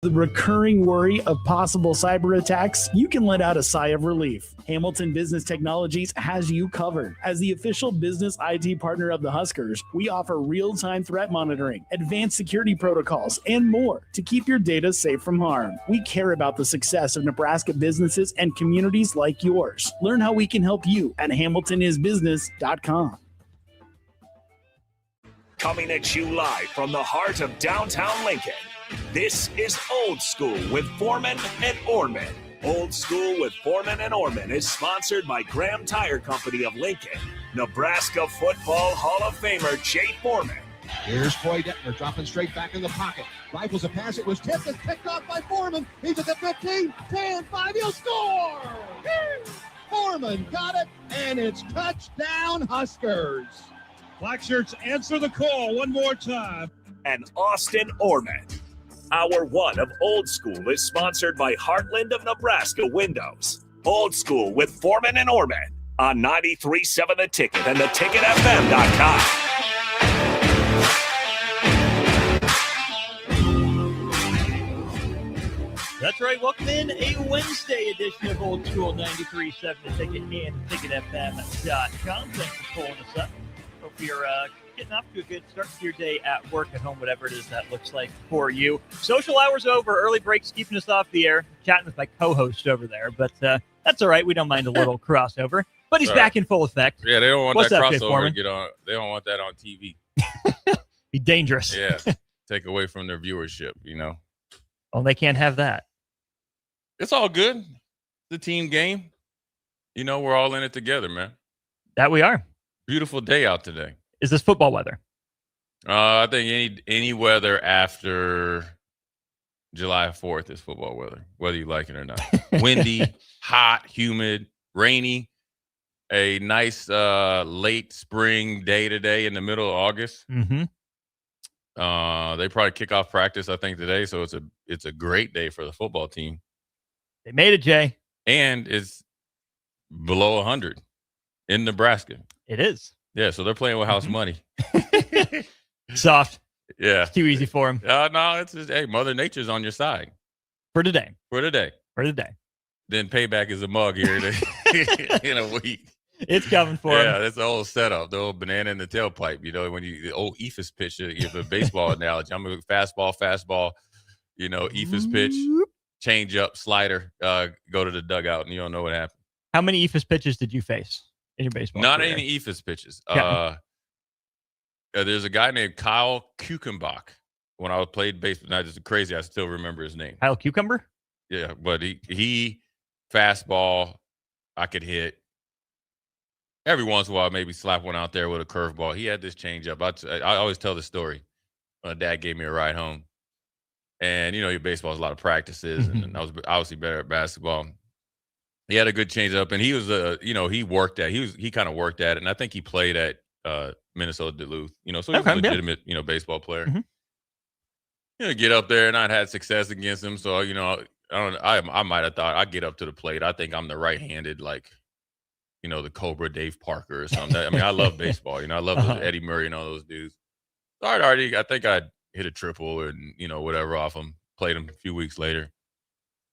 The recurring worry of possible cyber attacks, you can let out a sigh of relief. Hamilton Business Technologies has you covered. As the official business IT partner of the Huskers, we offer real-time threat monitoring, advanced security protocols, and more to keep your data safe from harm. We care about the success of Nebraska businesses and communities like yours. Learn how we can help you at hamiltonisbusiness.com. Coming at you live from the heart of downtown Lincoln. This is Old School with Foreman and Orman. Old School with Foreman and Orman is sponsored by Graham Tire Company of Lincoln, Nebraska Football Hall of Famer Jay Foreman. Here's Troy Detmer dropping straight back in the pocket. Rifles a pass. It was tipped and picked off by Foreman. He's at the 15, 10, 5. He'll score! Foreman got it, and it's touchdown Huskers. Black shirts answer the call one more time. And Austin Orman. Hour one of Old School is sponsored by Heartland of Nebraska Windows. Old School with Foreman and Orman on 93.7 The Ticket and theticketfm.com. That's right. Welcome in a Wednesday edition of Old School 93.7 The Ticket and theticketfm.com. Thanks for pulling us up. Hope you're getting off to a good start to your day at work, at home, whatever it is that looks like for you. Social hours over, early breaks keeping us off the air, chatting with my co-host over there, but that's all right. We don't mind a little crossover, but he's back in full effect. Yeah, they don't want What's that up, crossover to get on. They don't want that on TV. Be dangerous. Yeah, take away from their viewership, you know. Oh, they can't have that. It's all good. The team game. You know, we're all in it together, man. That we are. Beautiful day out today. Is this football weather? I think any weather after July 4th is football weather, whether you like it or not. Windy, hot, humid, rainy. A nice late spring day today in the middle of August. Mm-hmm. They probably kick off practice, I think, today, so it's a great day for the football team. They made it, Jay. And it's below 100 in Nebraska. It is. Yeah, so they're playing with house money. Soft. Yeah. It's too easy for them. No, it's just, hey, Mother Nature's on your side. For today. For today. Then payback is a mug here in a week. It's coming for him. Yeah, that's the old setup, the old banana in the tailpipe. You know, when the old Ephus pitch, you have a baseball analogy. I'm a fastball, you know, Ephus pitch, change up, slider, go to the dugout, and you don't know what happened. How many Ephus pitches did you face in your baseball Not career? any Ephus pitches. Yeah. There's a guy named Kyle Kuchenbach. When I played baseball, now just crazy, I still remember his name. Kyle Cucumber? Yeah, but he fastball, I could hit. Every once in a while, maybe slap one out there with a curveball. He had this changeup. I always tell the story. My dad gave me a ride home. And, you know, your baseball is a lot of practices, and I was obviously better at basketball. He had a good changeup, and he was he kind of worked at it, and I think he played at Minnesota Duluth, you know, so he's a legitimate, you know, baseball player. Mm-hmm. You know, get up there, and I'd had success against him, so, you know, I might have thought I'd get up to the plate. I think I'm the right-handed, like, you know, the Cobra Dave Parker or something. I mean, I love baseball. You know, I love those Eddie Murray and all those dudes. So I think I'd hit a triple and, you know, whatever off him. Played him a few weeks later.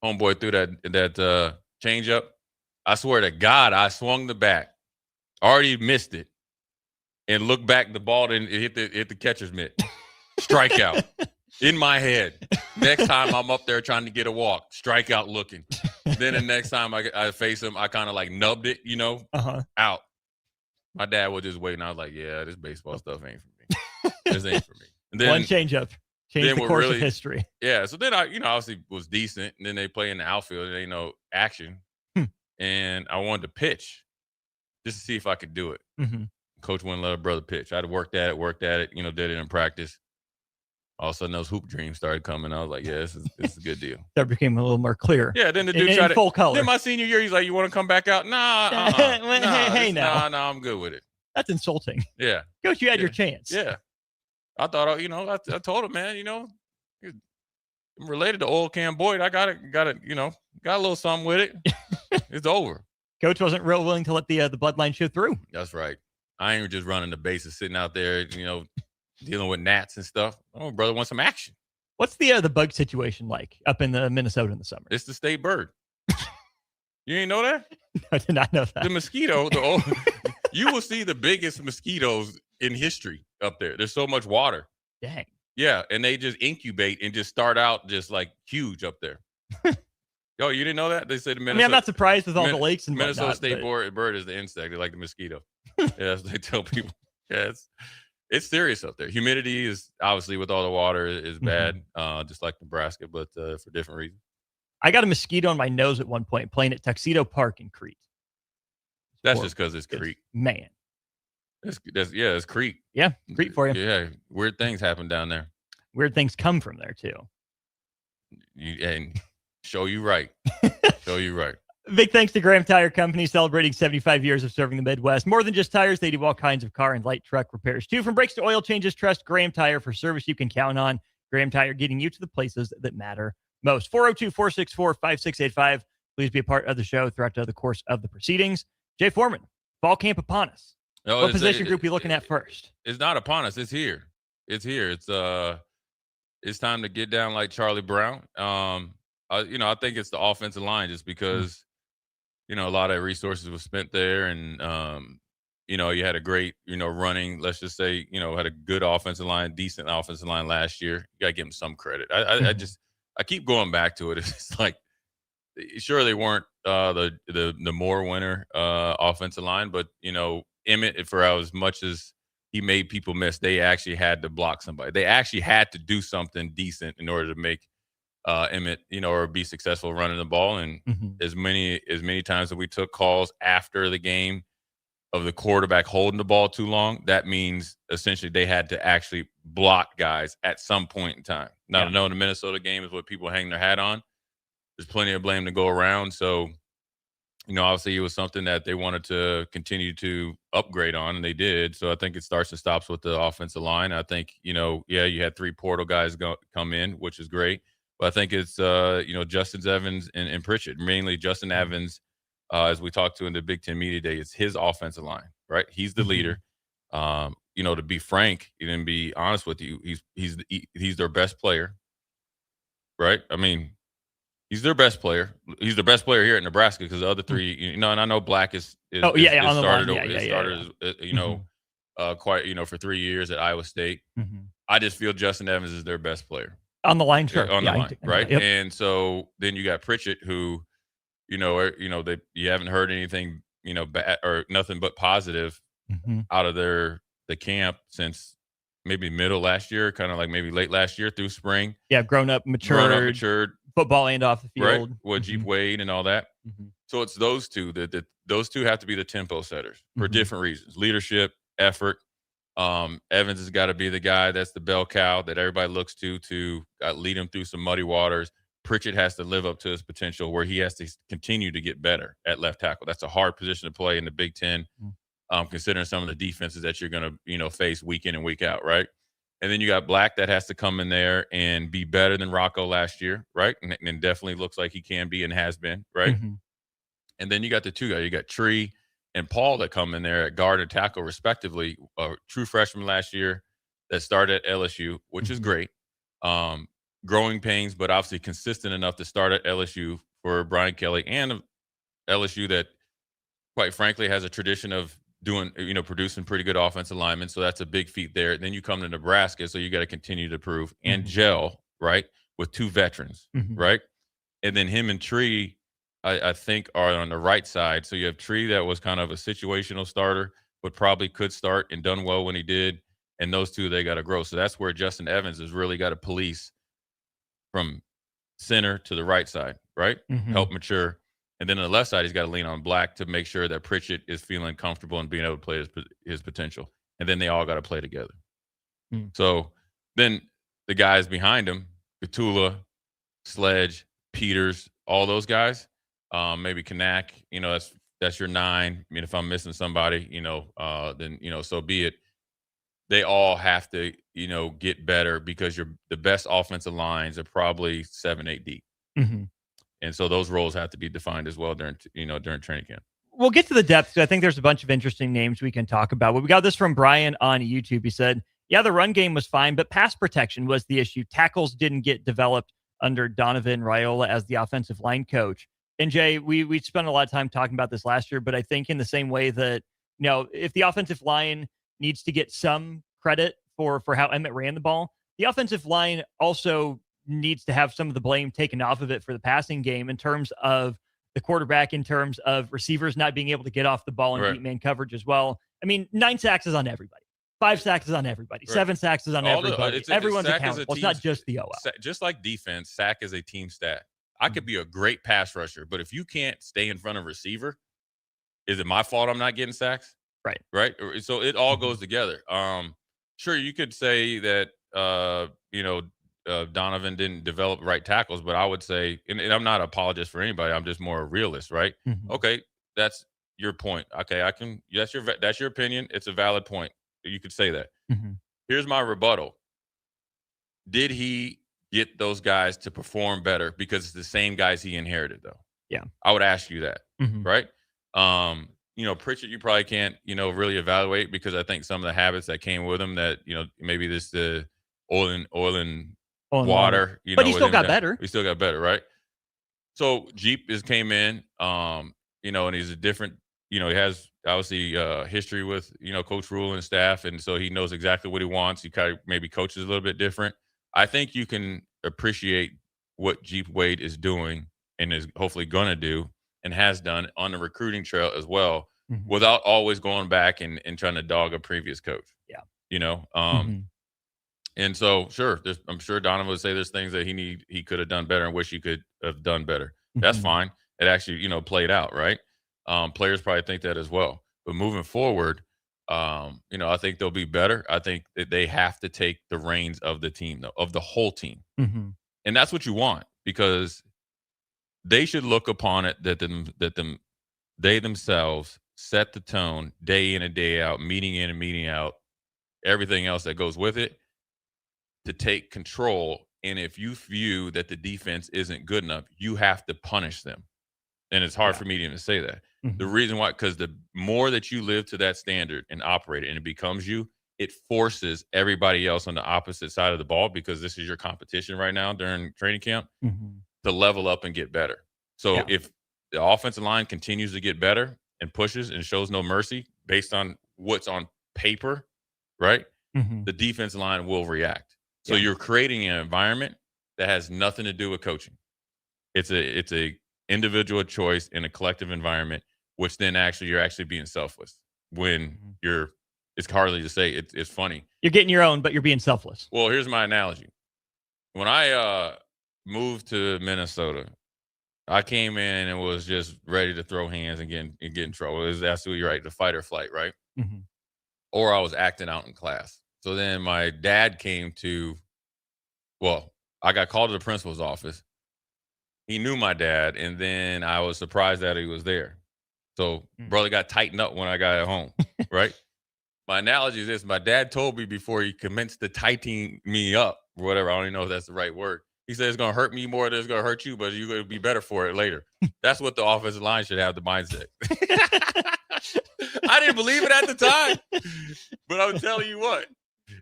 Homeboy threw that changeup. I swear to God, I swung the bat. Already missed it. And looked back, the ball didn't hit the catcher's mitt. Strikeout. In my head. Next time I'm up there trying to get a walk. Strikeout looking. Then the next time I face him, I kind of like nubbed it, you know, out. My dad was just waiting. I was like, yeah, this baseball stuff ain't for me. This ain't for me. And then, one changeup. Changed the course of history. Yeah, so then I, you know, obviously was decent. And then they play in the outfield. There ain't no action. And I wanted to pitch just to see if I could do it. Mm-hmm. Coach wouldn't let a brother pitch. I'd worked at it, you know, did it in practice. All of a sudden, those hoop dreams started coming. I was like, yeah, this is a good deal. That became a little more clear. Yeah, then the dude tried in full color. Then my senior year, he's like, you want to come back out? Nah, nah, I'm good with it. That's insulting. Yeah. Coach, you had your chance. Yeah. I thought, you know, I told him, man, you know, I'm related to Old Cam Boyd. I got it, you know, got a little something with it. It's over. Coach wasn't real willing to let the bloodline show through. That's right. I ain't just running the bases, sitting out there, you know, dealing with gnats and stuff. Oh, brother wants some action. What's the bug situation like up in the Minnesota in the summer? It's the state bird. You ain't know that? I did not know that. The mosquito, you will see the biggest mosquitoes in history up there. There's so much water. Dang. Yeah, and they just incubate and just start out just like huge up there. Yo, you didn't know that? They said the Minnesota. I'm not surprised with all the lakes and Minnesota whatnot, State bird is the insect. They like the mosquito. Yeah, they tell people. Yeah, it's serious up there. Humidity is obviously with all the water is bad, just like Nebraska, but for different reasons. I got a mosquito on my nose at one point playing at Tuxedo Park in Crete. That's just because it's Crete. Man. It's Crete. Yeah, Crete for you. Yeah, weird things happen down there. Weird things come from there, too. And show you right. Show you right. Big thanks to Graham Tire Company, celebrating 75 years of serving the Midwest. More than just tires, they do all kinds of car and light truck repairs, too. From brakes to oil changes, trust Graham Tire for service you can count on. Graham Tire, getting you to the places that matter most. 402-464-5685. Please be a part of the show throughout the course of the proceedings. Jay Foreman, fall camp upon us. What position group are you looking at first? It's not upon us. It's here. It's here. It's time to get down like Charlie Brown. I think it's the offensive line just because, a lot of resources were spent there and, you had a great, running, let's just say, had a good offensive line, decent offensive line last year. You got to give them some credit. I keep going back to it. It's like, sure, they weren't the more winner offensive line, but, Emmett, for as much as he made people miss, they actually had to block somebody. They actually had to do something decent in order to make Emmett, or be successful running the ball. And as many times that we took calls after the game of the quarterback holding the ball too long, that means essentially they had to actually block guys at some point in time. Now, I know the Minnesota game is what people hang their hat on. There's plenty of blame to go around. So, obviously it was something that they wanted to continue to upgrade on, and they did. So I think it starts and stops with the offensive line. I think, you had 3 portal guys come in, which is great. But I think it's, Justin Evans and Pritchett, mainly Justin Evans, as we talked to in the Big Ten Media Day, it's his offensive line, right? He's the leader. To be frank and be honest with you, he's their best player, right? I mean, he's their best player. He's the best player here at Nebraska because the other 3, and I know Black is started, quite, for 3 years at Iowa State. I just feel Justin Evans is their best player. On the line, sure. On the line, right? Yep. And so then you got Pritchett, who, you haven't heard anything, bad or nothing but positive out of the camp since maybe middle last year, kind of like maybe late last year through spring. Yeah, grown up, matured, football and off the field. Right, with Jeep Wade and all that. So it's those two that those two have to be the tempo setters for different reasons: leadership, effort. Evans has got to be the guy that's the bell cow that everybody looks to lead him through some muddy waters. Pritchett has to live up to his potential where he has to continue to get better at left tackle. That's a hard position to play in the Big Ten, considering some of the defenses that you're going to, face week in and week out, right? And then you got Black that has to come in there and be better than Rocco last year, right? And definitely looks like he can be and has been, right? And then you got the 2 guys. You got Tree and Paul that come in there at guard and tackle, respectively. True freshman last year that started at LSU, which is great. Growing pains, but obviously consistent enough to start at LSU for Brian Kelly, and LSU that, quite frankly, has a tradition of doing, producing pretty good offensive linemen. So that's a big feat there. Then you come to Nebraska, so you got to continue to prove and gel, right, with 2 veterans, right? And then him and Tree, I think, are on the right side. So you have Tree that was kind of a situational starter, but probably could start and done well when he did. And those 2, they got to grow. So that's where Justin Evans has really got to police from center to the right side, right? Help mature. And then on the left side, he's got to lean on Black to make sure that Pritchett is feeling comfortable and being able to play his potential. And then they all got to play together. So then the guys behind him, Petula, Sledge, Peters, all those guys, maybe Kanak, that's your 9. I mean, if I'm missing somebody, then, so be it. They all have to, get better because the best offensive lines are probably 7-8 deep. And so those roles have to be defined as well during training camp. We'll get to the depth. I think there's a bunch of interesting names we can talk about. We got this from Brian on YouTube. He said, Yeah, the run game was fine, but pass protection was the issue. Tackles didn't get developed under Donovan Raiola as the offensive line coach. And Jay, we spent a lot of time talking about this last year, but I think in the same way that, if the offensive line needs to get some credit for how Emmett ran the ball, the offensive line also needs to have some of the blame taken off of it for the passing game in terms of the quarterback, in terms of receivers not being able to get off the ball and beat man coverage as well. I mean, 9 sacks is on everybody. 5 sacks is on everybody. 7 sacks is on everybody. Everyone's accountable. It's not just the OL. Just like defense, sack is a team stat. I could be a great pass rusher, but if you can't stay in front of a receiver, is it my fault I'm not getting sacks? Right. So it all goes together. Sure, you could say that, Donovan didn't develop right tackles, but I would say, and I'm not an apologist for anybody, I'm just more a realist, right? Okay, that's your point. Okay, that's your opinion. It's a valid point. You could say that. Here's my rebuttal. Did he get those guys to perform better because it's the same guys he inherited, though? Yeah. I would ask you that, right? Pritchett, you probably can't, really evaluate because I think some of the habits that came with him that, maybe the oil and water, but he still got better. He still got better, right? So Jeep came in, and he's a different, he has obviously history with, Coach Rule and staff. And so he knows exactly what he wants. He kind of maybe coaches a little bit different. I think you can appreciate what Jeep Wade is doing and is hopefully going to do and has done on the recruiting trail as well, without always going back and trying to dog a previous coach. Yeah. And so, sure, I'm sure Donovan would say there's things that he could have done better and wish he could have done better. That's fine. It actually, played out, right? Players probably think that as well. But moving forward, I think they'll be better. I think that they have to take the reins of the team, though, of the whole team. And that's what you want, because they should look upon it that they themselves set the tone day in and day out, meeting in and meeting out, everything else that goes with it, to take control. And if you view that the defense isn't good enough, you have to punish them. And it's hard for me to even say that. The reason why, because the more that you live to that standard and operate it, and it becomes you, it forces everybody else on the opposite side of the ball, because this is your competition right now during training camp, to level up and get better. So if the offensive line continues to get better and pushes and shows no mercy based on what's on paper, right, the defensive line will react. So you're creating an environment that has nothing to do with coaching. It's a individual choice in a collective environment, which then you're actually being selfless when it's hardly to say. It's funny. You're getting your own, but you're being selfless. Well, here's my analogy. When I moved to Minnesota, I came in and was just ready to throw hands and get in trouble. It was absolutely right, the fight or flight, right? Or I was acting out in class. So then my dad I got called to the principal's office. He knew my dad, and then I was surprised that he was there. So brother got tightened up when I got at home, right? My analogy is this. My dad told me before he commenced to tightening me up, or whatever, I don't even know if that's the right word. He said it's going to hurt me more than it's going to hurt you, but you're going to be better for it later. That's what the offensive line should have, the mindset. I didn't believe it at the time, but I'm telling you what,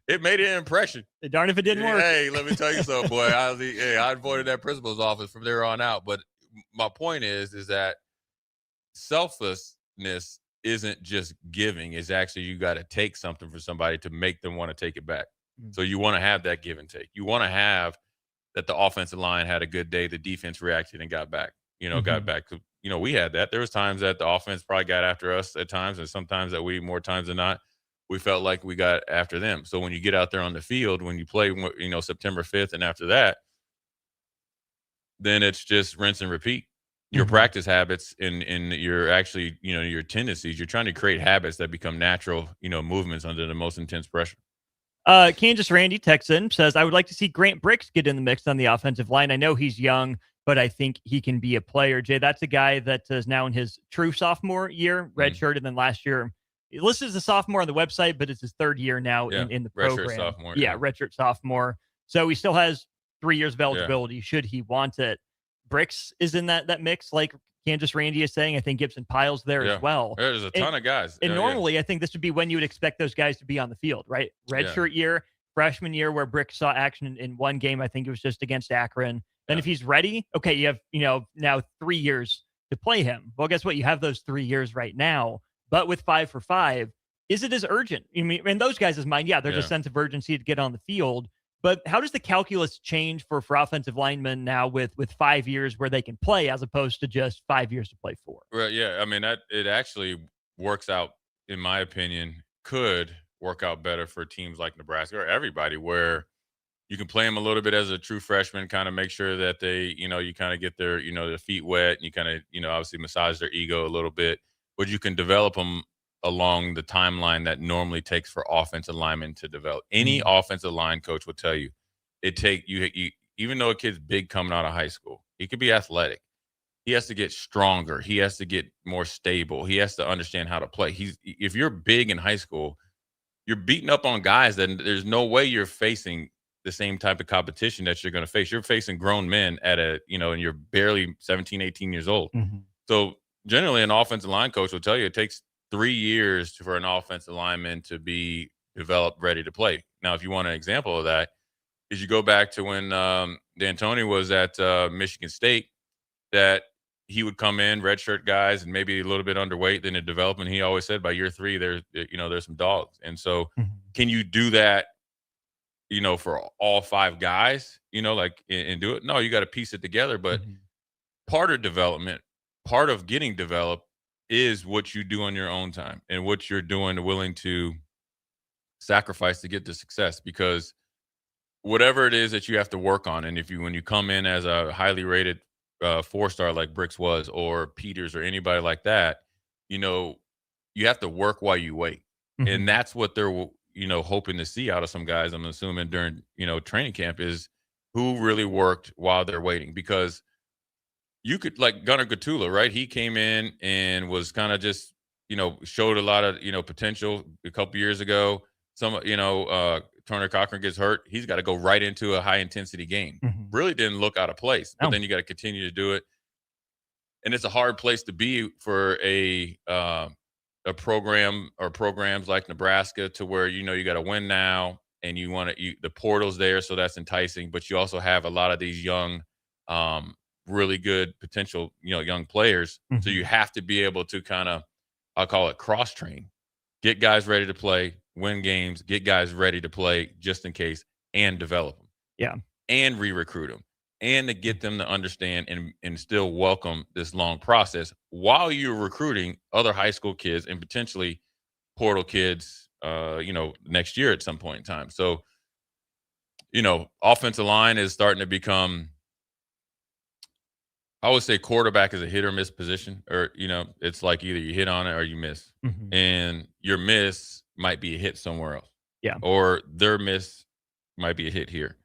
it made an impression. Darn if it didn't work. Hey, let me tell you something, boy. I avoided that principal's office from there on out. But my point is that selflessness isn't just giving. It's actually you got to take something from somebody to make them want to take it back. So you want to have that give and take. You want to have that the offensive line had a good day, the defense reacted and got back. Got back. We had that. There was times that the offense probably got after us at times, and sometimes that more times than not, we felt like we got after them. So when you get out there on the field, when you play, September 5th and after that, then it's just rinse and repeat. Your practice habits and your actually, your tendencies, you're trying to create habits that become natural, movements under the most intense pressure. Kansas Randy texts in, says, I would like to see Grant Bricks get in the mix on the offensive line. I know he's young, but I think he can be a player. Jay, that's a guy that is now in his true sophomore year, redshirt, and then last year, he listed as a sophomore on the website, but it's his third year now in the program. Redshirt sophomore. Yeah, redshirt sophomore. So he still has 3 years of eligibility should he want it. Bricks is in that mix, like Kansas Randy is saying. I think Gibson Pile's there as well. There's a ton of guys. And normally, I think this would be when you would expect those guys to be on the field, right? Redshirt year. freshman year where Brick saw action in one game. I think it was just against Akron. Then if he's ready, okay, you have, now 3 years to play him. Well, guess what? You have those 3 years right now, but with 5 for 5, is it as urgent? I mean, in those guys' mind, there's a sense of urgency to get on the field. But how does the calculus change for offensive linemen now with 5 years where they can play as opposed to just 5 years to play for? Right. Yeah. I mean, it actually works out, in my opinion, could work out better for teams like Nebraska or everybody, where you can play them a little bit as a true freshman, kind of make sure that they, you kind of get their, their feet wet, and you kind of, obviously massage their ego a little bit, but you can develop them along the timeline that normally takes for offensive linemen to develop. Any offensive line coach will tell you you even though a kid's big coming out of high school, he could be athletic. He has to get stronger. He has to get more stable. He has to understand how to play. If you're big in high school, you're beating up on guys that there's no way you're facing the same type of competition that you're going to face. You're facing grown men and you're barely 17, 18 years old. Mm-hmm. So generally an offensive line coach will tell you it takes 3 years for an offensive lineman to be developed, ready to play. Now, if you want an example of that, is you go back to when D'Antoni was at Michigan State, that he would come in, redshirt guys, and maybe a little bit underweight. Then in development, he always said by year 3, there's some dogs. And so can you do that, for all 5 guys, and do it? No, you got to piece it together. But part of development, part of getting developed, is what you do on your own time and what you're willing to sacrifice to get to success. Because whatever it is that you have to work on, and when you come in as a highly rated 4-star like Bricks was, or Peters, or anybody like that, you have to work while you wait. And that's what they're hoping to see out of some guys, I'm assuming, during training camp, is who really worked while they're waiting. Because you could, like Gunnar Gatula, right? He came in and was kind of just, showed a lot of, potential a couple years ago. Turner Cochran gets hurt. He's got to go right into a high intensity game. Really didn't look out of place, but then you got to continue to do it. And it's a hard place to be for a program or programs like Nebraska, to where, you got to win now, and the portal's there. So that's enticing, but you also have a lot of these young, really good potential, young players. So you have to be able to kind of, I'll call it cross train, get guys ready to play, win games, get guys ready to play just in case, and develop them. Yeah. And re-recruit them, and to get them to understand and still welcome this long process while you're recruiting other high school kids and potentially portal kids, next year at some point in time. So, offensive line is starting to become, I would say quarterback is a hit or miss position, or, it's like either you hit on it or you miss. And your miss might be a hit somewhere else. Yeah. Or their miss might be a hit here.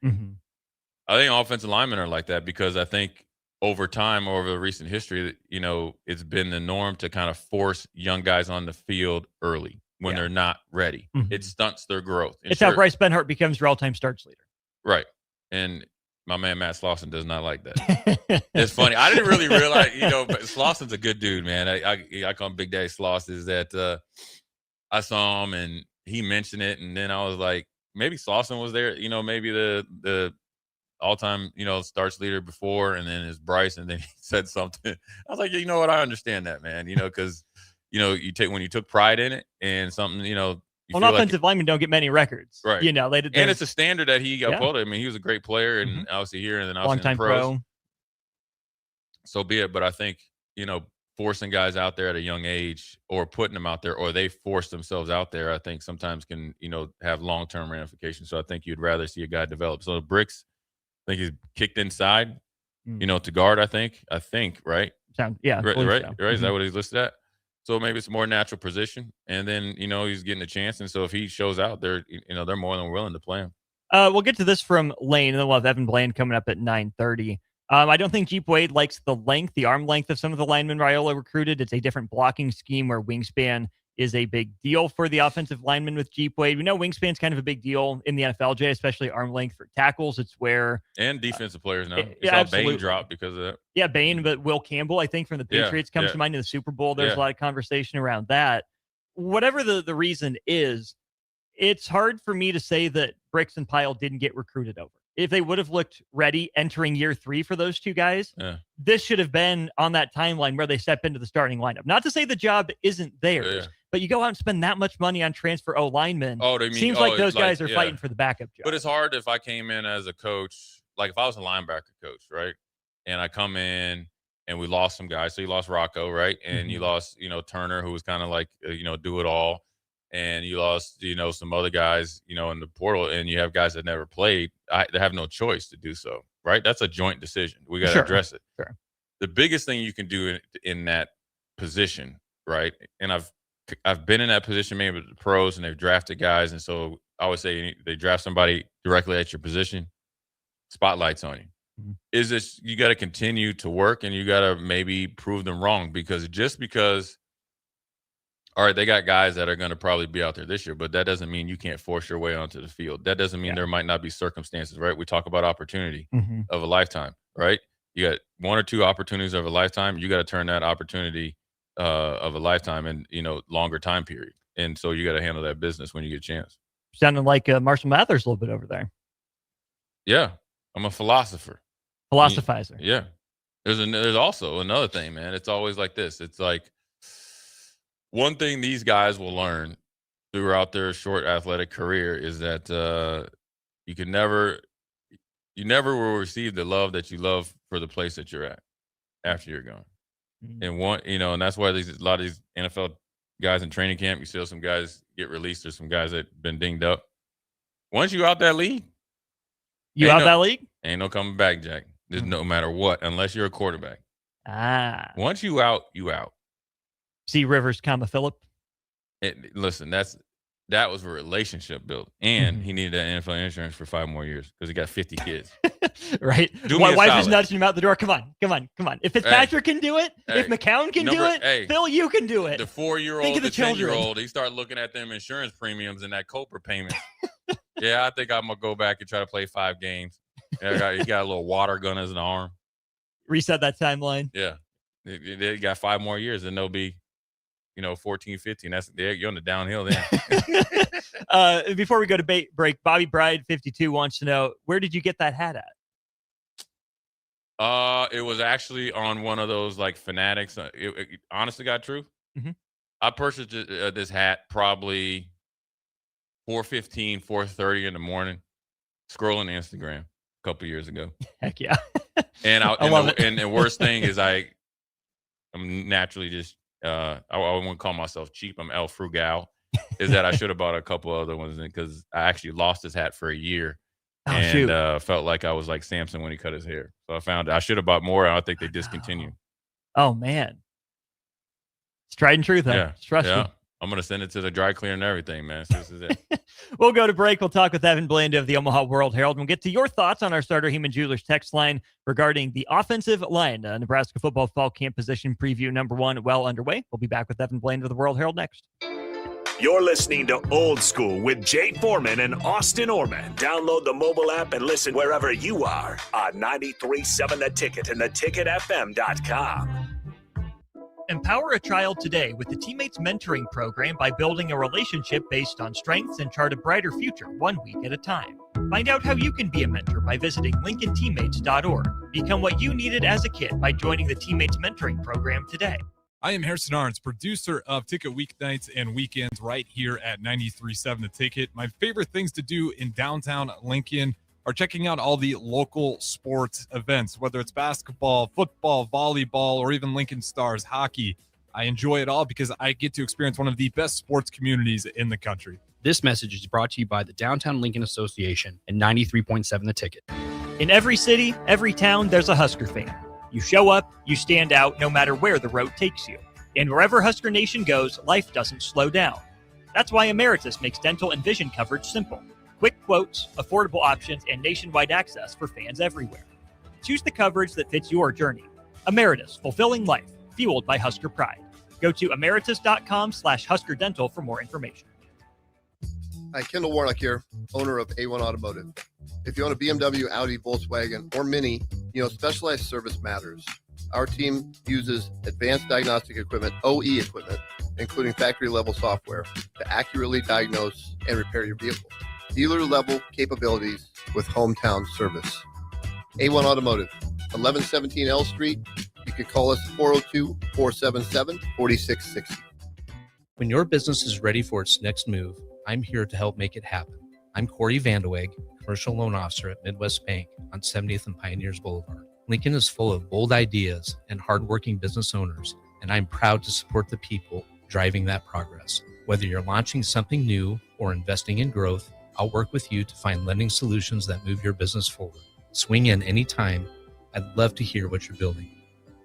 I think offensive linemen are like that, because I think over time, over the recent history, it's been the norm to kind of force young guys on the field early when they're not ready. It stunts their growth. And it's how Bryce Benhart becomes your all-time starts leader. Right. And my man Matt Slauson does not like that. It's funny. I didn't really realize, but Slauson's a good dude, man. I call him Big Daddy Sloss. Is that I saw him and he mentioned it, and then I was like, maybe Slauson was there. Maybe the all-time starts leader before, and then it's Bryce, and then he said something. I was like, you know what? I understand that, man. Because when you took pride in it, and something, well, offensive linemen don't get many records, right? And it's a standard that he upheld. I mean, he was a great player, and obviously here, and then obviously long-time pro. So be it. But I think forcing guys out there at a young age, or putting them out there, or they force themselves out there, I think sometimes can have long-term ramifications. So I think you'd rather see a guy develop. So Bricks, I think he's kicked inside, to guard. I think, right? Right. So. Is that what he's listed at? So maybe it's a more natural position, and then he's getting a chance, and so if he shows out, they're more than willing to play him. We'll get to this from Lane, and then we'll have Evan Bland coming up at 9:30. I don't think Jeep Wade likes the arm length of some of the linemen Raiola recruited. It's a different blocking scheme where wingspan is a big deal for the offensive lineman with Jeep Wade. We know wingspan's kind of a big deal in the NFL, Jay, especially arm length for tackles. It's where and defensive players now. You saw Bain drop because of that. Yeah, Bain, but Will Campbell, I think, from the Patriots comes to mind in the Super Bowl. There's a lot of conversation around that. Whatever the reason is, it's hard for me to say that Bricks and Pyle didn't get recruited over. If they would have looked ready entering year 3 for those two guys, this should have been on that timeline where they step into the starting lineup. Not to say the job isn't theirs, but you go out and spend that much money on transfer O linemen. Seems like those guys are fighting for the backup job. But it's hard if I came in as a coach, like if I was a linebacker coach, right? And I come in and we lost some guys. So you lost Rocco, right? And you lost, Turner, who was kind of like, do it all. And you lost, some other guys, in the portal, and you have guys that never played. They have no choice to do so, right? That's a joint decision. We got to address it. Sure. The biggest thing you can do in that position, right? And I've been in that position, maybe with the pros, and they've drafted guys. And so I would say they draft somebody directly at your position, spotlights on you. Is this, you got to continue to work, and you got to maybe prove them wrong, because all right, they got guys that are going to probably be out there this year, but that doesn't mean you can't force your way onto the field. That doesn't mean there might not be circumstances, right? We talk about opportunity of a lifetime, right? You got 1 or 2 opportunities of a lifetime. You got to turn that opportunity of a lifetime in, longer time period. And so you got to handle that business when you get a chance. Sounding like Marshall Mathers a little bit over there. Yeah, I'm a philosopher. Philosophizer. Yeah. There's also another thing, man. It's always like this. It's like, one thing these guys will learn throughout their short athletic career is that you never will receive the love that you love for the place that you're at after you're gone. And and that's why a lot of these NFL guys in training camp, you see some guys get released. There's some guys that been dinged up. Once you out that league, ain't no coming back, Jack. There's no matter what, unless you're a quarterback. Once you out, you out. See Rivers, Phillip. Listen, that was a relationship built, and he needed that NFL insurance for 5 more years because he got 50 kids. Right. My wife is nudging him out the door. Come on. If Fitzpatrick can do it, if McCown can do it, Phil, you can do it. The 4-year-old, the 10-year-old, he started looking at them insurance premiums and that Cobra payment. I think I'm gonna go back and try to play 5 games. He got a little water gun as an arm. Reset that timeline. Yeah, they got 5 more years, and they'll be 14, 15. You're on the downhill then. Before we go to break, Bobby Bride 52 wants to know, where did you get that hat at? It was actually on one of those like Fanatics. Honestly, got true. I purchased this hat probably 4:15, 4:30 in the morning, scrolling Instagram a couple years ago. Heck yeah. And I love it. And the worst thing is I'm naturally just I wouldn't call myself cheap. I'm El Frugal. Is that I should have bought a couple other ones because I actually lost his hat for a year and felt like I was like Samson when he cut his hair. So I found I should have bought more. And I think they discontinued. Oh man, it's tried and true though. Yeah, trust me. I'm gonna send it to the dry cleaner and everything, man. So this is it. We'll go to break. We'll talk with Evan Blanda of the Omaha World Herald. We'll get to your thoughts on our Starter Heman Jewelers text line regarding the offensive line. Nebraska football fall camp position preview number 1 well underway. We'll be back with Evan Blanda of the World Herald next. You're listening to Old School with Jay Foreman and Austin Orman. Download the mobile app and listen wherever you are on 93.7 The Ticket and theticketfm.com. Empower a child today with the Teammates Mentoring Program by building a relationship based on strengths and chart a brighter future 1 week at a time. Find out how you can be a mentor by visiting LincolnTeammates.org. Become what you needed as a kid by joining the Teammates Mentoring Program today. I am Harrison Arns, producer of Ticket Weeknights and Weekends right here at 93.7 The Ticket. My favorite things to do in downtown Lincoln are checking out all the local sports events, whether it's basketball, football, volleyball, or even Lincoln Stars hockey. I enjoy it all because I get to experience one of the best sports communities in the country. This message is brought to you by the Downtown Lincoln Association and 93.7 The Ticket. In every city, every town, there's a Husker fan. You show up, you stand out, no matter where the road takes you. And wherever Husker Nation goes, life doesn't slow down. That's why Emeritus makes dental and vision coverage simple. Quick quotes, affordable options, and nationwide access for fans everywhere. Choose the coverage that fits your journey. Emeritus, fulfilling life, fueled by Husker pride. Go to emeritus.com/Husker Dental for more information. Hi, Kendall Warnock here, owner of A1 Automotive. If you own a BMW, Audi, Volkswagen, or Mini, specialized service matters. Our team uses advanced diagnostic equipment, OE equipment, including factory-level software to accurately diagnose and repair your vehicle. Dealer-level capabilities with hometown service. A1 Automotive, 1117 L Street. You can call us 402-477-4660. When your business is ready for its next move, I'm here to help make it happen. I'm Corey Vandeweghe, Commercial Loan Officer at Midwest Bank on 70th and Pioneers Boulevard. Lincoln is full of bold ideas and hardworking business owners, and I'm proud to support the people driving that progress. Whether you're launching something new or investing in growth, I'll work with you to find lending solutions that move your business forward. Swing in anytime. I'd love to hear what you're building.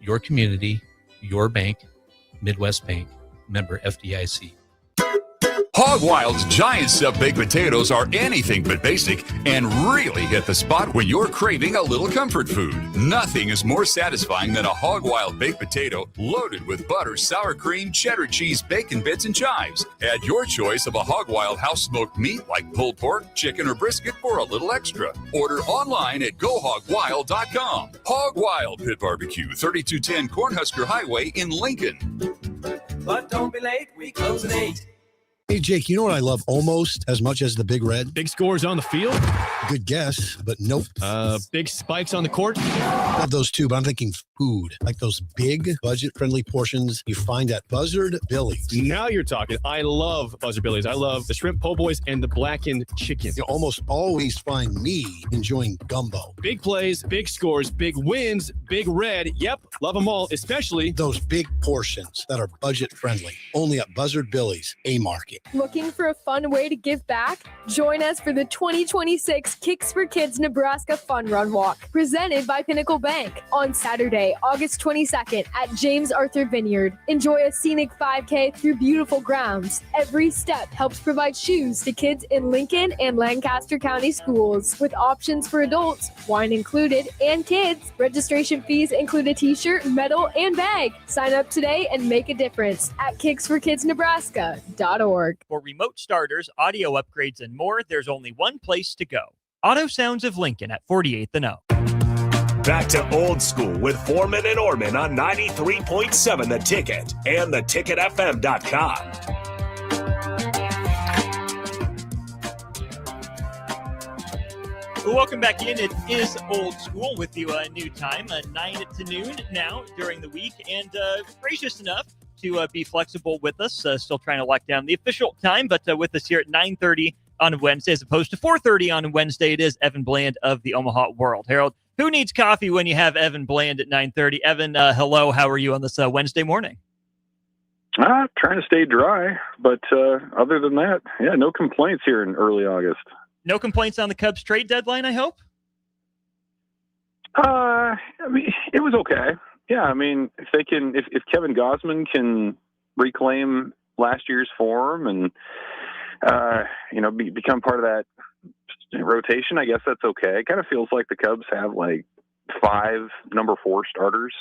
Your community, your bank, Midwest Bank, member FDIC. Hog Wild's giant stuffed baked potatoes are anything but basic and really hit the spot when you're craving a little comfort food. Nothing is more satisfying than a Hog Wild baked potato loaded with butter, sour cream, cheddar cheese, bacon bits, and chives. Add your choice of a Hog Wild house smoked meat like pulled pork, chicken, or brisket for a little extra. Order online at GoHogWild.com. Hog Wild Pit Barbecue, 3210 Cornhusker Highway in Lincoln. But don't be late, we close at 8. Hey, Jake, you know what I love almost as much as the Big Red? Big scores on the field? Good guess, but nope. Big spikes on the court? Love those too, but I'm thinking food. Like those big, budget-friendly portions you find at Buzzard Billy's. Now you're talking. I love Buzzard Billy's. I love the shrimp po' boys and the blackened chicken. You almost always find me enjoying gumbo. Big plays, big scores, big wins, Big Red. Yep, love them all, especially those big portions that are budget-friendly. Only at Buzzard Billy's, A-Market. Looking for a fun way to give back? Join us for the 2026 Kicks for Kids Nebraska Fun Run Walk, presented by Pinnacle Bank, on Saturday, August 22nd at James Arthur Vineyard. Enjoy a scenic 5K through beautiful grounds. Every step helps provide shoes to kids in Lincoln and Lancaster County schools, with options for adults, wine included, and kids. Registration fees include a t-shirt, medal, and bag. Sign up today and make a difference at kicksforkidsnebraska.org. For remote starters, audio upgrades, and more, there's only one place to go. Auto Sounds of Lincoln at 48th and O. Back to Old School with Foreman and Orman on 93.7 The Ticket and theticketfm.com. Welcome back in. It is Old School with you new time, 9 to noon now during the week, and gracious enough to be flexible with us. Still trying to lock down the official time, but with us here at 9:30 on Wednesday as opposed to 4:30 on Wednesday, it is Evan Bland of the Omaha World Herald. Who needs coffee when you have Evan Bland at 9:30? Evan, hello. How are you on this Wednesday morning? Trying to stay dry, but other than that, yeah, no complaints here in early August. No complaints on the Cubs trade deadline, I hope? I mean, it was okay. Yeah, I mean, if Kevin Gausman can reclaim last year's form and become part of that rotation, I guess that's okay. It kind of feels like the Cubs have like 5 number 4 starters,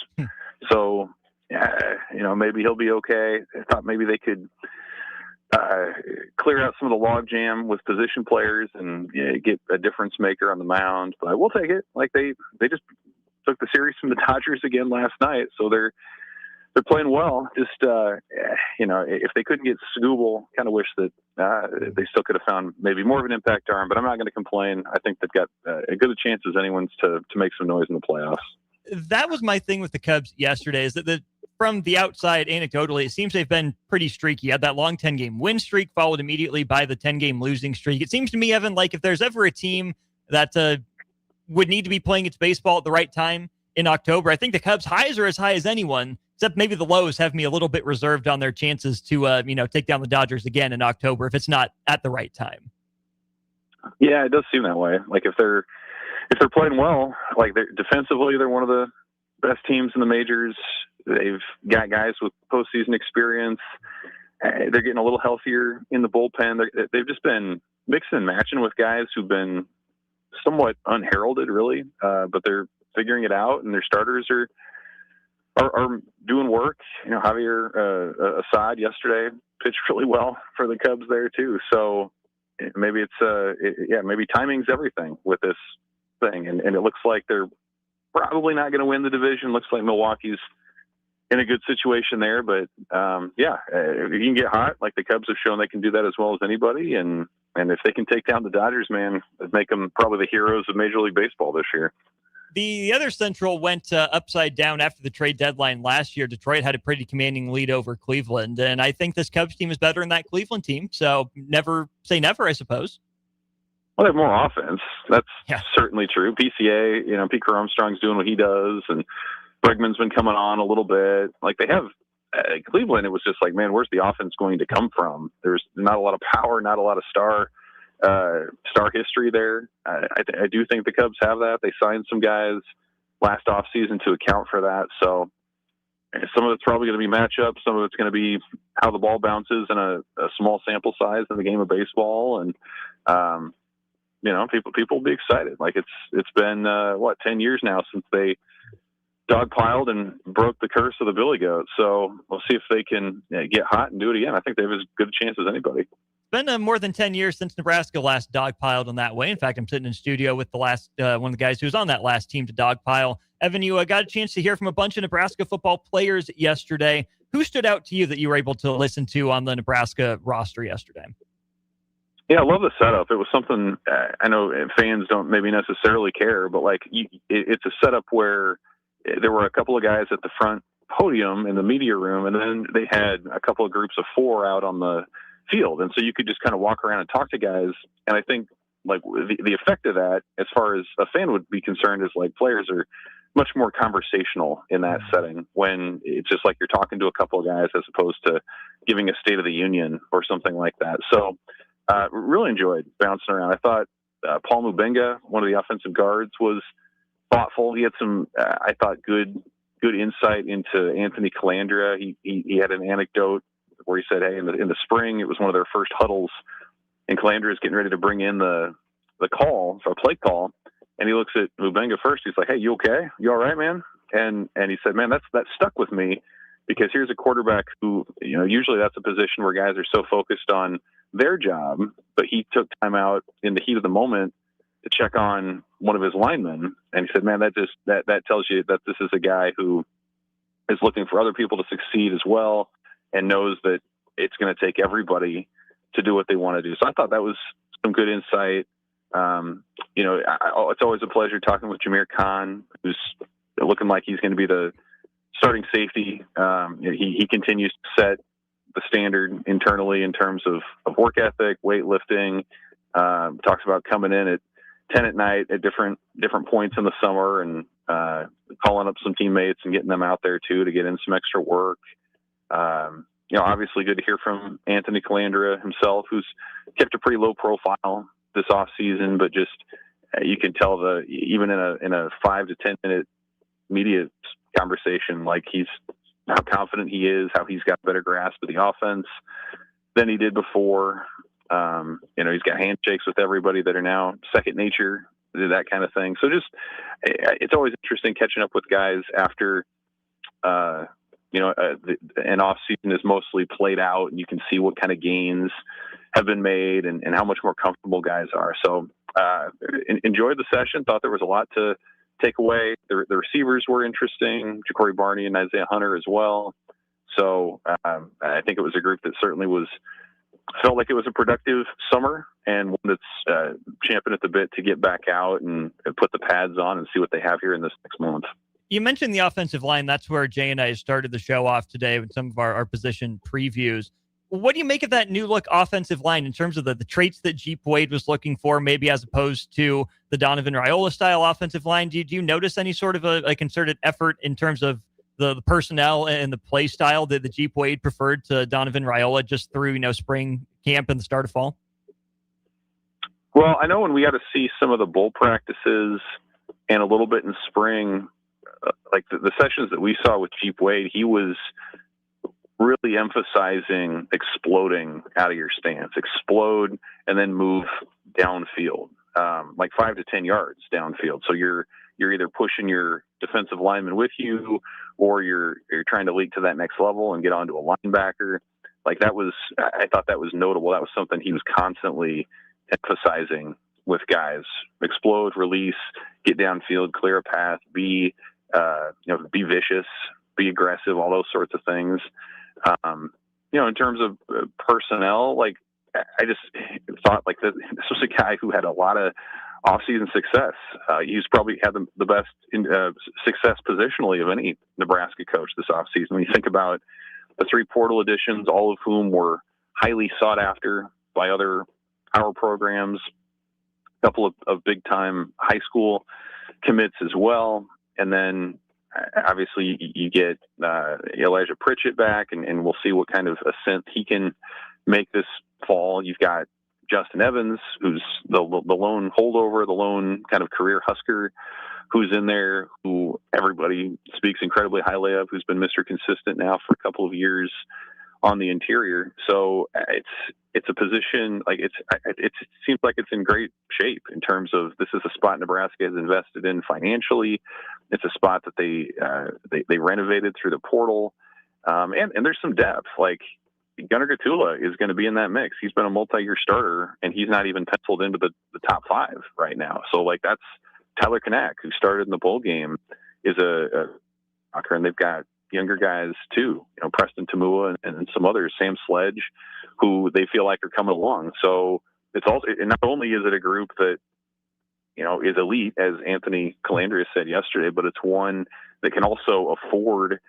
so maybe he'll be okay. I thought maybe they could clear out some of the logjam with position players and get a difference maker on the mound. But we'll take it. Like they just took the series from the Dodgers again last night, so they're playing well. Just if they couldn't get Scooble, kind of wish that they still could have found maybe more of an impact arm. But I'm not going to complain. I think they've got as good a chance as anyone's to make some noise in the playoffs. That was my thing with the Cubs yesterday. Is that from the outside, anecdotally, it seems they've been pretty streaky. You had that long 10-game win streak followed immediately by the 10-game losing streak. It seems to me, Evan, like if there's ever a team that would need to be playing its baseball at the right time in October, I think the Cubs' highs are as high as anyone, except maybe the lows have me a little bit reserved on their chances to, take down the Dodgers again in October if it's not at the right time. Yeah, it does seem that way. Like if they're playing well, like defensively, they're one of the best teams in the majors. They've got guys with postseason experience. They're getting a little healthier in the bullpen. They've just been mixing and matching with guys who've been somewhat unheralded, really, but they're figuring it out, and their starters are doing work. Javier Assad yesterday pitched really well for the Cubs there too. So maybe maybe timing's everything with this thing, and it looks like they're probably not going to win the division. Looks like Milwaukee's in a good situation there. But if you can get hot, like the Cubs have shown they can do that as well as anybody. And if they can take down the Dodgers, man, it'd make them probably the heroes of Major League Baseball this year. The other Central went upside down after the trade deadline last year. Detroit had a pretty commanding lead over Cleveland, and I think this Cubs team is better than that Cleveland team. So never say never, I suppose. Well, they have more offense. That's certainly true. PCA, Pete Armstrong's doing what he does, and Bregman's been coming on a little bit. Like they have Cleveland, it was just like, man, where's the offense going to come from? There's not a lot of power, not a lot of star history there. I do think the Cubs have that. They signed some guys last offseason to account for that. So some of it's probably going to be matchups. Some of it's going to be how the ball bounces in a small sample size in the game of baseball. And, people will be excited. Like it's been, 10 years now since they dogpiled and broke the curse of the Billy Goat. So we'll see if they can get hot and do it again. I think they have as good a chance as anybody. Been more than 10 years since Nebraska last dogpiled in that way. In fact, I'm sitting in studio with the last one of the guys who was on that last team to dogpile. Evan, you got a chance to hear from a bunch of Nebraska football players yesterday. Who stood out to you that you were able to listen to on the Nebraska roster yesterday? Yeah, I love the setup. It was something I know fans don't maybe necessarily care, but it's a setup where there were a couple of guys at the front podium in the media room, and then they had a couple of groups of 4 out on the field. And so you could just kind of walk around and talk to guys. And I think the effect of that, as far as a fan would be concerned, is like players are much more conversational in that setting when it's just like you're talking to a couple of guys as opposed to giving a State of the Union or something like that. So really enjoyed bouncing around. I thought Paul Mubenga, one of the offensive guards, was thoughtful. He had some, I thought, good insight into Anthony Calandra. He had an anecdote where he said, hey, in the spring, it was one of their first huddles, and Calandra is getting ready to bring in the call, so a play call, and he looks at Mubenga first. He's like, hey, you okay? You all right, man? And he said, man, that stuck with me, because here's a quarterback who, usually that's a position where guys are so focused on their job, but he took time out in the heat of the moment to check on one of his linemen. And he said, man, that tells you that this is a guy who is looking for other people to succeed as well, and knows that it's going to take everybody to do what they want to do. So I thought that was some good insight. It's always a pleasure talking with Jameer Khan, who's looking like he's going to be the starting safety. He continues to set the standard internally in terms of work ethic, weightlifting. Talks about coming in at 10 at night at different points in the summer and calling up some teammates and getting them out there too to get in some extra work. Obviously good to hear from Anthony Calandra himself, who's kept a pretty low profile this off season, but just you can tell even in a 5 to 10 minute media conversation, like how confident he is, how he's got a better grasp of the offense than he did before. He's got handshakes with everybody that are now second nature, that kind of thing. So it's always interesting catching up with guys after, an off season is mostly played out, and you can see what kind of gains have been made and how much more comfortable guys are. So enjoyed the session. Thought there was a lot to take away. The receivers were interesting, Ja'Cory Barney and Isaiah Hunter as well. So I think it was a group that certainly felt like it was a productive summer, and one that's champing at the bit to get back out and put the pads on and see what they have here in this next month. You mentioned the offensive line. That's where Jay and I started the show off today with some of our position previews. What do you make of that new look offensive line in terms of the traits that Jeep Wade was looking for, maybe as opposed to the Donovan Raiola style offensive line? Do you notice any sort of a concerted effort in terms of the personnel and the play style that the Jeep Wade preferred to Donovan Raiola just through, spring camp and the start of fall? Well, I know when we got to see some of the bowl practices and a little bit in spring, like the sessions that we saw with Jeep Wade, he was really emphasizing exploding out of your stance, explode and then move downfield, like 5 to 10 yards downfield. So you're either pushing your defensive lineman with you, or you're trying to leak to that next level and get onto a linebacker. Like I thought that was notable. That was something he was constantly emphasizing with guys: explode, release, get downfield, clear a path, be vicious, be aggressive, all those sorts of things. In terms of personnel, like I just thought like this was a guy who had a lot of off-season success. He's probably had the best success positionally of any Nebraska coach this offseason. When you think about the 3 portal additions, all of whom were highly sought after by other power programs, a couple of big-time high school commits as well, and then obviously you get Elijah Pritchett back, and we'll see what kind of ascent he can make this fall. You've got Justin Evans, who's the lone holdover, the lone kind of career Husker, who's in there, who everybody speaks incredibly highly of, who's been Mr. Consistent now for a couple of years on the interior. So it's a position, like it seems like it's in great shape in terms of this is a spot Nebraska has invested in financially. It's a spot that they renovated through the portal, and there's some depth. Like Gunnar Gatula is going to be in that mix. He's been a multi-year starter, and he's not even penciled into the top 5 right now. So like that's Tyler Kanak, who started in the bowl game, is a rocker, and they've got younger guys too, Preston Tamua and some others, Sam Sledge, who they feel like are coming along. So it's also, and not only is it a group that, is elite, as Anthony Calandria said yesterday, but it's one that can also afford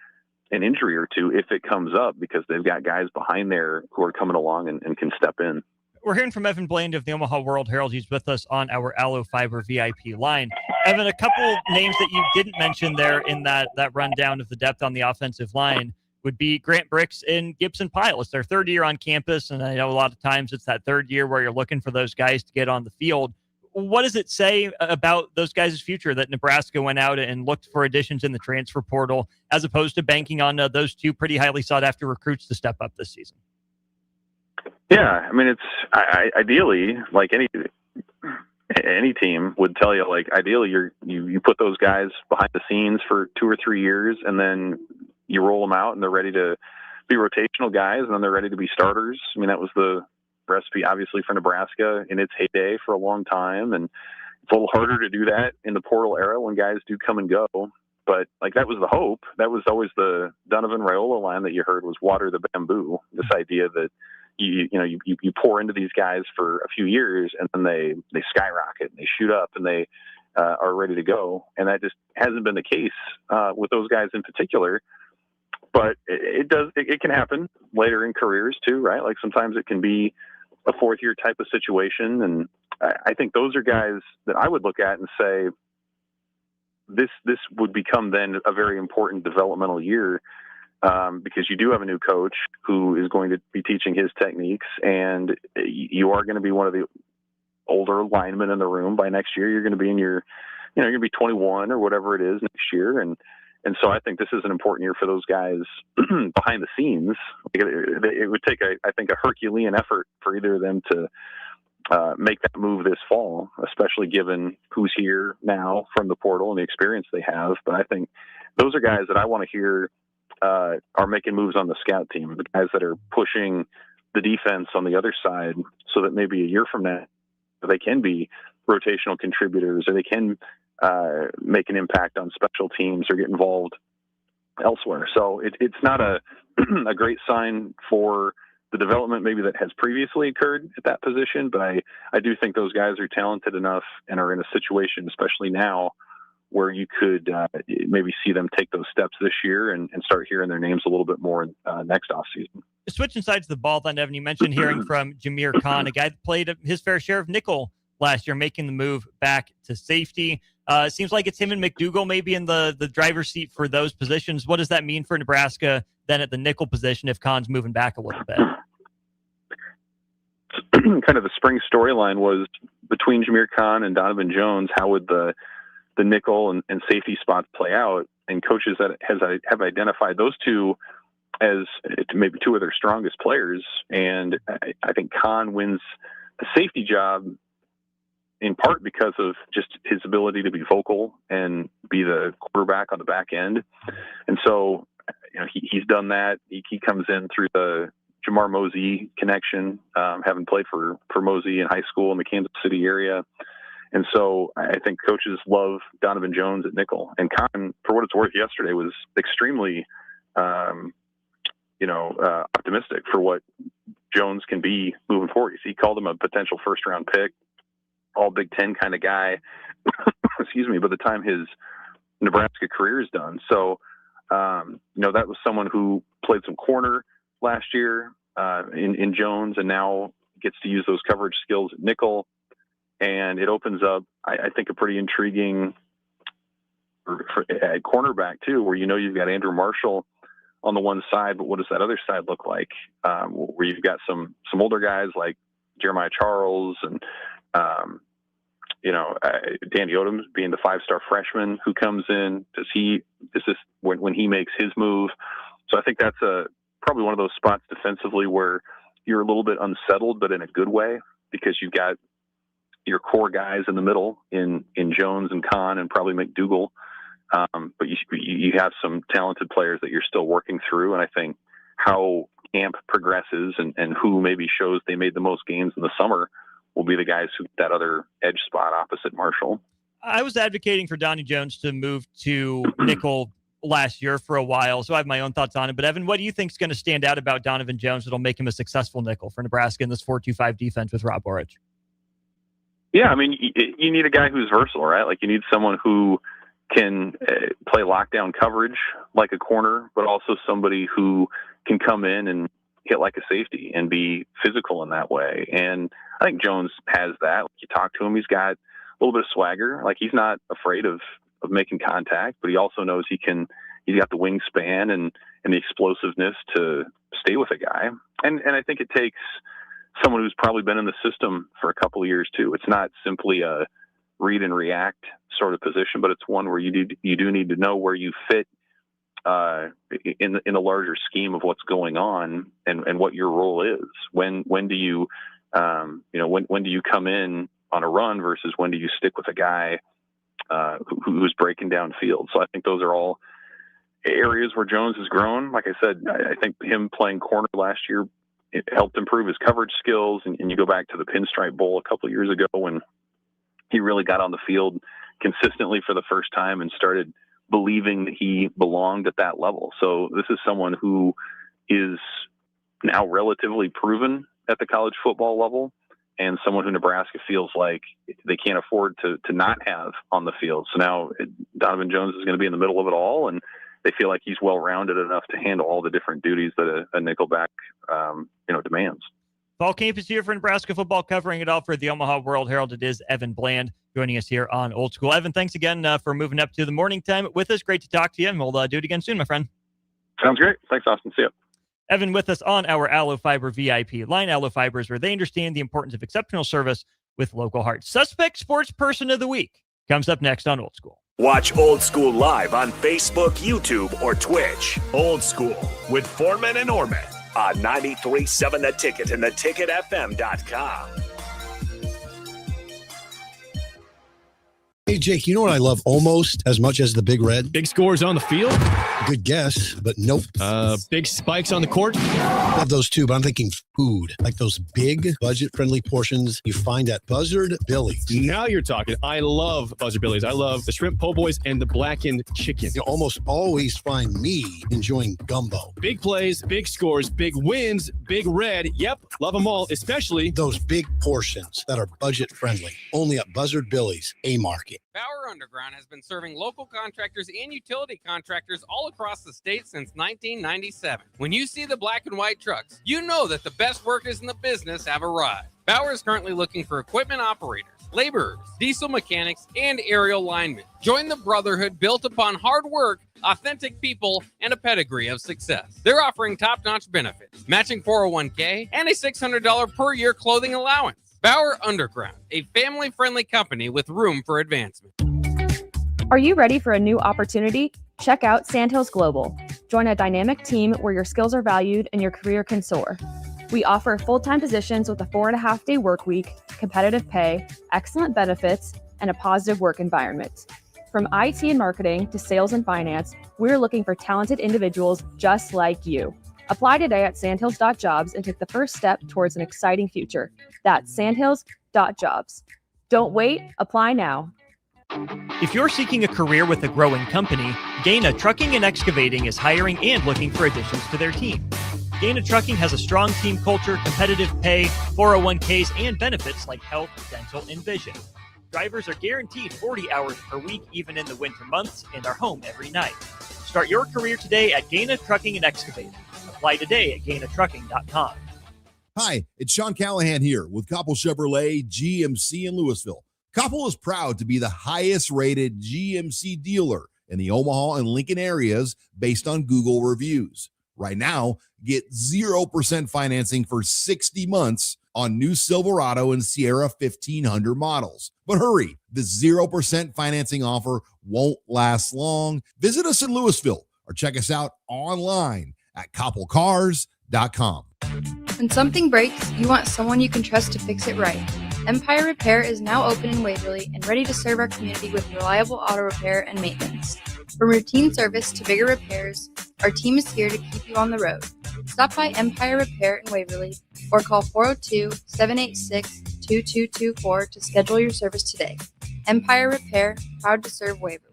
an injury or two if it comes up, because they've got guys behind there who are coming along and can step in. We're hearing from Evan Bland of the Omaha World Herald. He's with us on our Allo Fiber VIP line. Evan, a couple names that you didn't mention there in that rundown of the depth on the offensive line would be Grant Bricks and Gibson Pyle. It's their 3rd year on campus, and I know a lot of times it's that 3rd year where you're looking for those guys to get on the field. What does it say about those guys' future that Nebraska went out and looked for additions in the transfer portal as opposed to banking on those 2 pretty highly sought-after recruits to step up this season? Yeah, I mean, it's ideally, like any team would tell you, like ideally you put those guys behind the scenes for 2 or 3 years, and then you roll them out and they're ready to be rotational guys, and then they're ready to be starters. I mean, that was the recipe obviously for Nebraska in its heyday for a long time, and it's a little harder to do that in the portal era when guys do come and go. But like that was the hope. That was always the Donovan Raiola line that you heard, was water the bamboo. This idea that you pour into these guys for a few years, and then they skyrocket and they shoot up and they are ready to go. And that just hasn't been the case with those guys in particular. But it can happen later in careers too, right? Like sometimes it can be a 4th year type of situation. And I think those are guys that I would look at and say, this would become then a very important developmental year, because you do have a new coach who is going to be teaching his techniques, and you are going to be one of the older linemen in the room by next year. You're going to be in your, you're going to be 21 or whatever it is next year. And so I think this is an important year for those guys behind the scenes. It would take, I think, a Herculean effort for either of them to make that move this fall, especially given who's here now from the portal and the experience they have. But I think those are guys that I want to hear are making moves on the scout team, the guys that are pushing the defense on the other side, so that maybe a year from now they can be rotational contributors, or they can make an impact on special teams or get involved elsewhere. So it's not a great sign for the development maybe that has previously occurred at that position, but I do think those guys are talented enough and are in a situation, especially now, where you could maybe see them take those steps this year and start hearing their names a little bit more next offseason. Switching sides of the ball then, Evan, you mentioned hearing from Jameer Khan, a guy that played his fair share of nickel last year, making the move back to safety. It seems like it's him and McDougal maybe in the driver's seat for those positions. What does that mean for Nebraska then at the nickel position if Khan's moving back a little bit? Kind of the spring storyline was between Jameer Khan and Donovan Jones. How would the nickel and safety spots play out? And coaches that have identified those two as maybe 2 of their strongest players. And I think Khan wins the safety job in part because of just his ability to be vocal and be the quarterback on the back end. And so, he's done that. He comes in through the Jamar Mosey connection, having played for Mosey in high school in the Kansas City area. And so I think coaches love Donovan Jones at nickel. And Khan, for what it's worth, yesterday was extremely optimistic for what Jones can be moving forward. He called him a potential first-round pick, all Big Ten kind of guy. Excuse me. By the time his Nebraska career is done, so that was someone who played some corner last year in Jones, and now gets to use those coverage skills at nickel, and it opens up, I think, a pretty intriguing at cornerback too, where you've got Andrew Marshall on the one side, but what does that other side look like? Where you've got some older guys like Jeremiah Charles and Danny Odom being the 5-star freshman who comes in. Is this when he makes his move? So I think that's probably one of those spots defensively where you're a little bit unsettled, but in a good way, because you've got your core guys in the middle in Jones and Kahn and probably McDougal. But you have some talented players that you're still working through. And I think how camp progresses and who maybe shows they made the most gains in the summer will be the guys who get that other edge spot opposite Marshall. I was advocating for Donnie Jones to move to nickel last year for a while, so I have my own thoughts on it. But Evan, what do you think is going to stand out about Donovan Jones that'll make him a successful nickel for Nebraska in this 4-2-5 defense with Rob Orich? Yeah, I mean, you need a guy who's versatile, right? Like, you need someone who can play lockdown coverage like a corner, but also somebody who can come in and hit like a safety and be physical in that way. And I think Jones has that. Like, you talk to him, he's got a little bit of swagger. Like, he's not afraid of making contact, but he also knows he's got the wingspan and the explosiveness to stay with a guy. And I think it takes someone who's probably been in the system for a couple of years too. It's not simply a read and react sort of position, but it's one where you do need to know where you fit in the larger scheme of what's going on and what your role is. When do you when do you come in on a run versus when do you stick with a guy who's breaking down field? So I think those are all areas where Jones has grown. Like I said, I think him playing corner last year, it helped improve his coverage skills. And you go back to the Pinstripe Bowl a couple of years ago when he really got on the field consistently for the first time and started believing that he belonged at that level. So this is someone who is now relatively proven at the college football level, and someone who Nebraska feels like they can't afford to not have on the field. So now Donovan Jones is going to be in the middle of it all, and they feel like he's well-rounded enough to handle all the different duties that a nickelback demands. Fall camp is here for Nebraska football, covering it all for the Omaha World Herald. It is Evan Bland joining us here on Old School. Evan, thanks again for moving up to the morning time with us. Great to talk to you, and we'll do it again soon, my friend. Sounds great. Thanks, Austin. See you. Evan with us on our Aloe Fiber VIP line. Aloe Fibers, where they understand the importance of exceptional service with local heart. Suspect Sports Person of the Week comes up next on Old School. Watch Old School live on Facebook, YouTube, or Twitch. Old School with Foreman and Orman on 93.7 The Ticket and theticketfm.com. Hey, Jake, you know what I love almost as much as the Big Red? Big scores on the field? Good guess, but nope. Big spikes on the court? Love those too, but I'm thinking food. Like those big, budget-friendly portions you find at Buzzard Billy's. Now you're talking. I love Buzzard Billy's. I love the shrimp po' boys and the blackened chicken. You almost always find me enjoying gumbo. Big plays, big scores, big wins, Big Red. Yep, love them all, especially those big portions that are budget-friendly. Only at Buzzard Billy's, A-Market. Bauer Underground has been serving local contractors and utility contractors all across the state since 1997. When you see the black and white trucks, you know that the best workers in the business have arrived. Bauer is currently looking for equipment operators, laborers, diesel mechanics, and aerial linemen. Join the brotherhood built upon hard work, authentic people, and a pedigree of success. They're offering top-notch benefits, matching 401k, and a $600 per year clothing allowance. Bauer Underground, a family-friendly company with room for advancement. Are you ready for a new opportunity? Check out Sandhills Global. Join a dynamic team where your skills are valued and your career can soar. We offer full-time positions with a 4.5-day work week, competitive pay, excellent benefits, and a positive work environment. From IT and marketing to sales and finance, we're looking for talented individuals just like you. Apply today at sandhills.jobs and take the first step towards an exciting future. That's sandhills.jobs. Don't wait, apply now. If you're seeking a career with a growing company, Gaina Trucking and Excavating is hiring and looking for additions to their team. Gaina Trucking has a strong team culture, competitive pay, 401ks, and benefits like health, dental, and vision. Drivers are guaranteed 40 hours per week, even in the winter months, and are home every night. Start your career today at Gaina Trucking and Excavating. Apply today at GainaTrucking.com. Hi, it's Sean Callahan here with Koppel Chevrolet GMC in Louisville. Koppel is proud to be the highest-rated GMC dealer in the Omaha and Lincoln areas based on Google reviews. Right now, get 0% financing for 60 months on new Silverado and Sierra 1500 models. But hurry, the 0% financing offer won't last long. Visit us in Louisville or check us out online at koppelcars.com. When something breaks, you want someone you can trust to fix it right. Empire Repair is now open in Waverly and ready to serve our community with reliable auto repair and maintenance. From routine service to bigger repairs, our team is here to keep you on the road. Stop by Empire Repair in Waverly or call 402-786-2224 to schedule your service today. Empire Repair, proud to serve Waverly.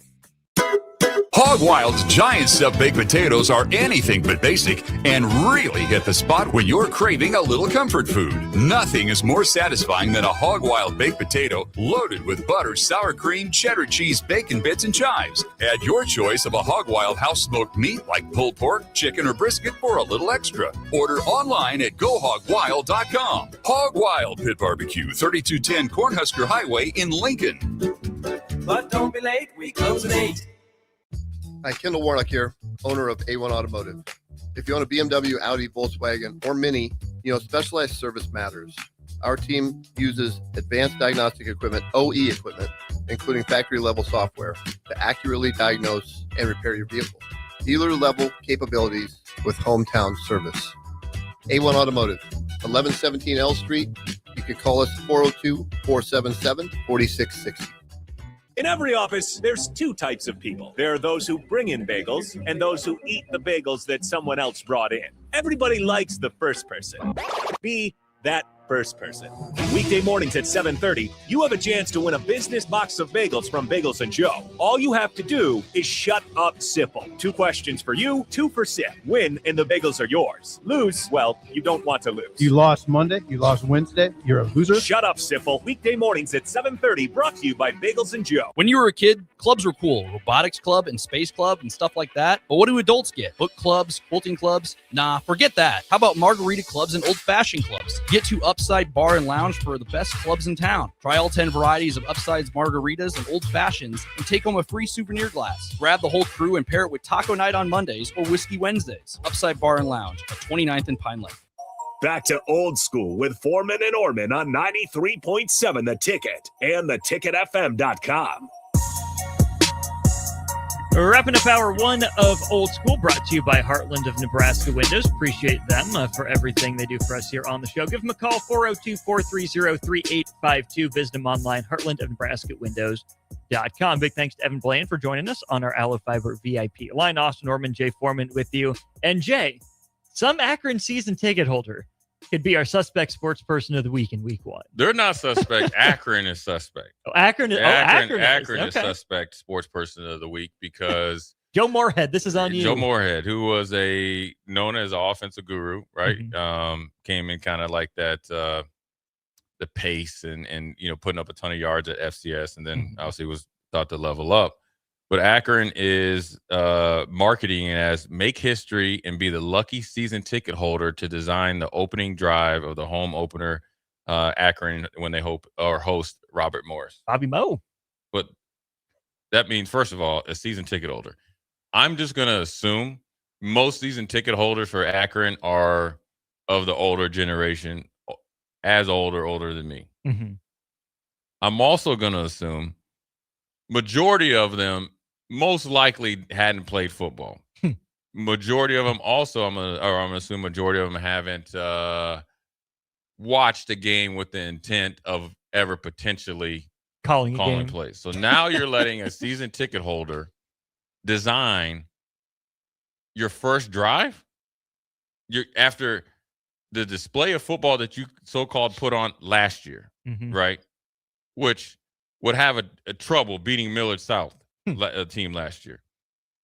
Hog Wild's giant stuffed baked potatoes are anything but basic and really hit the spot when you're craving a little comfort food. Nothing is more satisfying than a Hog Wild baked potato loaded with butter, sour cream, cheddar cheese, bacon bits, and chives. Add your choice of a Hog Wild house smoked meat like pulled pork, chicken, or brisket for a little extra. Order online at GoHogWild.com. Hog Wild Pit Barbecue, 3210 Cornhusker Highway in Lincoln. But don't be late, we close at 8. Hi, Kendall Warnock here, owner of A1 Automotive. If you own a BMW, Audi, Volkswagen, or Mini, you know specialized service matters. Our team uses advanced diagnostic equipment, OE equipment, including factory-level software, to accurately diagnose and repair your vehicle. Dealer-level capabilities with hometown service. A1 Automotive, 1117 L Street. You can call us 402-477-4660. In every office, there's two types of people. There are those who bring in bagels and those who eat the bagels that someone else brought in. Everybody likes the first person. Be that first person. Weekday mornings at 7:30, you have a chance to win a business box of bagels from Bagels & Joe. All you have to do is shut up, Sipple. 2 questions for you, 2 for Sip. Win, and the bagels are yours. Lose, well, you don't want to lose. You lost Monday, you lost Wednesday, you're a loser. Shut up, Sipple. Weekday mornings at 7:30, brought to you by Bagels & Joe. When you were a kid, clubs were cool. Robotics club and space club and stuff like that. But what do adults get? Book clubs, quilting clubs? Nah, forget that. How about margarita clubs and old-fashioned clubs? Get to Upside Bar and Lounge for the best clubs in town. Try all 10 varieties of Upside's margaritas and old fashions and take home a free souvenir glass. Grab the whole crew and pair it with taco night on Mondays or whiskey Wednesdays. Upside Bar and Lounge at 29th and Pine Lake. Back to Old School with Foreman and Orman on 93.7 The Ticket and theticketfm.com. Wrapping up hour 1 of Old School, brought to you by Heartland of Nebraska Windows. Appreciate them for everything they do for us here on the show. Give them a call, 402-430-3852. Visit them online, heartlandofnebraskawindows.com. Big thanks to Evan Blaine for joining us on our Allo Fiber VIP line. Austin Norman, Jay Foreman with you. And Jay, some Akron season ticket holder could be our suspect sports person of the week in week 1. They're not suspect. Akron is suspect. Oh, Akron is suspect sports person of the week because Joe Moorhead. This is on you. Joe Moorhead, who was known as an offensive guru, right? Mm-hmm. Came in kind of like that, the pace and putting up a ton of yards at FCS, and then obviously was thought to level up. But Akron is marketing it as make history and be the lucky season ticket holder to design the opening drive of the home opener, Akron, when they host Robert Morris. Bobby Moe. But that means, first of all, a season ticket holder. I'm just going to assume most season ticket holders for Akron are of the older generation, as older than me. Mm-hmm. I'm also going to assume majority of them most likely hadn't played football. Majority of them also, I'm gonna assume majority of them haven't watched a game with the intent of ever potentially calling plays. So now you're letting a season ticket holder design your first drive. After the display of football that you so-called put on last year, right? Which would have a trouble beating Millard South, a team last year.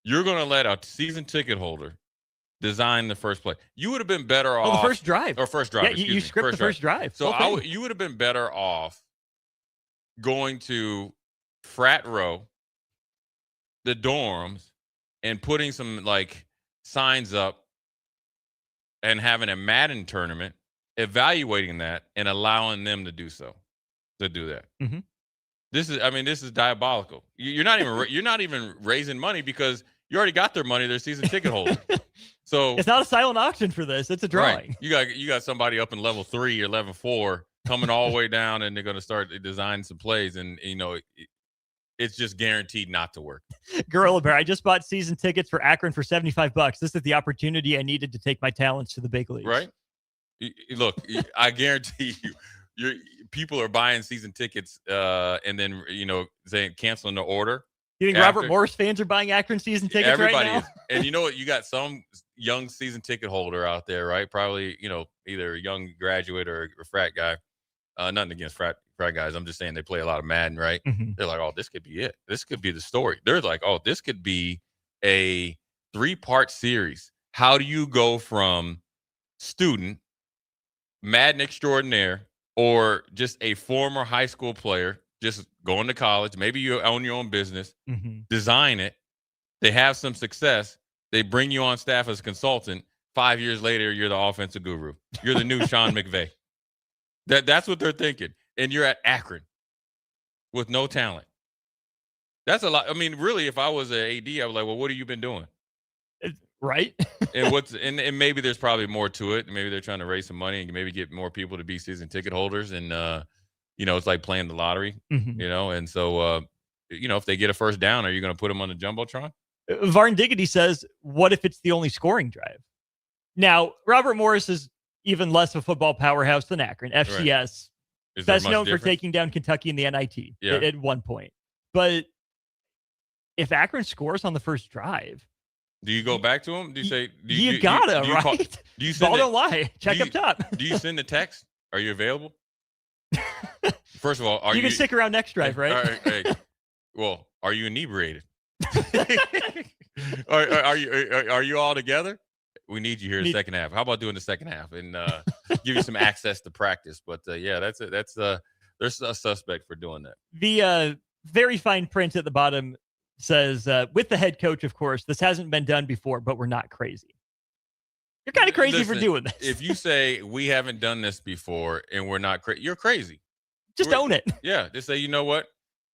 You're going to let a season ticket holder design the first play. You would have been better off. the first drive. Or first drive. Yeah, you script the first drive. So you would have been better off going to Frat Row, the dorms, and putting some like signs up and having a Madden tournament, evaluating that and allowing them to do that. Mm-hmm. This is diabolical. You're not even raising money because you already got their money. They're season ticket holders. So it's not a silent auction for this. It's a drawing. Right. You got somebody up in level 3 or level 4 coming all the way down, and they're going to start designing some plays, and it's just guaranteed not to work. Gorilla Bear, I just bought season tickets for Akron for $75. This is the opportunity I needed to take my talents to the big leagues. Right. Look, I guarantee you, people are buying season tickets and then saying canceling the order. You think Robert Morris fans are buying Akron season tickets Everybody right now? is. And you know what? You got some young season ticket holder out there, right? Probably, either a young graduate or a frat guy. Nothing against frat guys. I'm just saying they play a lot of Madden, right? Mm-hmm. They're like, oh, this could be it. This could be the story. They're like, oh, this could be a 3-part series. How do you go from student, Madden extraordinaire, or just a former high school player, just going to college, maybe you own your own business, design it, they have some success, they bring you on staff as a consultant, 5 years later, you're the offensive guru. You're the new Sean McVay. That's what they're thinking. And you're at Akron with no talent. That's a lot. I mean, really, if I was an AD, I was like, well, what have you been doing? Right. and maybe there's probably more to it. Maybe they're trying to raise some money and maybe get more people to be season ticket holders. And, it's like playing the lottery, And so, if they get a first down, are you going to put them on the Jumbotron? Varn Diggity says, what if it's the only scoring drive? Now, Robert Morris is even less of a football powerhouse than Akron. FCS, right. best known for taking down Kentucky in the NIT at one point. But if Akron scores on the first drive, do you go back to him? Do you say you gotta, right? Do you send Ball don't lie. Check up top. Do you send a text? Are you available? First of all, you can stick around next drive, right? Well, are you inebriated? Are you all together? We need you here in the second half. How about doing the second half and give you some access to practice? But that's it. There's a suspect for doing that. The very fine print at the bottom says, with the head coach, of course, this hasn't been done before, but we're not crazy. You're kind of crazy for doing this. If you say we haven't done this before and we're not crazy, you're crazy. Just own it. Yeah. Just say, you know what?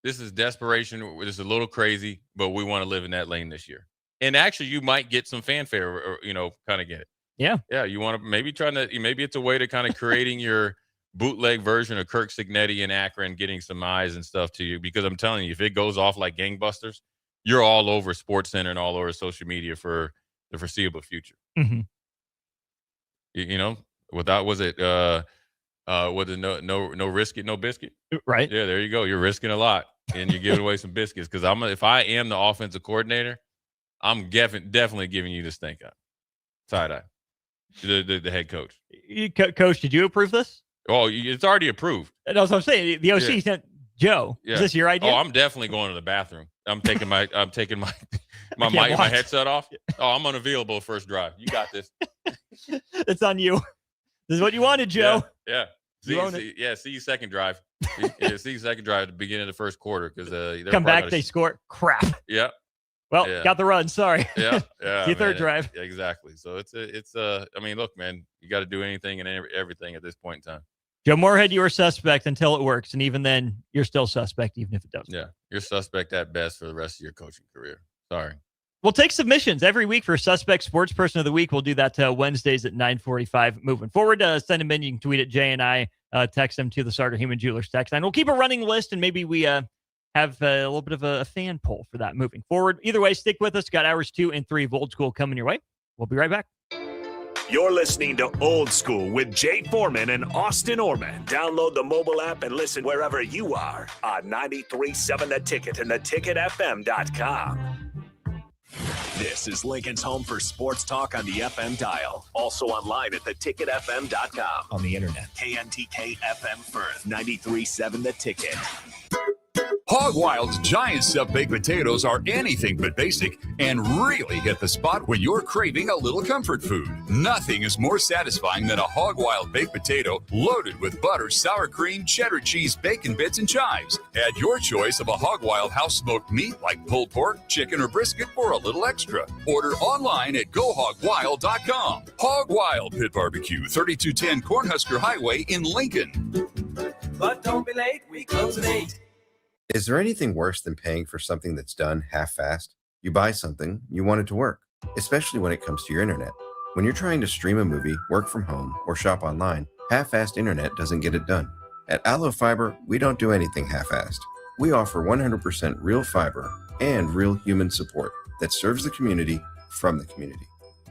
This is desperation. This is a little crazy, but we want to live in that lane this year. And actually, you might get some fanfare, or kind of get it. Yeah. Yeah. You want to maybe it's a way to kind of creating your bootleg version of Kirk Cignetti in Akron, getting some eyes and stuff to you. Because I'm telling you, if it goes off like gangbusters, you're all over SportsCenter and all over social media for the foreseeable future. Mm-hmm. Without was it no risk it, no biscuit? Right. Yeah, there you go. You're risking a lot, and you're giving away some biscuits. Because if I am the offensive coordinator, I'm definitely giving you the stink eye, side eye, the head coach. Coach, did you approve this? Oh, it's already approved. That's what I'm saying. The OC sent Joe. Yeah. Is this your idea? Oh, I'm definitely going to the bathroom. I'm taking my my headset off. Oh, I'm unavailable first drive. You got this. It's on you. This is what you wanted, Joe. Yeah. See you second drive. See you second drive at the beginning of the first quarter because come back, they score. Crap. Yeah. Well, got the run. Sorry. Yeah. See third drive. Yeah, exactly. So it's I mean, look, man, you got to do anything and everything at this point in time. Joe Moorhead, you were suspect until it works, and even then, you're still suspect, even if it doesn't. Yeah, you're suspect at best for the rest of your coaching career. Sorry. We'll take submissions every week for Suspect Sports Person of the Week. We'll do that Wednesdays at 9:45. Moving forward, send them in. You can tweet at Jay and I. Text them to the Sartor Human Jewelers text line. We'll keep a running list, and maybe we have a little bit of a fan poll for that moving forward. Either way, stick with us. Got hours 2 and 3 of Old School coming your way. We'll be right back. You're listening to Old School with Jay Foreman and Austin Orman. Download the mobile app and listen wherever you are on 93.7 The Ticket and theticketfm.com. This is Lincoln's home for sports talk on the FM dial. Also online at theticketfm.com. On the internet. KNTK FM Firth, 93.7 The Ticket. Hog Wild's giant stuffed baked potatoes are anything but basic and really hit the spot when you're craving a little comfort food. Nothing is more satisfying than a Hog Wild baked potato loaded with butter, sour cream, cheddar cheese, bacon bits, and chives. Add your choice of a Hog Wild house smoked meat like pulled pork, chicken, or brisket for a little extra. Order online at GoHogWild.com. Hog Wild Pit Barbecue, 3210 Cornhusker Highway in Lincoln. But don't be late, we close at 8. Is there anything worse than paying for something that's done half-assed? You buy something, you want it to work, especially when it comes to your internet. When you're trying to stream a movie, work from home, or shop online, half-assed internet doesn't get it done. At Allo Fiber, we don't do anything half-assed. We offer 100% real fiber and real human support that serves the community from the community.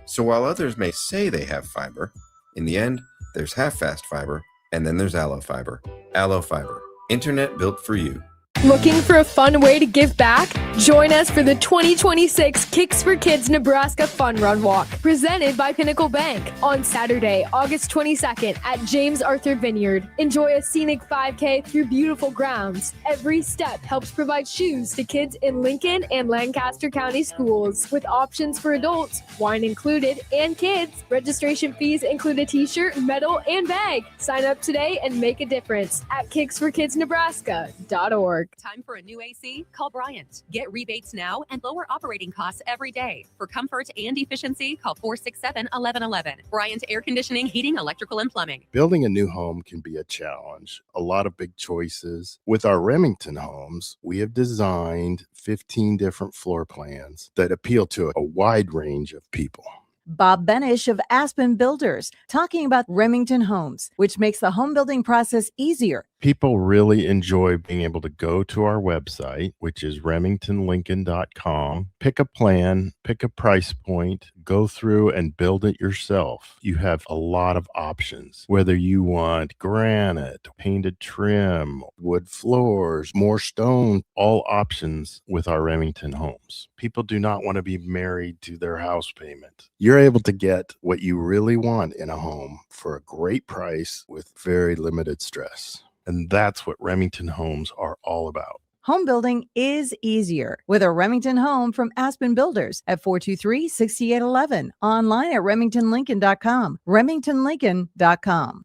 So while others may say they have fiber, in the end, there's half-fast fiber, and then there's Allo Fiber. Allo Fiber, internet built for you. Looking for a fun way to give back? Join us for the 2026 Kicks for Kids Nebraska Fun Run Walk, presented by Pinnacle Bank, on Saturday, August 22nd at James Arthur Vineyard. Enjoy a scenic 5K through beautiful grounds. Every step helps provide shoes to kids in Lincoln and Lancaster County schools, with options for adults, wine included, and kids. Registration fees include a t-shirt, medal, and bag. Sign up today and make a difference at kicksforkidsnebraska.org. Time for a new AC? Call Bryant. Get rebates now and lower operating costs every day. For comfort and efficiency, call 467-1111. Bryant Air Conditioning, Heating, Electrical, and Plumbing. Building a new home can be a challenge. A lot of big choices. With our Remington homes, we have designed 15 different floor plans that appeal to a wide range of people. Bob Benish of Aspen Builders, talking about Remington Homes, which makes the home building process easier. People really enjoy being able to go to our website, which is remingtonlincoln.com, pick a plan, pick a price point, go through and build it yourself. You have a lot of options, whether you want granite, painted trim, wood floors, more stone, all options with our Remington homes. People do not want to be married to their house payment. You're able to get what you really want in a home for a great price with very limited stress. And that's what Remington homes are all about. Home building is easier with a Remington home from Aspen Builders at 423-6811. Online at remingtonlincoln.com. remingtonlincoln.com.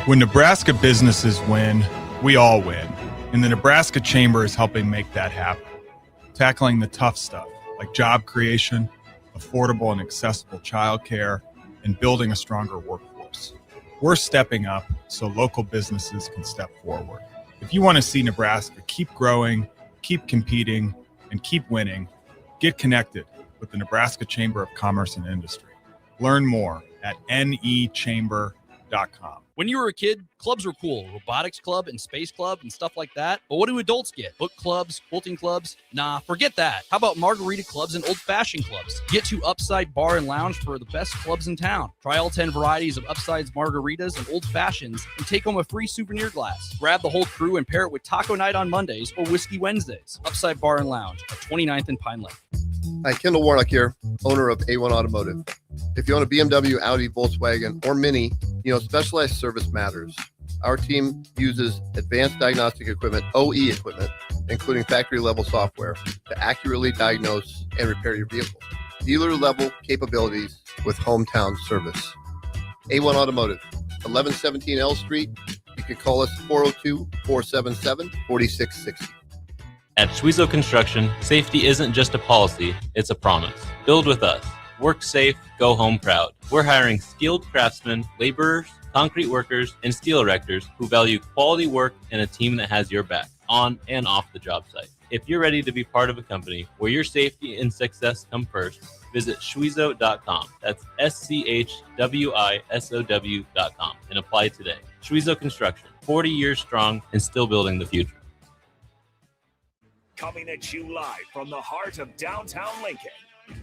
When Nebraska businesses win, we all win. And the Nebraska Chamber is helping make that happen. Tackling the tough stuff like job creation, affordable and accessible childcare, and building a stronger workforce. We're stepping up so local businesses can step forward. If you want to see Nebraska keep growing, keep competing, and keep winning, get connected with the Nebraska Chamber of Commerce and Industry. Learn more at nechamber.com. When you were a kid, clubs were cool. Robotics club and space club and stuff like that. But what do adults get? Book clubs, quilting clubs? Nah, forget that. How about margarita clubs and old-fashioned clubs? Get to Upside Bar and Lounge for the best clubs in town. Try all 10 varieties of Upside's margaritas and old fashions and take home a free souvenir glass. Grab the whole crew and pair it with taco night on Mondays or whiskey Wednesdays. Upside Bar and Lounge at 29th and Pine Lake. Hi, Kendall Warnock here, owner of A1 Automotive. If you own a BMW, Audi, Volkswagen, or Mini, specialized service matters. Our team uses advanced diagnostic equipment, OE equipment, including factory-level software, to accurately diagnose and repair your vehicle. Dealer-level capabilities with hometown service. A1 Automotive, 1117 L Street. You can call us 402-477-4660. At Schwezo Construction, safety isn't just a policy, it's a promise. Build with us. Work safe, go home proud. We're hiring skilled craftsmen, laborers, concrete workers, and steel erectors who value quality work and a team that has your back, on and off the job site. If you're ready to be part of a company where your safety and success come first, visit Schwezo.com. That's SCHWISOW.com and apply today. Schwezo Construction, 40 years strong and still building the future. Coming at you live from the heart of downtown Lincoln,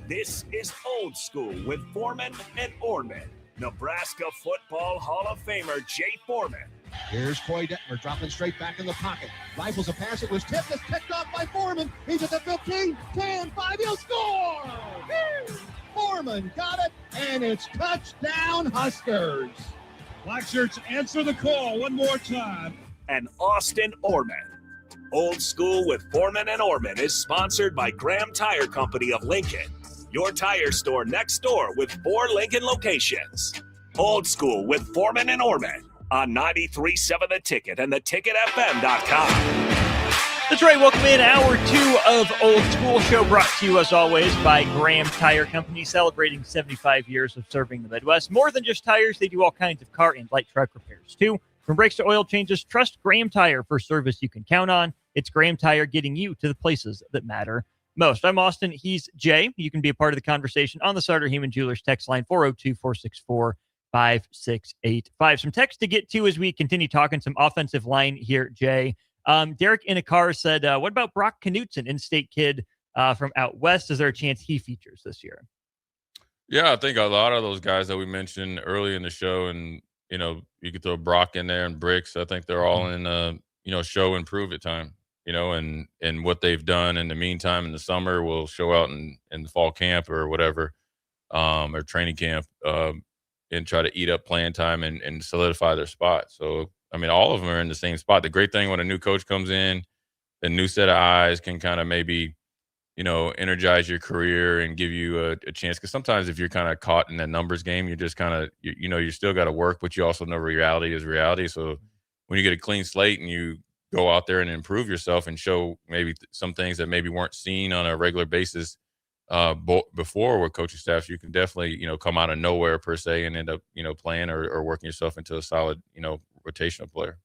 this is Old School with Foreman and Orman. Nebraska Football Hall of Famer Jay Foreman. Here's Coy Detmer dropping straight back in the pocket. Rifles a pass. It was tipped. It's picked off by Foreman. He's at the 15, 10, 5. He'll score! Woo! Foreman got it, and it's touchdown Huskers. Black shirts, answer the call one more time. And Austin Orman. Old School with Foreman and Orman is sponsored by Graham Tire Company of Lincoln, your tire store next door with 4 Lincoln locations. Old School with Foreman and Orman on 93.7 The Ticket and theticketfm.com. That's right. Welcome in hour 2 of Old School Show, brought to you as always by Graham Tire Company, celebrating 75 years of serving the Midwest. More than just tires, they do all kinds of car and light truck repairs too. From brakes to oil changes, trust Graham Tire for service you can count on. It's Graham Tire, getting you to the places that matter most. I'm Austin. He's Jay. You can be a part of the conversation on the Sartor Heeman Jewelers text line 402-464-5685. Some text to get to as we continue talking some offensive line here, Jay. Derek in a car said, what about Brock Knutson, in-state kid from out west? Is there a chance he features this year? Yeah, I think a lot of those guys that we mentioned early in the show, and, you know, you could throw Brock in there and Bricks. I think they're all in, show and prove it time, and what they've done in the meantime in the summer will show out in the fall camp or whatever, or training camp, and try to eat up playing time and solidify their spot. So, I mean, all of them are in the same spot. The great thing when a new coach comes in, a new set of eyes can kind of maybe, energize your career and give you a chance. Because sometimes if you're kind of caught in that numbers game, you're just kind of, you still got to work, but you also know reality is reality. So when you get a clean slate and you go out there and improve yourself and show maybe some things that maybe weren't seen on a regular basis before with coaching staffs, you can definitely, come out of nowhere per se and end up, playing or working yourself into a solid, rotational player.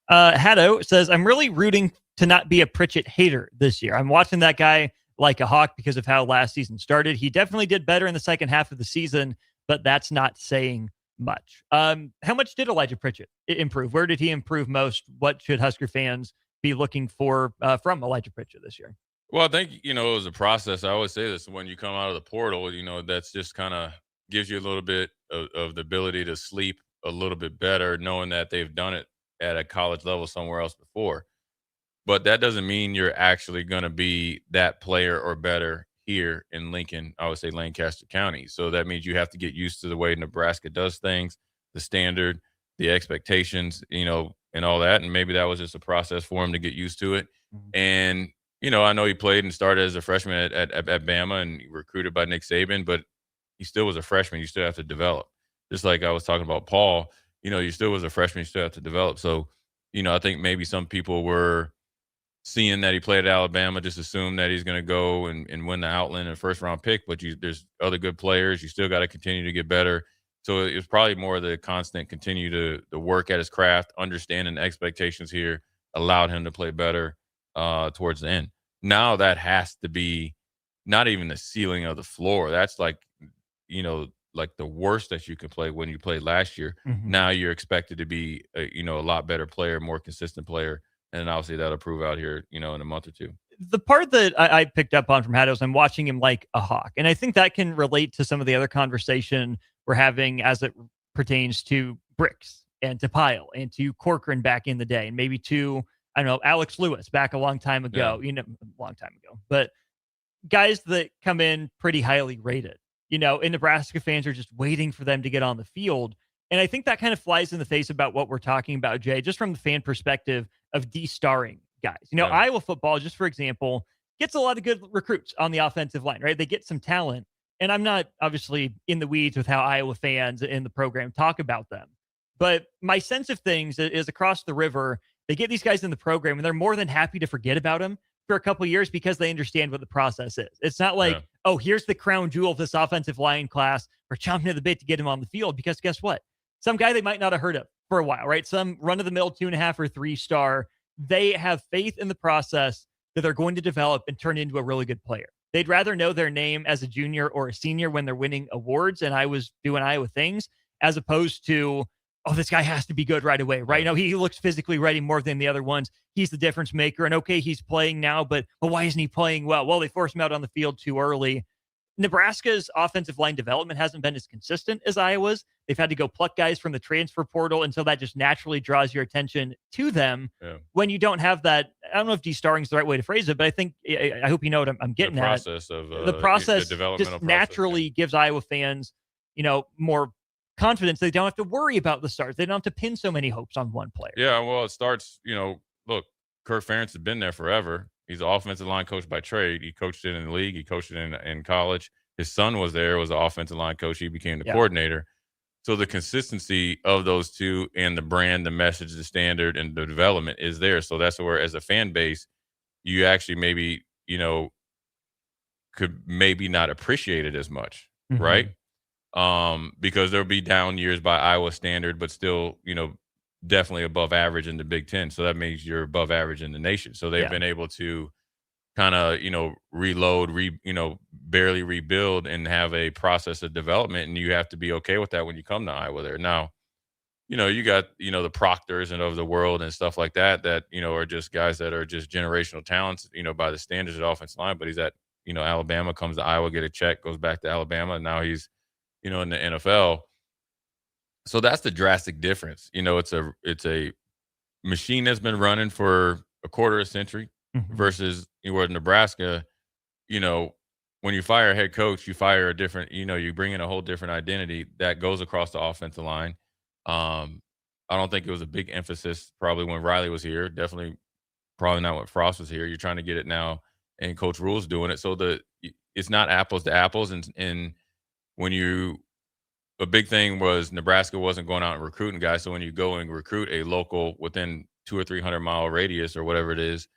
Haddo says, I'm really rooting to not be a Pritchett hater this year. I'm watching that guy like a hawk because of how last season started. He definitely did better in the second half of the season, but that's not saying much. How much did Elijah Pritchett improve? Where did he improve most? What should Husker fans be looking for from Elijah Pritchett this year? Well, I think, it was a process. I always say this, when you come out of the portal, that's just kind of gives you a little bit of the ability to sleep a little bit better, knowing that they've done it at a college level somewhere else before. But that doesn't mean you're actually going to be that player or better here in Lincoln, I would say Lancaster County. So that means you have to get used to the way Nebraska does things, the standard, the expectations, and all that. And maybe that was just a process for him to get used to it. Mm-hmm. And, I know he played and started as a freshman at Bama and recruited by Nick Saban, but he still was a freshman. You still have to develop. Just like I was talking about Paul, you still was a freshman, you still have to develop. So, I think maybe some people were seeing that he played at Alabama, just assume that he's going to go and win the Outland and first-round pick, but there's other good players. You still got to continue to get better. So it was probably more the constant continue to work at his craft, understanding the expectations here, allowed him to play better towards the end. Now that has to be not even the ceiling of the floor. That's like, like the worst that you could play when you played last year. Mm-hmm. Now you're expected to be a lot better player, more consistent player. And obviously that'll prove out here, in a month or two. The part that I picked up on from Haddo is I'm watching him like a hawk. And I think that can relate to some of the other conversation we're having as it pertains to Bricks and to Pyle and to Corcoran back in the day. And maybe to, I don't know, Alex Lewis back a long time ago, but guys that come in pretty highly rated, and Nebraska fans are just waiting for them to get on the field. And I think that kind of flies in the face about what we're talking about, Jay, just from the fan perspective of de-starring guys. Iowa football, just for example, gets a lot of good recruits on the offensive line, right? They get some talent. And I'm not obviously in the weeds with how Iowa fans in the program talk about them. But my sense of things is across the river, they get these guys in the program and they're more than happy to forget about them for a couple of years because they understand what the process is. It's not like, oh, here's the crown jewel of this offensive line class. We're chomping at the bit to get him on the field because guess what? Some guy they might not have heard of for a while, right? Some run-of-the-mill 2.5 or 3-star. They have faith in the process that they're going to develop and turn into a really good player. They'd rather know their name as a junior or a senior when they're winning awards and I was doing Iowa things, as opposed to, oh, this guy has to be good right away, right? He looks physically ready more than the other ones. He's the difference maker. And okay, he's playing now, but why isn't he playing well? Well, they forced him out on the field too early. Nebraska's offensive line development hasn't been as consistent as Iowa's. They've had to go pluck guys from the transfer portal until that just naturally draws your attention to them. Yeah. When you don't have that, I don't know if de-starring is the right way to phrase it, but I think, I hope you know what I'm getting at. The process just naturally gives Iowa fans, more confidence. They don't have to worry about the start. They don't have to pin so many hopes on one player. Yeah, well, it starts, look, Kirk Ferentz has been there forever. He's an offensive line coach by trade. He coached it in the league. He coached it in college. His son was there, was an offensive line coach. He became the coordinator. So the consistency of those two and the brand, the message, the standard, and the development is there. So that's where, as a fan base, you actually maybe, could maybe not appreciate it as much, right? Because there'll be down years by Iowa standard, but still, definitely above average in the Big Ten. So that means you're above average in the nation. So they've been able to kind of, reload, barely rebuild and have a process of development. And you have to be okay with that when you come to Iowa there. Now, you got, the Proctors and of the world and stuff like that, are just guys that are just generational talents, by the standards of the offensive line. But he's at, Alabama, comes to Iowa, get a check, goes back to Alabama. And now he's, in the NFL. So that's the drastic difference. It's a machine that's been running for a quarter of a century versus where Nebraska, when you fire a head coach, you fire a different, you bring in a whole different identity that goes across the offensive line. I don't think it was a big emphasis probably when Riley was here. Definitely probably not when Frost was here. You're trying to get it now, and Coach Rule's doing it. So it's not apples to apples. And when a big thing was Nebraska wasn't going out and recruiting guys. So when you go and recruit a local within 200 or 300 mile radius or whatever it is,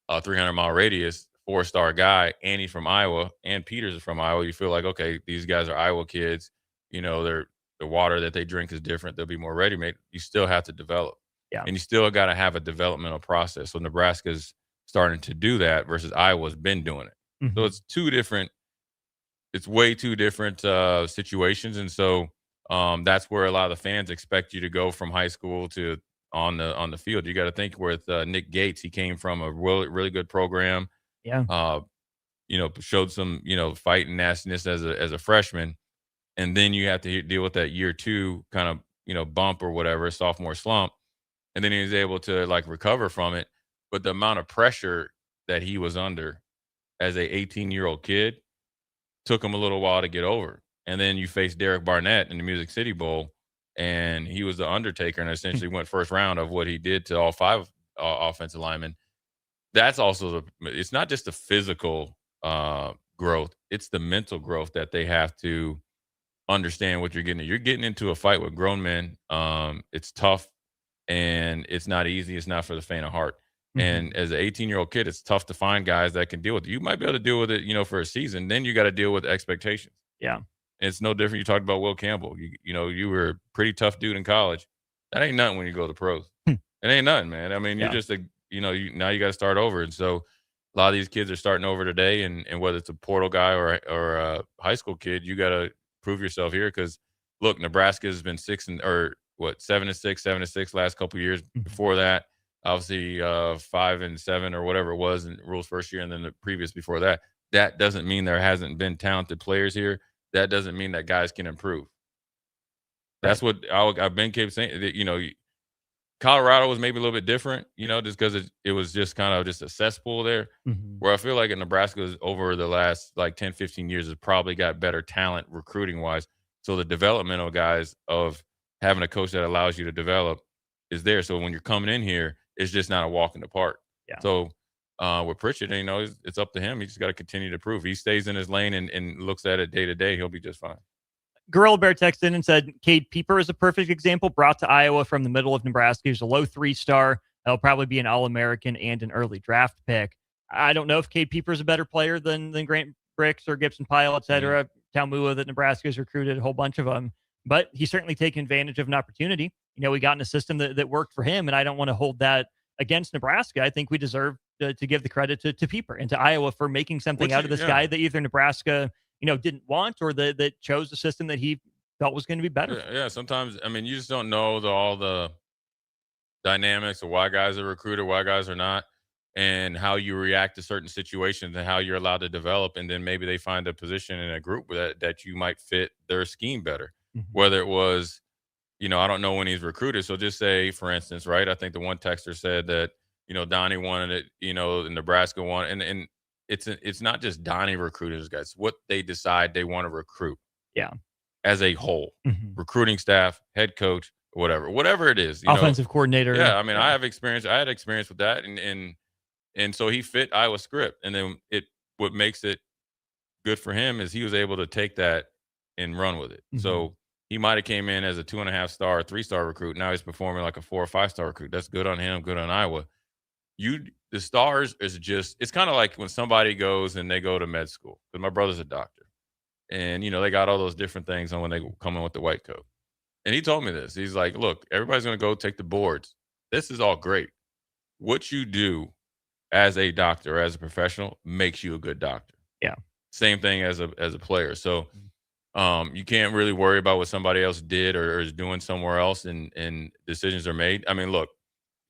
300-mile radius, 4-star guy, and he's from Iowa, and Peters is from Iowa, you feel like, okay, these guys are Iowa kids. The water that they drink is different. They'll be more ready-made. You still have to develop. Yeah. And you still got to have a developmental process. So Nebraska's starting to do that versus Iowa's been doing it. So it's way two different situations. And so that's where a lot of the fans expect you to go from high school to on the field. You got to think with Nick Gates, he came from a really good program. Yeah. Showed some, fight and nastiness as a freshman. And then you have to deal with that year two kind of, bump or whatever, sophomore slump. And then he was able to recover from it. But the amount of pressure that he was under as a 18-year-old kid took him a little while to get over. And then you face Derek Barnett in the Music City Bowl, and he was the Undertaker and essentially went first round of what he did to all 5 offensive linemen. That's also it's not just the physical growth, it's the mental growth that they have to understand what you're getting. You're getting into a fight with grown men. It's tough and it's not easy. It's not for the faint of heart. And as an 18-year-old kid, it's tough to find guys that can deal with it. You might be able to deal with it, for a season. Then you got to deal with expectations. Yeah. And it's no different. You talked about Will Campbell. You were a pretty tough dude in college. That ain't nothing when you go to pros. It ain't nothing, man. I mean, you're just now you got to start over. And so a lot of these kids are starting over today. And whether it's a portal guy or a high school kid, you got to prove yourself here. Because look, Nebraska has been 7-6, 7-6 last couple of years. Before that, obviously 5-7 or whatever it was in Rule's first year, and then the previous before that. That doesn't mean there hasn't been talented players here. That doesn't mean that guys can improve. That's what I've been kept saying. That, Colorado was maybe a little bit different, just because it was just kind of just a cesspool there. Where I feel like in Nebraska over the last 10, 15 years has probably got better talent recruiting wise. So the developmental guys of having a coach that allows you to develop is there. So when you're coming in here, it's just not a walk in the park. Yeah. So with Pritchett, it's up to him. He's just got to continue to prove. He stays in his lane and looks at it day to day, he'll be just fine. Gorilla Bear texted in and said, Cade Pieper is a perfect example, brought to Iowa from the middle of Nebraska. He's a low 3-star. He'll probably be an All-American and an early draft pick. I don't know if Cade Pieper is a better player than Grant Bricks or Gibson Pyle, et cetera. Talmua that Nebraska's recruited, a whole bunch of them. But he's certainly taken advantage of an opportunity. We got in a system that worked for him, and I don't want to hold that against Nebraska. I think we deserve to give the credit to Pieper and to Iowa for making something out of this guy that either Nebraska didn't want or that chose a system that he felt was going to be better. Yeah, sometimes, you just don't know all the dynamics of why guys are recruited, why guys are not, and how you react to certain situations and how you're allowed to develop. And then maybe they find a position in a group that you might fit their scheme better. Whether it was, I don't know when he's recruited. So just say, for instance, right, I think the one texter said that, Donnie wanted it, the Nebraska wanted, and it's not just Donnie recruiting those guys. What they decide they want to recruit. Yeah. As a whole, recruiting staff, head coach, whatever it is. You Offensive know, coordinator. Yeah, I mean, I had experience with that, and so he fit Iowa script, and then what makes it good for him is he was able to take that and run with it. Mhm. So he might have came in as a 2.5 star, 3-star recruit. Now he's performing like a 4 or 5-star recruit. That's good on him, good on Iowa. The stars is just, it's kind of like when somebody goes and they go to med school, because my brother's a doctor, and they got all those different things on when they come in with the white coat. And he told me this. He's like, look, everybody's going to go take the boards. This is all great. What you do as a doctor, as a professional, makes you a good doctor. Yeah. Same thing as a player. So you can't really worry about what somebody else did or is doing somewhere else, and decisions are made. I mean, look,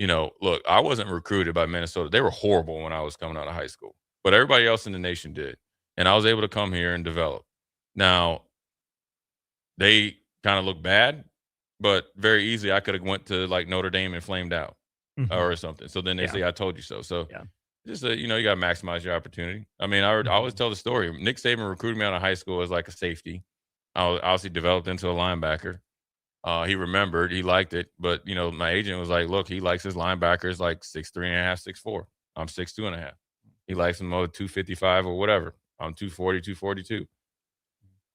I wasn't recruited by Minnesota. They were horrible when I was coming out of high school, but everybody else in the nation did. And I was able to come here and develop. Now, they kind of look bad, but very easily I could have went to like Notre Dame and flamed out or something. So then they say, I told you so. So just, you got to maximize your opportunity. I mean, I always tell the story. Nick Saban recruited me out of high school as like a safety. I was obviously developed into a linebacker. He remembered, he liked it, but my agent was like, look, he likes his linebackers like 6'3.5", 6'4". I'm 6'2.5". He likes them 255 or whatever. I'm 240, 242.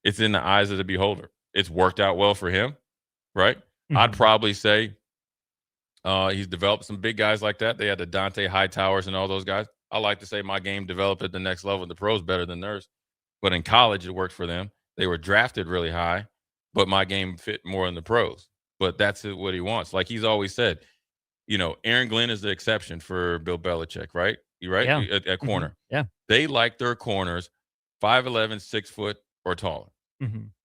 It's in the eyes of the beholder. It's worked out well for him, right? I'd probably say he's developed some big guys like that. They had the Dante Hightowers and all those guys. I like to say my game developed at the next level in the pros better than theirs. But in college, it worked for them. They were drafted really high, but my game fit more in the pros. But that's what he wants. Like he's always said, Aaron Glenn is the exception for Bill Belichick, right? You right? Yeah. At corner. Yeah. They like their corners 5'11", 6 foot or taller.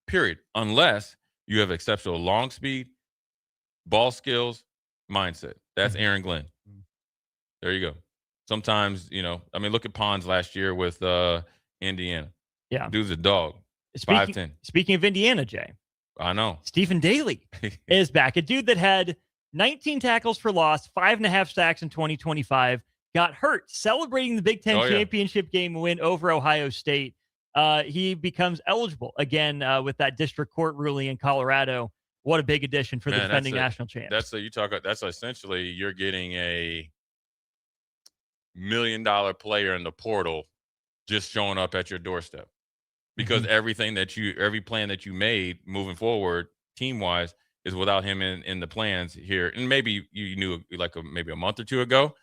Period. Unless you have exceptional long speed, ball skills, mindset. That's Aaron Glenn. There you go. Sometimes, look at Pons last year with Indiana. Yeah. Dude's a dog. 5'10". Speaking of Indiana, Jay. I know. Stephen Daly is back. A dude that had 19 tackles for loss, 5.5 sacks in 2025, got hurt celebrating the Big Ten championship game win over Ohio State. He becomes eligible again with that district court ruling in Colorado. What a big addition for the defending national champ. That's essentially you're getting a $1 million player in the portal just showing up at your doorstep. Because every plan that you made moving forward, team wise, is without him in the plans here. And maybe you knew like maybe a month or two ago,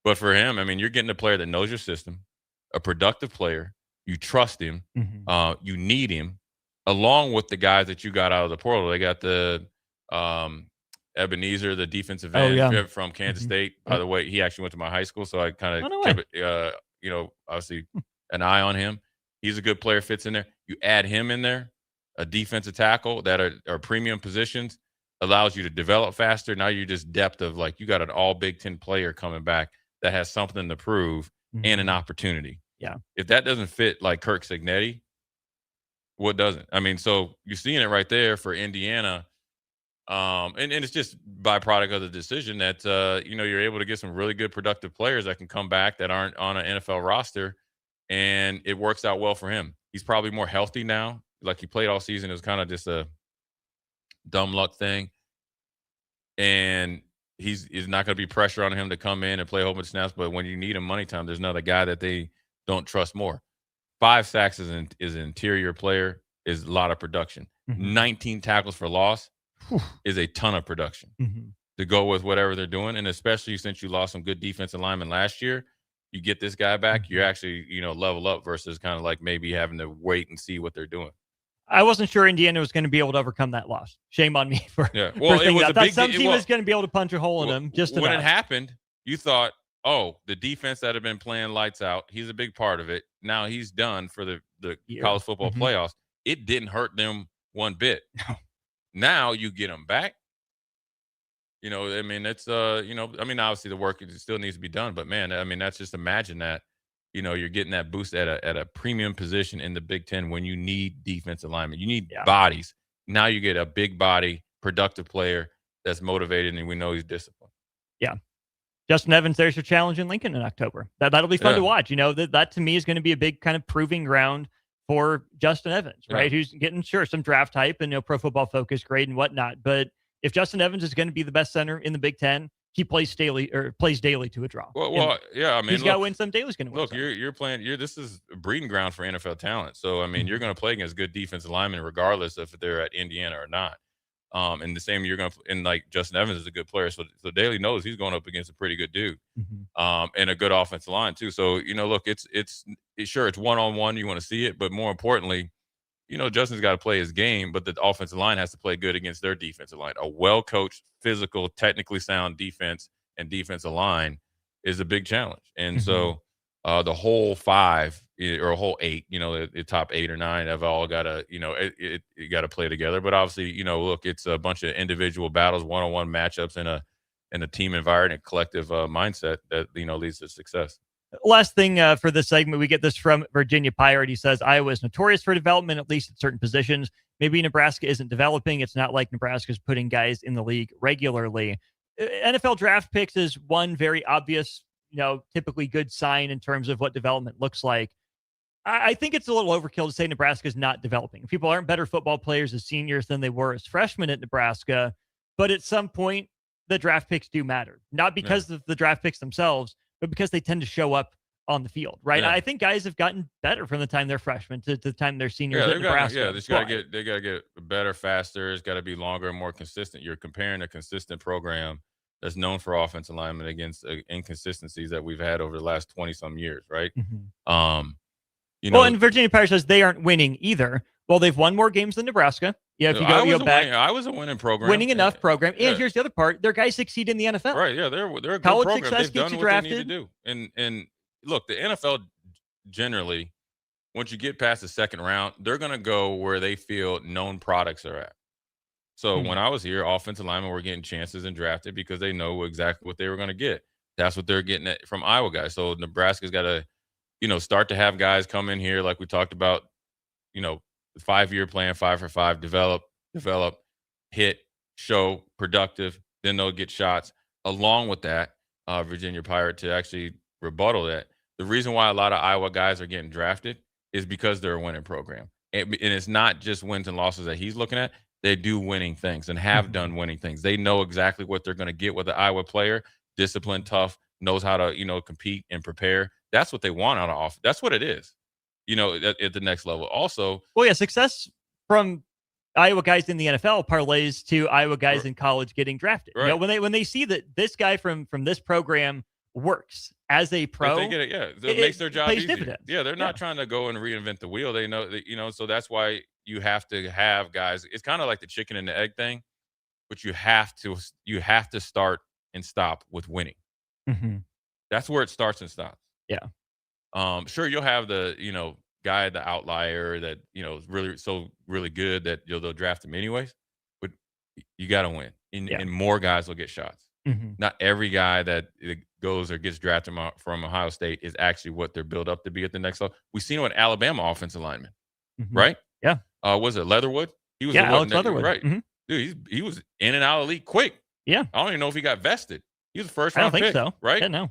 but for him, I mean, you're getting a player that knows your system, a productive player. You trust him. You need him, along with the guys that you got out of the portal. They got the Ebenezer, the defensive end from Kansas State. By the way, he actually went to my high school, so I kind of kept it, obviously an eye on him. He's a good player, fits in there. You add him in there, a defensive tackle that are premium positions, allows you to develop faster. Now you're just depth of like you got an all Big Ten player coming back that has something to prove and an opportunity. Yeah. If that doesn't fit like Kirk Cignetti, what doesn't? I mean, so you're seeing it right there for Indiana. And it's just byproduct of the decision that, you're able to get some really good productive players that can come back that aren't on an NFL roster. And it works out well for him. He's probably more healthy now. Like he played all season. It was kind of just a dumb luck thing. And he's not going to be pressure on him to come in and play a whole bunch of snaps. But when you need him money time, there's another guy that they don't trust more. 5 sacks is an interior player, is a lot of production. 19 tackles for loss is a ton of production to go with whatever they're doing. And especially since you lost some good defensive linemen last year, you get this guy back, you're actually, level up versus kind of like maybe having to wait and see what they're doing. I wasn't sure Indiana was going to be able to overcome that loss. Shame on me for Well, for it was that. a big Some team was going to be able to punch a hole in them just when enough. it happened, you thought, oh, the defense that had been playing lights out, he's a big part of it. Now he's done for the college football playoffs. It didn't hurt them one bit. No. Now you get them back. I mean, it's, obviously the work still needs to be done, but man, I mean, that's just imagine that, you're getting that boost at a premium position in the Big Ten when you need defensive linemen. You need bodies. Now you get a big body, productive player that's motivated, and we know he's disciplined. Yeah. Justin Evans, there's your challenge in Lincoln in October. That'll be fun to watch. That to me is going to be a big kind of proving ground for Justin Evans, right? Who's getting, some draft hype and, Pro Football Focus grade and whatnot, but If Justin Evans is going to be the best center in the Big Ten, he plays daily to a draw. Well, yeah. I mean, he's got to win some. Daly's going to win. Look, some. you're playing. This is a breeding ground for NFL talent. So I mean, you're going to play against good defensive linemen regardless if they're at Indiana or not. And the same, you're going to, and like Justin Evans is a good player. So Daly knows he's going up against a pretty good dude, and a good offensive line too. So, look, it's sure it's one-on-one. You want to see it, but more importantly, Justin's got to play his game, but the offensive line has to play good against their defensive line. A well-coached, physical, technically sound defense and defensive line is a big challenge. And so the whole 5 or a whole 8, the top 8 or 9 have all got to, you got to play together. But obviously, look, it's a bunch of individual battles, one-on-one matchups in a team environment, a collective mindset that, leads to success. Last thing for this segment, we get this from Virginia Pirate. He says, Iowa is notorious for development, at least at certain positions. Maybe Nebraska isn't developing. It's not like Nebraska's putting guys in the league regularly. NFL draft picks is one very obvious, typically good sign in terms of what development looks like. I think it's a little overkill to say Nebraska is not developing. People aren't better football players as seniors than they were as freshmen at Nebraska. But at some point, the draft picks do matter. Not because of the draft picks themselves, but because they tend to show up on the field, right? I think guys have gotten better from the time they're freshmen to the time they're seniors at Nebraska. They got to get better, faster. It's got to be longer and more consistent. You're comparing a consistent program that's known for offensive linemen against inconsistencies that we've had over the last 20-some years, right? And Virginia Pirate says they aren't winning either. Well, they've won more games than Nebraska. Yeah, if you go back, I was a winning program, winning enough program. And here's the other part: their guys succeed in the NFL. Right? Yeah, they're a good college program. success They've gets done you what drafted. they need to do. And look, the NFL generally, once you get past the second round, they're going to go where they feel known products are at. So when I was here, offensive linemen were getting chances and drafted because they know exactly what they were going to get. That's what they're getting from Iowa guys. So Nebraska's got to, start to have guys come in here like we talked about, the 5-year plan, 5 for 5, develop, hit, show, productive, then they'll get shots. Along with that, Virginia Pirate, to actually rebuttal that, the reason why a lot of Iowa guys are getting drafted is because they're a winning program. And it's not just wins and losses that he's looking at. They do winning things and have done winning things. They know exactly what they're going to get with the Iowa player, disciplined, tough, knows how to, compete and prepare. That's what they want out of offense. That's what it is, at the next level. Also, success from Iowa guys in the NFL parlays to Iowa guys in college getting drafted. Right. When they see that this guy from this program works as a pro, if they get it, it makes their job easier. Dividends. Yeah, they're not trying to go and reinvent the wheel. They know that, so that's why you have to have guys. It's kind of like the chicken and the egg thing, but you have to start and stop with winning. That's where it starts and stops. Yeah. Sure, you'll have the guy, the outlier that is really good that they'll draft him anyways. But you got to win, and more guys will get shots. Not every guy that goes or gets drafted from Ohio State is actually what they're built up to be at the next level. We've seen it with Alabama offensive linemen, right? Yeah. Was it Leatherwood? He was Alex Leatherwood, right? Dude, he was in and out of the league quick. Yeah. I don't even know if he got vested. He was the first I round don't think pick, so. right? Yeah, no.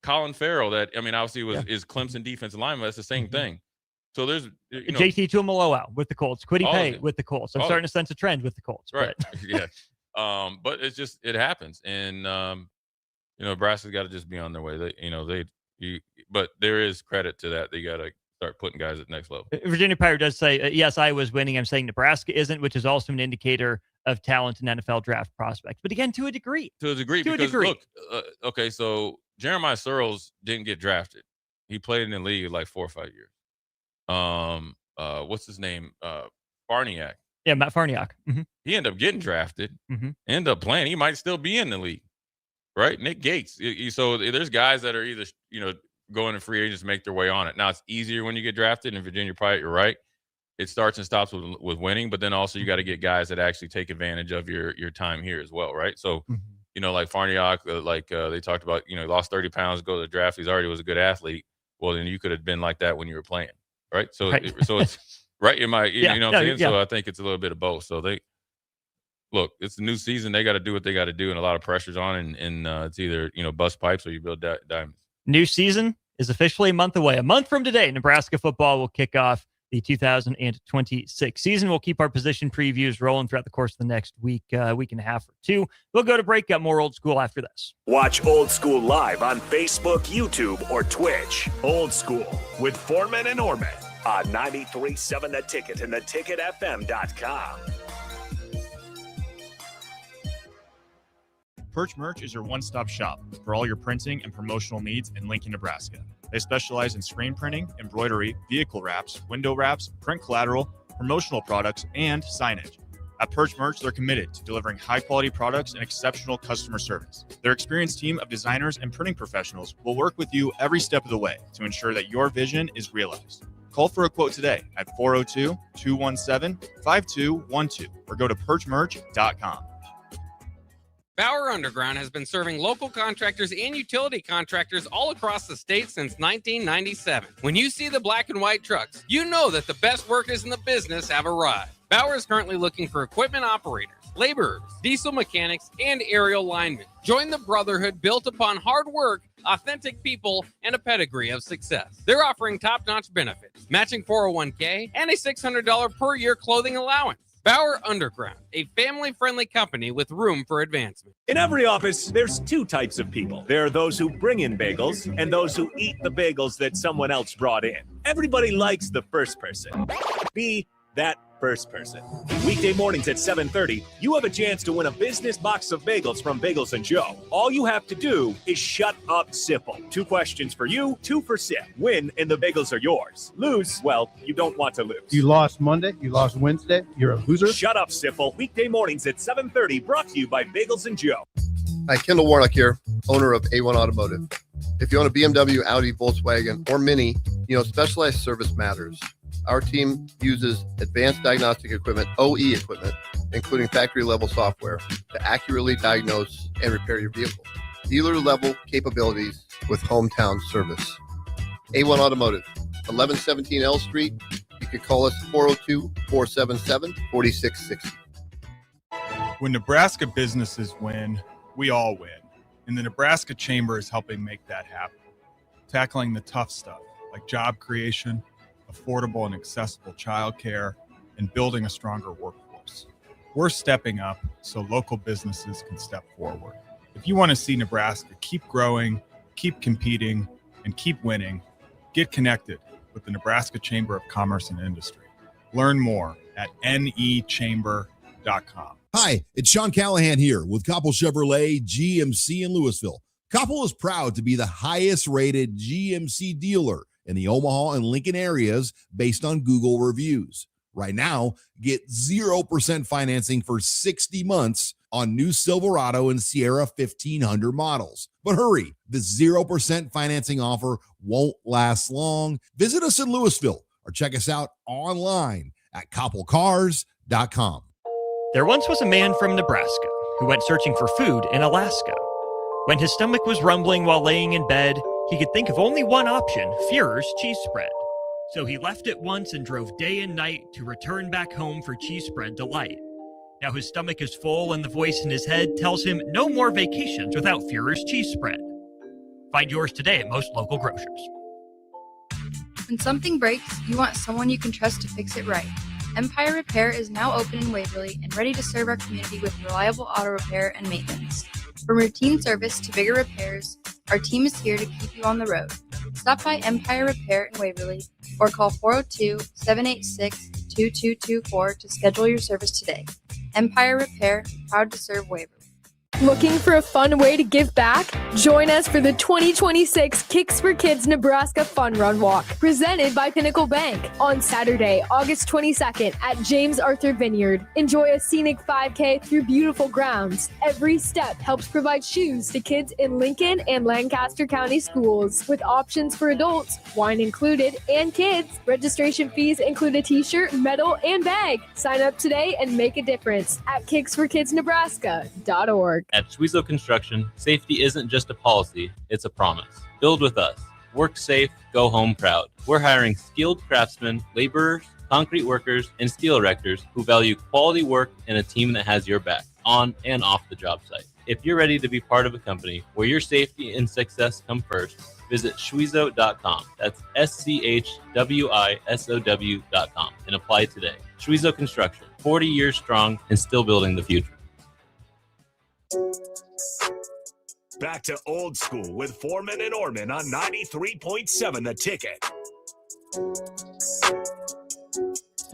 Colin Farrell, obviously is Clemson defensive lineman. That's the same thing. So there's JT Tuimoloau with the Colts, Kwity Paye with the Colts. I'm starting to sense a trend with the Colts. Right. But. Yeah. But it happens, and Nebraska's got to just be on their way. But there is credit to that. They got to start putting guys at the next level. Virginia Pirate does say, yes, Iowa's winning. I'm saying Nebraska isn't, which is also an indicator of talent in NFL draft prospects. But again, to a degree. Look, okay, so Jeremiah Searles didn't get drafted. He played in the league like 4 or 5 years. What's his name? Farniak. Yeah, Matt Farniak. He ended up getting drafted. Ended up playing. He might still be in the league, right? Nick Gates. So there's guys that are either going to free agents, make their way on it. Now it's easier when you get drafted. In Virginia Pirate, you're right. It starts and stops with winning, but then also you got to get guys that actually take advantage of your time here as well, right? So, like Farniak, they talked about, lost 30 pounds, go to the draft. He's already was a good athlete. Well, then you could have been like that when you were playing, right? So, so it's right in my, you know what I'm saying? So I think it's a little bit of both. So it's a new season. They got to do what they got to do, and a lot of pressure's on, and it's either, bust pipes or you build diamonds. New season is officially a month away. A month from today, Nebraska football will kick off the 2026 season. We'll keep our position previews rolling throughout the course of the next week and a half or two. We'll go to break, got more Old School after this. Watch Old School live on Facebook, YouTube, or Twitch. Old School with Foreman and Orman on 93.7 The Ticket and theticketfm.com. Perch Merch is your one-stop shop for all your printing and promotional needs in Lincoln, Nebraska. They specialize in screen printing, embroidery, vehicle wraps, window wraps, print collateral, promotional products, and signage. At Perch Merch, they're committed to delivering high-quality products and exceptional customer service. Their experienced team of designers and printing professionals will work with you every step of the way to ensure that your vision is realized. Call for a quote today at 402-217-5212 or go to perchmerch.com. Bauer Underground has been serving local contractors and utility contractors all across the state since 1997. When you see the black and white trucks, you know that the best workers in the business have arrived. Bauer is currently looking for equipment operators, laborers, diesel mechanics, and aerial linemen. Join the brotherhood built upon hard work, authentic people, and a pedigree of success. They're offering top-notch benefits, matching 401k, and a $600 per year clothing allowance. Bauer Underground, a family-friendly company with room for advancement. In every office, there's two types of people. There are those who bring in bagels and those who eat the bagels that someone else brought in. Everybody likes the first person. Be that first person. Weekday mornings at 7:30, you have a chance to win a business box of bagels from Bagels & Joe. All you have to do is shut up, Sipple. 2 questions for you, 2 for Sip. Win, and the bagels are yours. Lose, well, you don't want to lose. You lost Monday. You lost Wednesday. You're a loser. Shut up, Sipple. Weekday mornings at 7:30, brought to you by Bagels & Joe. Hi, Kendall Warnock here, owner of A1 Automotive. If you own a BMW, Audi, Volkswagen, or Mini, you know specialized service matters. Our team uses advanced diagnostic equipment, OE equipment, including factory-level software, to accurately diagnose and repair your vehicle. Dealer-level capabilities with hometown service. A1 Automotive, 1117 L Street. You can call us 402-477-4660. When Nebraska businesses win, we all win. And the Nebraska Chamber is helping make that happen. Tackling the tough stuff like job creation, affordable and accessible childcare, and building a stronger workforce. We're stepping up so local businesses can step forward. If you want to see Nebraska keep growing, keep competing, and keep winning, get connected with the Nebraska Chamber of Commerce and Industry. Learn more at nechamber.com. Hi, it's Sean Callahan here with Koppel Chevrolet GMC in Louisville. Koppel is proud to be the highest rated GMC dealer in the Omaha and Lincoln areas based on Google reviews. Right now, get 0% financing for 60 months on new Silverado and Sierra 1500 models. But hurry, the 0% financing offer won't last long. Visit us in Louisville or check us out online at koppelcars.com. There once was a man from Nebraska who went searching for food in Alaska. When his stomach was rumbling while laying in bed, he could think of only one option, Führer's cheese spread. So he left it once and drove day and night to return back home for cheese spread delight. Now his stomach is full and the voice in his head tells him no more vacations without Führer's cheese spread. Find yours today at most local grocers. When something breaks, you want someone you can trust to fix it right. Empire Repair is now open in Waverly and ready to serve our community with reliable auto repair and maintenance. From routine service to bigger repairs, our team is here to keep you on the road. Stop by Empire Repair in Waverly or call 402-786-2224 to schedule your service today. Empire Repair, proud to serve Waverly. Looking for a fun way to give back? Join us for the 2026 Kicks for Kids Nebraska Fun Run Walk, presented by Pinnacle Bank, on Saturday, August 22nd at James Arthur Vineyard. Enjoy a scenic 5K through beautiful grounds. Every step helps provide shoes to kids in Lincoln and Lancaster County schools, with options for adults, wine included, and kids. Registration fees include a t-shirt, medal, and bag. Sign up today and make a difference at kicksforkidsnebraska.org. At Suizo Construction, safety isn't just a policy, it's a promise. Build with us. Work safe, go home proud. We're hiring skilled craftsmen, laborers, concrete workers, and steel erectors who value quality work and a team that has your back, on and off the job site. If you're ready to be part of a company where your safety and success come first, visit Schwizo.com. That's SCHWISOW.com and apply today. Schwizo Construction, 40 years strong and still building the future. Back to Old School with Foreman and Orman on 93.7 The Ticket.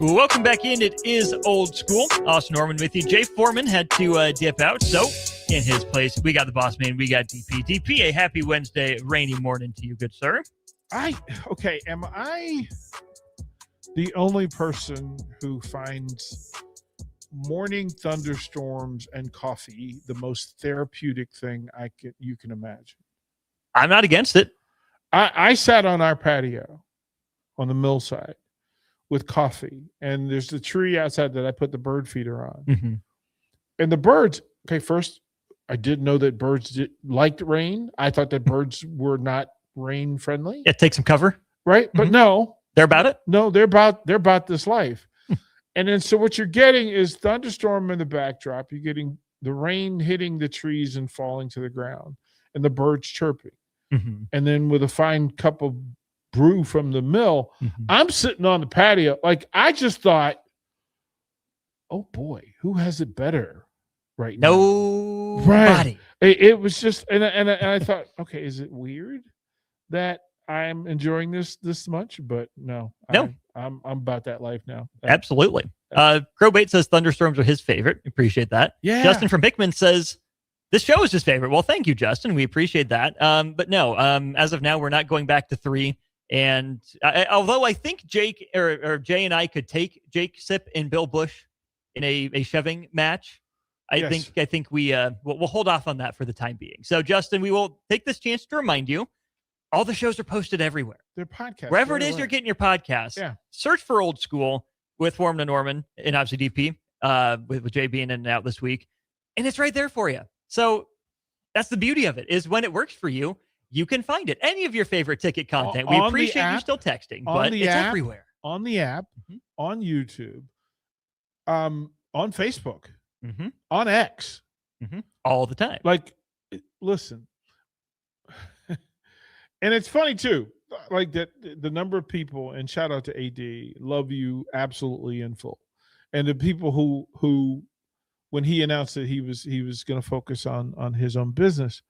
Welcome back in. It is Old School. Austin Norman with you. Jay Foreman had to dip out, so in his place, we got the boss man. We got DP. DP, a happy Wednesday, rainy morning to you, good sir. Am I the only person who finds morning thunderstorms and coffee the most therapeutic thing you can imagine? I'm not against it. I sat on our patio on the mill side with coffee, and there's the tree outside that I put the bird feeder on. Mm-hmm. And the birds, first, I didn't know that birds liked rain. I thought that birds were not rain friendly. Yeah, take some cover. Right? Mm-hmm. But no. They're about it? No, they're about this life. And then so what you're getting is thunderstorm in the backdrop. You're getting the rain hitting the trees and falling to the ground, and the birds chirping. Mm-hmm. And then with a fine cup of brew from the mill, I'm sitting on the patio. Like, I just thought, oh boy, who has it better right now? Nobody. Right. It was just, and I thought, okay, is it weird that I'm enjoying this much? But no. I'm about that life now. Absolutely. Crowbait says thunderstorms are his favorite. Appreciate that. Yeah. Justin from Hickman says this show is his favorite. Well, thank you, Justin. We appreciate that. But no, as of now, we're not going back to 3. And although I think Jake or Jay and I could take Jake Sip and Bill Bush in a shoving match, I think we'll hold off on that for the time being. So, Justin, we will take this chance to remind you, all the shows are posted everywhere. They're podcasts. Wherever it is you're getting your podcast, search for Old School with Foreman and Norman, and obviously DP with Jay being in and out this week. And it's right there for you. So that's the beauty of it, is when it works for you, you can find it. Any of your favorite ticket content. We appreciate you still texting, but it's everywhere. On the app, on YouTube, on Facebook, on X. All the time. Like, listen. And it's funny too, like that the number of people, and shout out to AD, love you absolutely in full. And the people who when he announced that he was going to focus on his own business,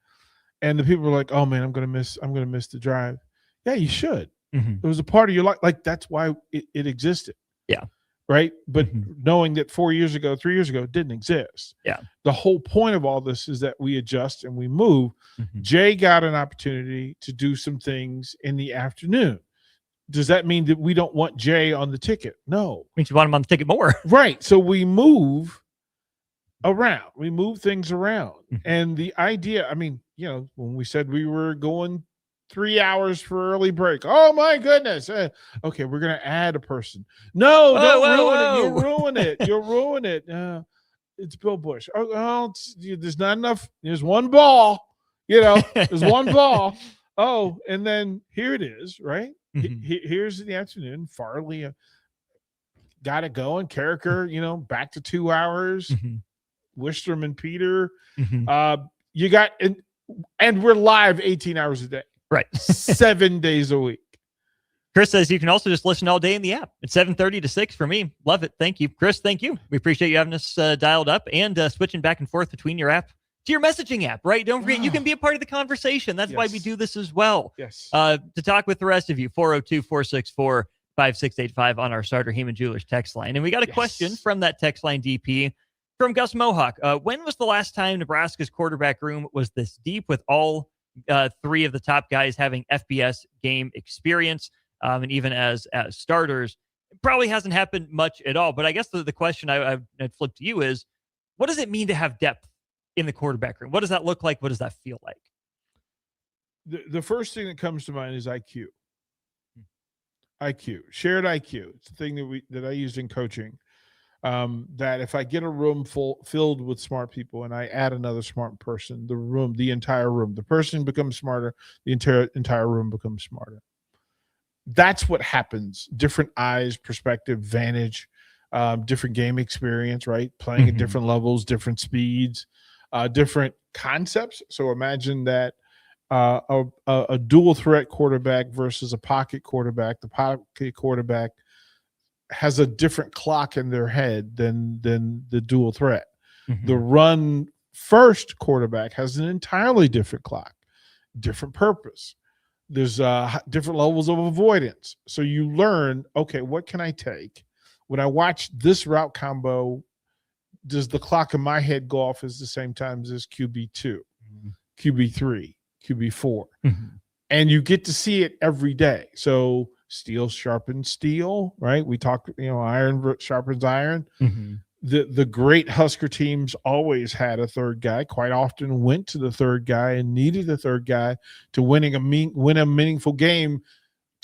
and the people were like, "Oh man, I'm going to miss the drive." Yeah, you should. It was a part of your life. Like, that's why it existed. Yeah. Right. But knowing that 3 years ago, it didn't exist. Yeah. The whole point of all this is that we adjust and we move. Jay got an opportunity to do some things in the afternoon. Does that mean that we don't want Jay on the ticket? No. Means you want him on the ticket more. Right. So we move around. We move things around. And the idea, I mean, when we said we were going 3 hours for early break. Oh my goodness. Okay, we're going to add a person. No, don't ruin it. You'll ruin it. It's Bill Bush. There's not enough. There's one ball. There's one ball. Oh, and then here it is, right? Here's the afternoon. Farley got it going. Carricker, back to 2 hours. Wistrom and Peter. You got, and we're live 18 hours a day. Right. 7 days a week. Chris says you can also just listen all day in the app. It's 7:30 to 6 for me. Love it. Thank you, Chris. Thank you. We appreciate you having us dialed up and switching back and forth between your app to your messaging app, right? Don't forget, you can be a part of the conversation. That's why we do this as well. Yes. To talk with the rest of you, 402-464-5685 on our Starter Heyman Jewelers text line. And we got a question from that text line, DP, from Gus Mohawk. When was the last time Nebraska's quarterback room was this deep with all 3 of the top guys having FBS game experience, and even as starters? It probably hasn't happened much at all. But I guess the question I'd flip to you is, what does it mean to have depth in the quarterback room? What does that look like? What does that feel like? The first thing that comes to mind is IQ. Shared IQ. It's the thing that I used in coaching. That if I get a room filled with smart people and I add another smart person, the entire room, the person becomes smarter, the entire room becomes smarter. That's what happens. Different eyes, perspective, vantage, different game experience, right? Playing at different levels, different speeds, different concepts. So imagine that a dual threat quarterback versus a pocket quarterback. The pocket quarterback has a different clock in their head than the dual threat. The run first quarterback has an entirely different clock, different purpose. There's different levels of avoidance. So you learn, okay, what can I take? When I watch this route combo, does the clock in my head go off at the same time as QB2, QB3, QB4? And you get to see it every day. So steel sharpens steel, right? We talk, iron sharpens iron. The great Husker teams always had a third guy, quite often went to the third guy and needed the third guy to win a meaningful game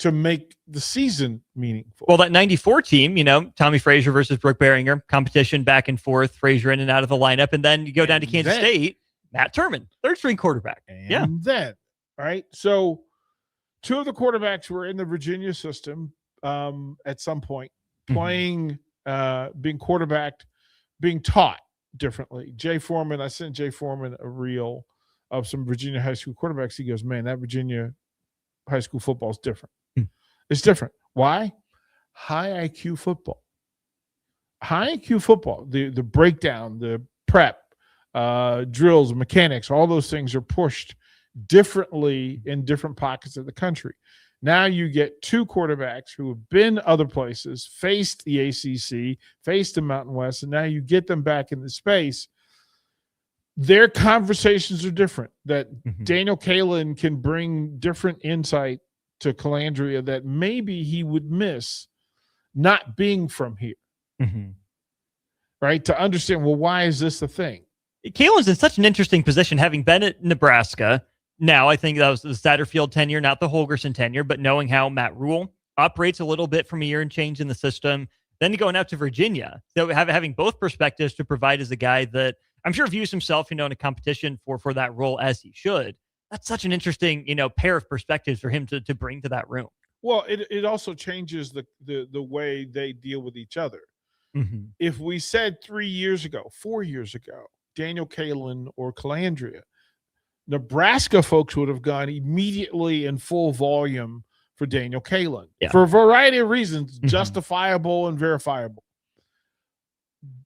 to make the season meaningful. Well, that 94 team, Tommy Frazier versus Brooke Behringer, competition back and forth, Frazier in and out of the lineup. And then you go down to Kansas State, Matt Turman, third string quarterback. And then, right? So two of the quarterbacks were in the Virginia system at some point, playing, being quarterbacked, being taught differently. Jay Foreman, I sent Jay Foreman a reel of some Virginia high school quarterbacks. He goes, man, that Virginia high school football is different. It's different. Why? High IQ football. High IQ football, the breakdown, the prep, drills, mechanics, all those things are pushed differently in different pockets of the country. Now you get two quarterbacks who have been other places, faced the ACC, faced the Mountain West, and now you get them back in the space. Their conversations are different. That Daniel Kalin can bring different insight to Calandria that maybe he would miss not being from here. Right? To understand, well, why is this the thing? Kalen's in such an interesting position, having been at Nebraska. Now, I think that was the Satterfield tenure, not the Holgorsen tenure, but knowing how Matt Rule operates a little bit from a year and change in the system, then going out to Virginia. So having both perspectives to provide as a guy that I'm sure views himself, in a competition for that role as he should. That's such an interesting, pair of perspectives for him to bring to that room. Well, it also changes the way they deal with each other. If we said 3 years ago, 4 years ago, Daniel Kalin or Calandria, Nebraska folks would have gone immediately in full volume for Daniel Kalin for a variety of reasons, justifiable and verifiable.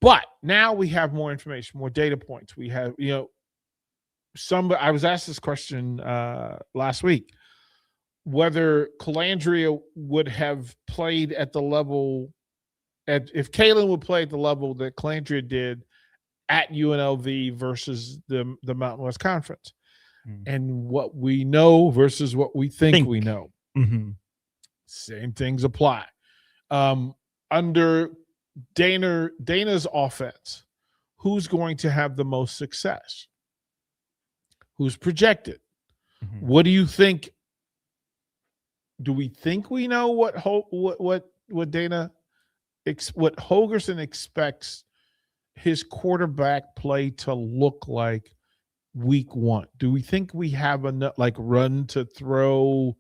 But now we have more information, more data points. We have, I was asked this question last week, whether Calandria would have played at the level, if Kalin would play at the level that Calandria did at UNLV versus the Mountain West Conference. And what we know versus what we think we know. Same things apply. Under Dana's offense, who's going to have the most success? Who's projected? What do you think? Do we think we know what Dana, what Holgorsen expects his quarterback play to look like week one? Do we think we have enough, like run to throw,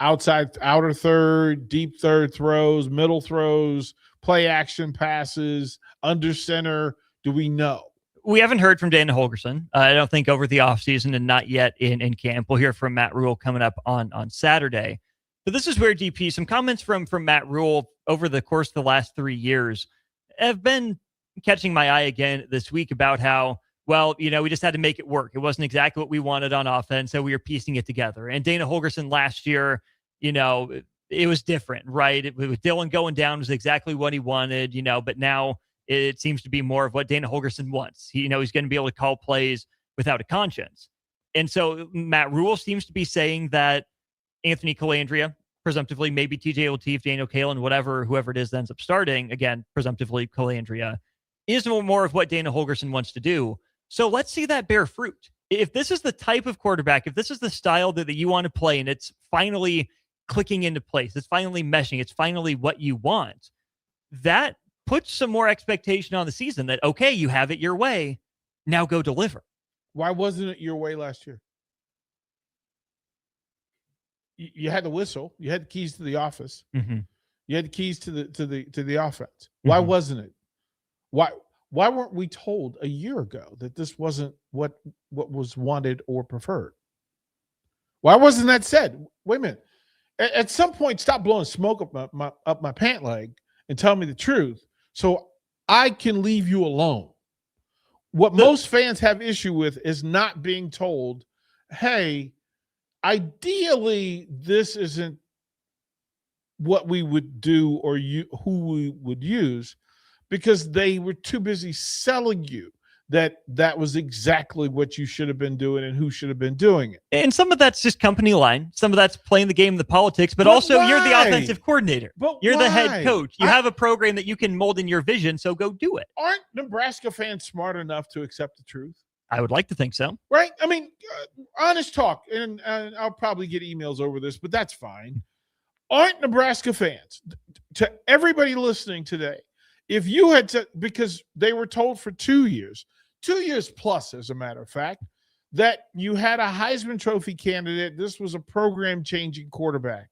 outer third, deep third throws, middle throws, play action passes, under center? Do we know? We haven't heard from Dana Holgorsen. I don't think over the offseason and not yet in camp. We'll hear from Matt Rule coming up on Saturday. But this is where, DP, some comments from Matt Rule over the course of the last 3 years have been catching my eye again this week about how, well, we just had to make it work. It wasn't exactly what we wanted on offense, so we were piecing it together. And Dana Holgorsen last year, it was different, right? With Dylan going down was exactly what he wanted, but now it seems to be more of what Dana Holgorsen wants. He's going to be able to call plays without a conscience. And so Matt Rule seems to be saying that Anthony Calandria, presumptively maybe TJ Lateef, Daniel Kalin, whoever it is that ends up starting, again, presumptively Calandria, is more of what Dana Holgorsen wants to do. So let's see that bear fruit. If this is the type of quarterback, if this is the style that you want to play and it's finally clicking into place, it's finally meshing, it's finally what you want, that puts some more expectation on the season that, okay, you have it your way, now go deliver. Why wasn't it your way last year? You had the whistle, you had the keys to the office, you had the keys to the offense. Why wasn't it? Why weren't we told a year ago that this wasn't what was wanted or preferred? Why wasn't that said? Wait a minute. At some point, stop blowing smoke up my pant leg and tell me the truth so I can leave you alone. What most fans have issue with is not being told, hey, ideally, this isn't what we would do or who we would use, because they were too busy selling you that was exactly what you should have been doing and who should have been doing it. And some of that's just company line. Some of that's playing the game, the politics, but also why? You're the offensive coordinator. But you're why? the head coach. You have a program that you can mold in your vision, so go do it. Aren't Nebraska fans smart enough to accept the truth? I would like to think so. Right? I mean, honest talk, and I'll probably get emails over this, but that's fine. Aren't Nebraska fans, to everybody listening today, if you had to, because they were told for 2 years plus, as a matter of fact, that you had a Heisman Trophy candidate, this was a program-changing quarterback.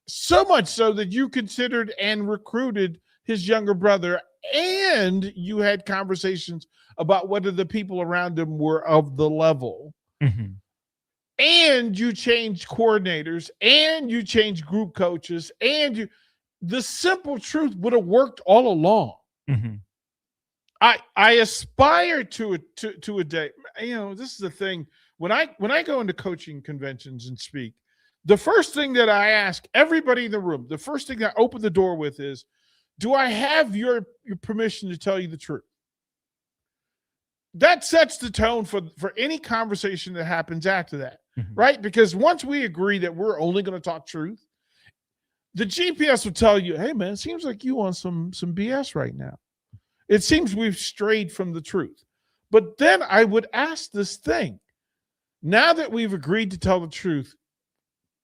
So much so that you considered and recruited his younger brother, and you had conversations about whether the people around him were of the level. Mm-hmm. And you changed coordinators, and you changed group coaches, and the simple truth would have worked all along. Mm-hmm. I aspire to a day. You know, this is the thing. When I go into coaching conventions and speak, the first thing that I ask everybody in the room, the first thing I open the door with is, do I have your permission to tell you the truth? That sets the tone for any conversation that happens after that, right? Because once we agree that we're only going to talk truth, the GPS will tell you, hey, man, it seems like you on some BS right now. It seems we've strayed from the truth. But then I would ask this thing. Now that we've agreed to tell the truth,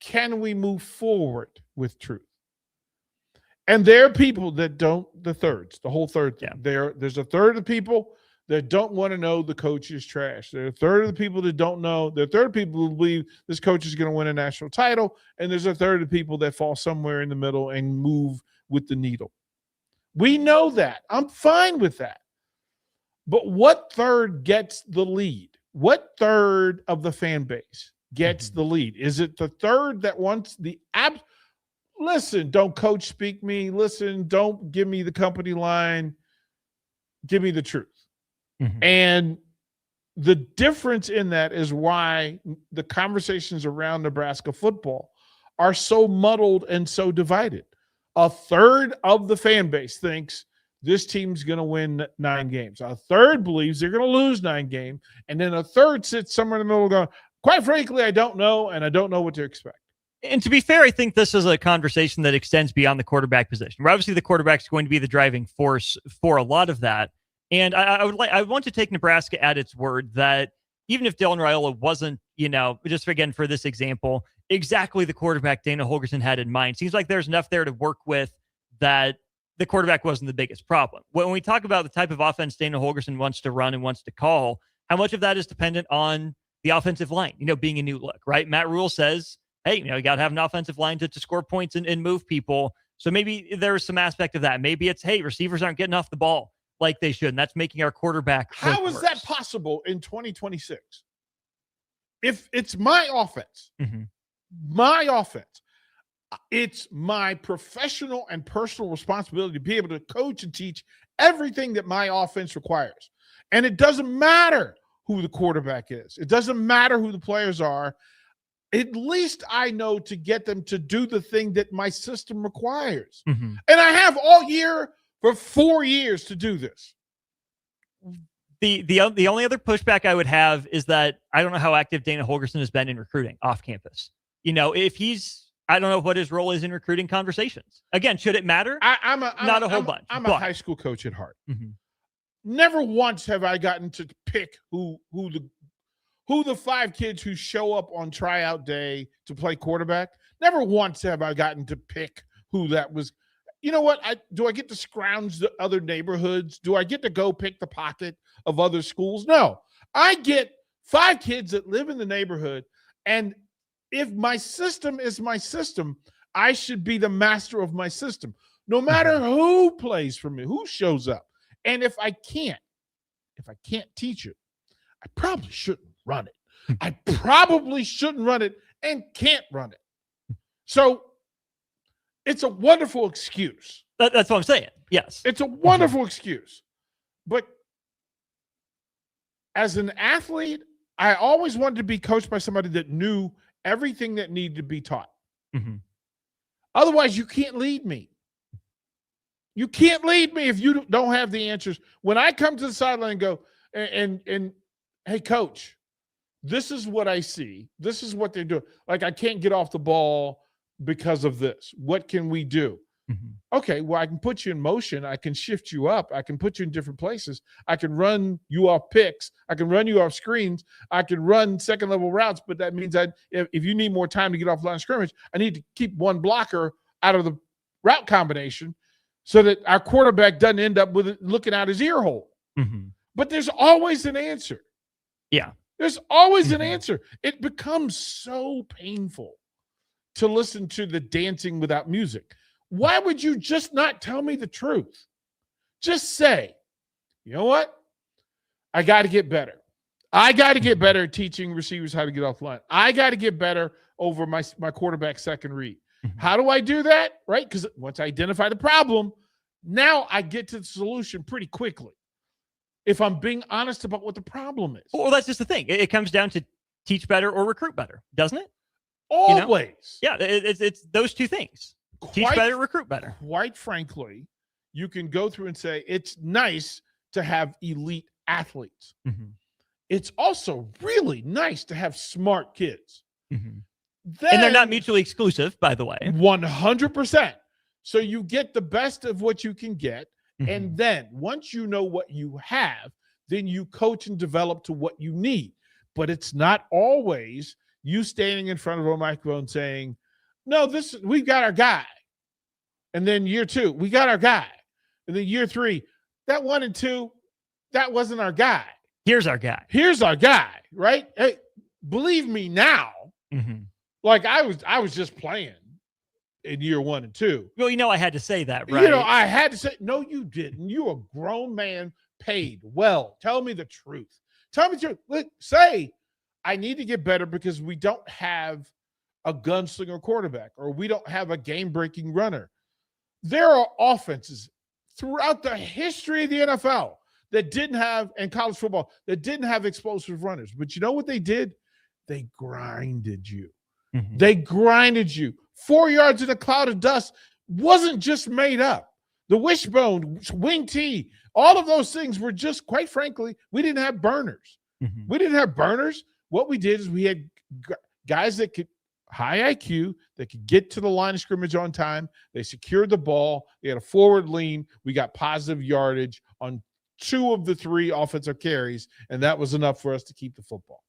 can we move forward with truth? And there are people that don't, the whole third thing. Yeah. There's a third of the people that don't want to know the coach is trash. There are a third of the people that don't know. There are a third of people who believe this coach is going to win a national title. And there's a third of the people that fall somewhere in the middle and move with the needle. We know that. I'm fine with that. But what third gets the lead? What third of the fan base gets the lead? Is it the third that wants the listen, don't coach speak me. Listen, don't give me the company line. Give me the truth. Mm-hmm. And the difference in that is why the conversations around Nebraska football are so muddled and so divided. A third of the fan base thinks this team's going to win 9 games. A third believes they're going to lose 9 games. And then a third sits somewhere in the middle going, quite frankly, I don't know, and I don't know what to expect. And to be fair, I think this is a conversation that extends beyond the quarterback position. Where obviously the quarterback's going to be the driving force for a lot of that. And I want to take Nebraska at its word that even if Dylan Raiola wasn't, just again for this example, exactly the quarterback Dana Holgorsen had in mind, seems like there's enough there to work with that the quarterback wasn't the biggest problem. When we talk about the type of offense Dana Holgorsen wants to run and wants to call, how much of that is dependent on the offensive line, being a new look, right? Matt Rule says, hey, you got to have an offensive line to score points and move people. So maybe there's some aspect of that. Maybe it's, hey, receivers aren't getting off the ball like they should, and that's making our quarterback How is that possible in 2026? If it's my offense, it's my professional and personal responsibility to be able to coach and teach everything that my offense requires. And it doesn't matter who the quarterback is. It doesn't matter who the players are. At least I know to get them to do the thing that my system requires. Mm-hmm. And I have all year for 4 years to do this. The only other pushback I would have is that I don't know how active Dana Holgorsen has been in recruiting off campus. If he's, I don't know what his role is in recruiting conversations. Again, should it matter? Not a whole bunch. I'm a high school coach at heart. Mm-hmm. Never once have I gotten to pick who the 5 kids who show up on tryout day to play quarterback. Never once have I gotten to pick who that was. You know what? Do I get to scrounge the other neighborhoods? Do I get to go pick the pocket of other schools? No. I get 5 kids that live in the neighborhood, and if my system is my system, I should be the master of my system, no matter who plays for me, who shows up. And if I can't teach it, I probably shouldn't run it. I probably shouldn't run it and can't run it. So it's a wonderful excuse. That's what I'm saying. Yes. It's a wonderful excuse. But as an athlete, I always wanted to be coached by somebody that knew everything that needed to be taught. Otherwise, you can't lead me. You can't lead me if you don't have the answers. When I come to the sideline and go, and hey, coach, this is what I see. This is what they're doing. Like, I can't get off the ball because of this. What can we do? Okay, well, I can put you in motion. I can shift you up. I can put you in different places. I can run you off picks. I can run you off screens. I can run second-level routes, but that means if you need more time to get off line of scrimmage, I need to keep one blocker out of the route combination so that our quarterback doesn't end up with it looking out his ear hole. But there's always an answer. Yeah. There's always an answer. It becomes so painful to listen to the dancing without music. Why would you just not tell me the truth? Just say, you know what? I got to get better. I got to get better at teaching receivers how to get off the line. I got to get better over my quarterback second read. How do I do that? Right? Because once I identify the problem, now I get to the solution pretty quickly. If I'm being honest about what the problem is. Well, that's just the thing. It comes down to teach better or recruit better, doesn't it? Always. You know? Yeah, it's those two things. Teach better, recruit better. Quite frankly, you can go through and say it's nice to have elite athletes. It's also really nice to have smart kids. And they're not mutually exclusive, by the way. 100%. So you get the best of what you can get. And then once you know what you have, then you coach and develop to what you need. But it's not always you standing in front of a microphone saying, no, we've got our guy. And then year 2, we got our guy. And then year 3, that 1 and 2, that wasn't our guy. Here's our guy. Here's our guy, right? Hey, believe me now, like I was just playing in year 1 and 2. Well, I had to say that, right? I had to say, no, you didn't. You're a grown man paid well. Tell me the truth. Tell me the truth. Look, say, I need to get better because we don't have a gunslinger quarterback or we don't have a game-breaking runner. There are offenses throughout the history of the NFL that didn't have, and college football, that didn't have explosive runners. But you know what they did? They grinded you. They grinded you. 4 yards in a cloud of dust wasn't just made up. The wishbone, wing T, all of those things were just, quite frankly, we didn't have burners. We didn't have burners. What we did is we had guys that could, high IQ, that could get to the line of scrimmage on time. They secured the ball. They had a forward lean. We got positive yardage on 2 of the 3 offensive carries, and that was enough for us to keep the football.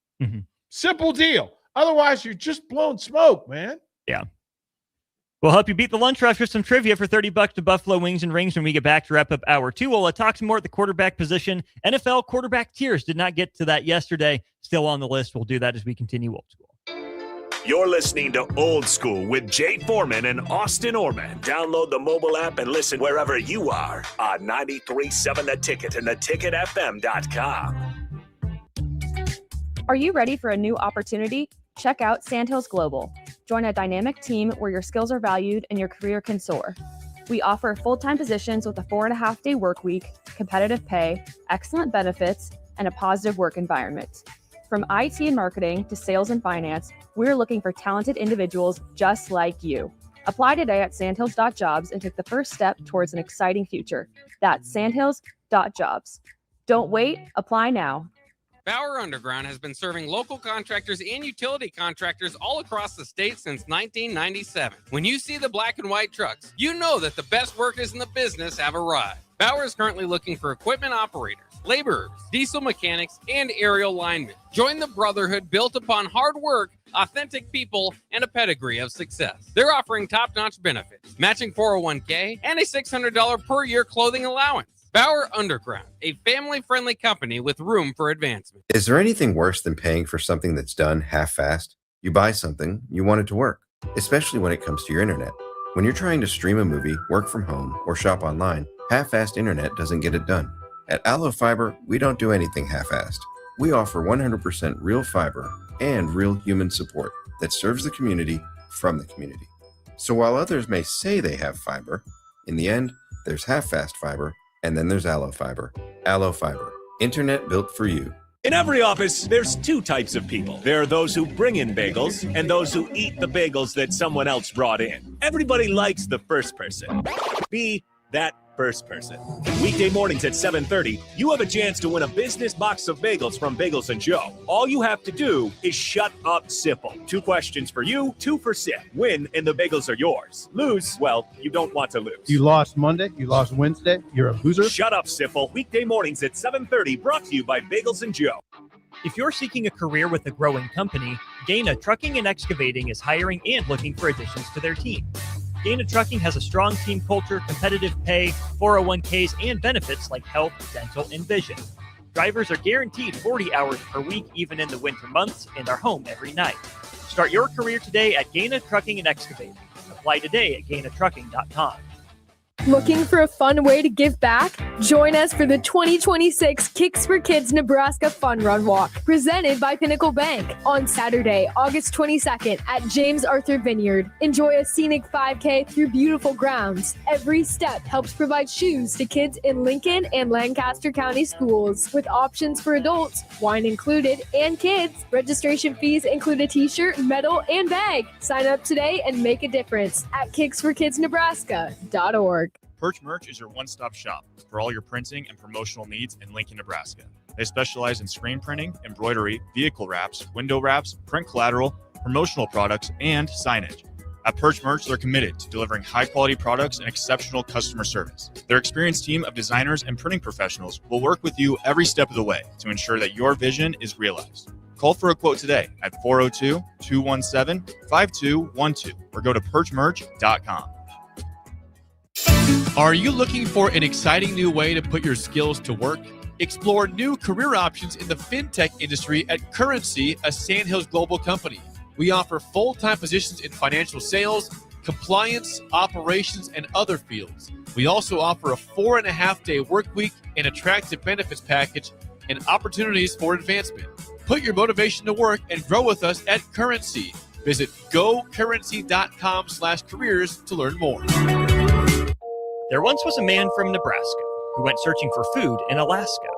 Simple deal. Otherwise, you're just blowing smoke, man. Yeah. We'll help you beat the lunch rush with some trivia for $30 to Buffalo Wings and Rings when we get back to wrap up hour 2. We'll talk some more at the quarterback position. NFL quarterback tiers. Did not get to that yesterday. Still on the list. We'll do that as we continue Old School. You're listening to Old School with Jay Foreman and Austin Orman. Download the mobile app and listen wherever you are on 93.7 The Ticket and theticketfm.com. Are you ready for a new opportunity? Check out Sandhills Global. Join a dynamic team where your skills are valued and your career can soar. We offer full-time positions with a 4.5-day work week, competitive pay, excellent benefits, and a positive work environment. From IT and marketing to sales and finance, we're looking for talented individuals just like you. Apply today at sandhills.jobs and take the first step towards an exciting future. That's sandhills.jobs. Don't wait, apply now. Bauer Underground has been serving local contractors and utility contractors all across the state since 1997. When you see the black and white trucks, you know that the best workers in the business have arrived. Bauer is currently looking for equipment operators, laborers, diesel mechanics, and aerial linemen. Join the brotherhood built upon hard work, authentic people, and a pedigree of success. They're offering top-notch benefits, matching 401k, and a $600 per year clothing allowance. Bauer Underground, a family-friendly company with room for advancement. Is there anything worse than paying for something that's done half-assed? You buy something, you want it to work, especially when it comes to your internet. When you're trying to stream a movie, work from home, or shop online, half-assed internet doesn't get it done. At Allo Fiber, we don't do anything half-assed. We offer 100% real fiber and real human support that serves the community from the community. So while others may say they have fiber, in the end, there's half-fast fiber, and then there's Allo Fiber. Allo Fiber, internet built for you. In every office, there's two types of people. There are those who bring in bagels and those who eat the bagels that someone else brought in. Everybody likes the first person. Be that first person. Weekday mornings at 7:30, you have a chance to win a business box of bagels from Bagels & Joe. All you have to do is shut up, Sipple. 2 questions for you, 2 for Sip. Win and the bagels are yours. Lose, well, you don't want to lose. You lost Monday, you lost Wednesday, you're a loser. Shut up, Sipple. Weekday mornings at 7:30, brought to you by Bagels & Joe. If you're seeking a career with a growing company, Dana Trucking and Excavating is hiring and looking for additions to their team. Dana Trucking has a strong team culture, competitive pay, 401ks, and benefits like health, dental, and vision. Drivers are guaranteed 40 hours per week, even in the winter months, and are home every night. Start your career today at Dana Trucking and Excavating. Apply today at GainaTrucking.com. Looking for a fun way to give back? Join us for the 2026 Kicks for Kids Nebraska Fun Run Walk, presented by Pinnacle Bank, on Saturday, August 22nd at James Arthur Vineyard. Enjoy a scenic 5K through beautiful grounds. Every step helps provide shoes to kids in Lincoln and Lancaster County schools, with options for adults, wine included, and kids. Registration fees include a t-shirt, medal, and bag. Sign up today and make a difference at kicksforkidsnebraska.org. Perch Merch is your one-stop shop for all your printing and promotional needs in Lincoln, Nebraska. They specialize in screen printing, embroidery, vehicle wraps, window wraps, print collateral, promotional products, and signage. At Perch Merch, they're committed to delivering high-quality products and exceptional customer service. Their experienced team of designers and printing professionals will work with you every step of the way to ensure that your vision is realized. Call for a quote today at 402-217-5212 or go to perchmerch.com. Are you looking for an exciting new way to put your skills to work? Explore new career options in the fintech industry at Currency, a Sandhills Global company. We offer full-time positions in financial sales, compliance, operations, and other fields. We also offer a 4.5-day work week, an attractive benefits package, and opportunities for advancement. Put your motivation to work and grow with us at Currency. Visit gocurrency.com/careers to learn more. There once was a man from Nebraska who went searching for food in Alaska.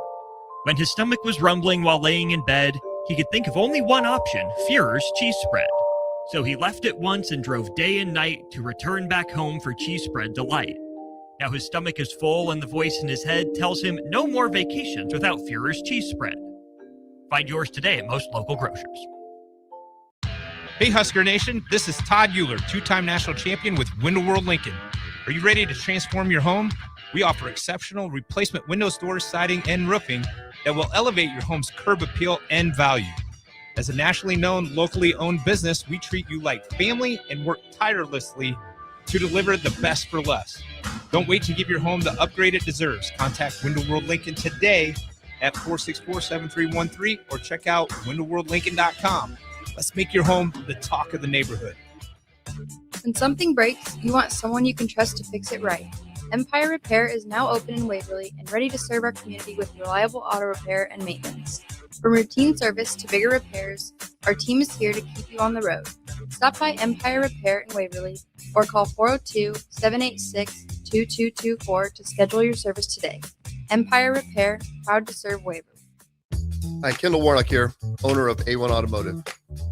When his stomach was rumbling while laying in bed, he could think of only one option, Führer's cheese spread. So he left it once and drove day and night to return back home for cheese spread delight. Now his stomach is full and the voice in his head tells him no more vacations without Führer's cheese spread. Find yours today at most local grocers. Hey Husker Nation, this is Todd Euler, 2-time national champion with Window World Lincoln. Are you ready to transform your home? We offer exceptional replacement windows, doors, siding, and roofing that will elevate your home's curb appeal and value. As a nationally known, locally owned business, we treat you like family and work tirelessly to deliver the best for less. Don't wait to give your home the upgrade it deserves. Contact Window World Lincoln today at 464-7313 or check out windowworldlincoln.com. Let's make your home the talk of the neighborhood. When something breaks, you want someone you can trust to fix it right. Empire Repair is now open in Waverly and ready to serve our community with reliable auto repair and maintenance. From routine service to bigger repairs, our team is here to keep you on the road. Stop by Empire Repair in Waverly or call 402-786-2224 to schedule your service today. Empire Repair, proud to serve Waverly. Hi, Kendall Warnock here, owner of A1 Automotive.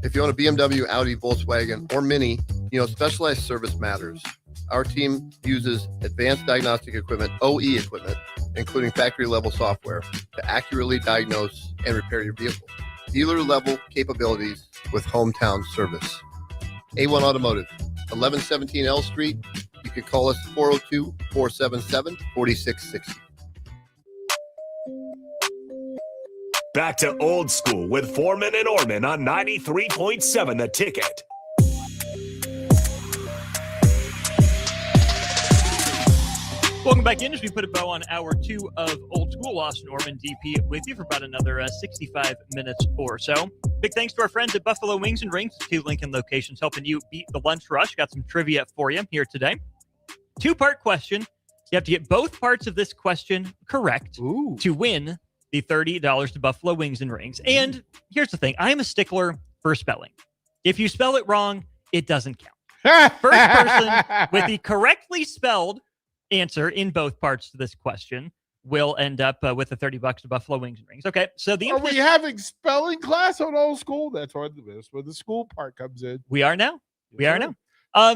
If you own a BMW, Audi, Volkswagen, or Mini, you know specialized service matters. Our team uses advanced diagnostic equipment, OE equipment, including factory-level software, to accurately diagnose and repair your vehicle. Dealer-level capabilities with hometown service. A1 Automotive, 1117 L Street. You can call us 402-477-4660. Back to Old School with Foreman and Orman on 93.7 The Ticket. Welcome back in as we put a bow on hour 2 of Old School. Austin Orman, DP, with you for about another 65 minutes or so. Big thanks to our friends at Buffalo Wings and Rings, 2 Lincoln locations helping you beat the lunch rush. Got some trivia for you here today. 2-part question. You have to get both parts of this question correct to win the $30 to Buffalo Wings and Rings. And here's the thing. I'm a stickler for spelling. If you spell it wrong, it doesn't count. First person with the correctly spelled answer in both parts to this question will end up with the $30 to Buffalo Wings and Rings. Okay, so Are we having spelling class on Old School? That's where the school part comes in. We are now. We are now.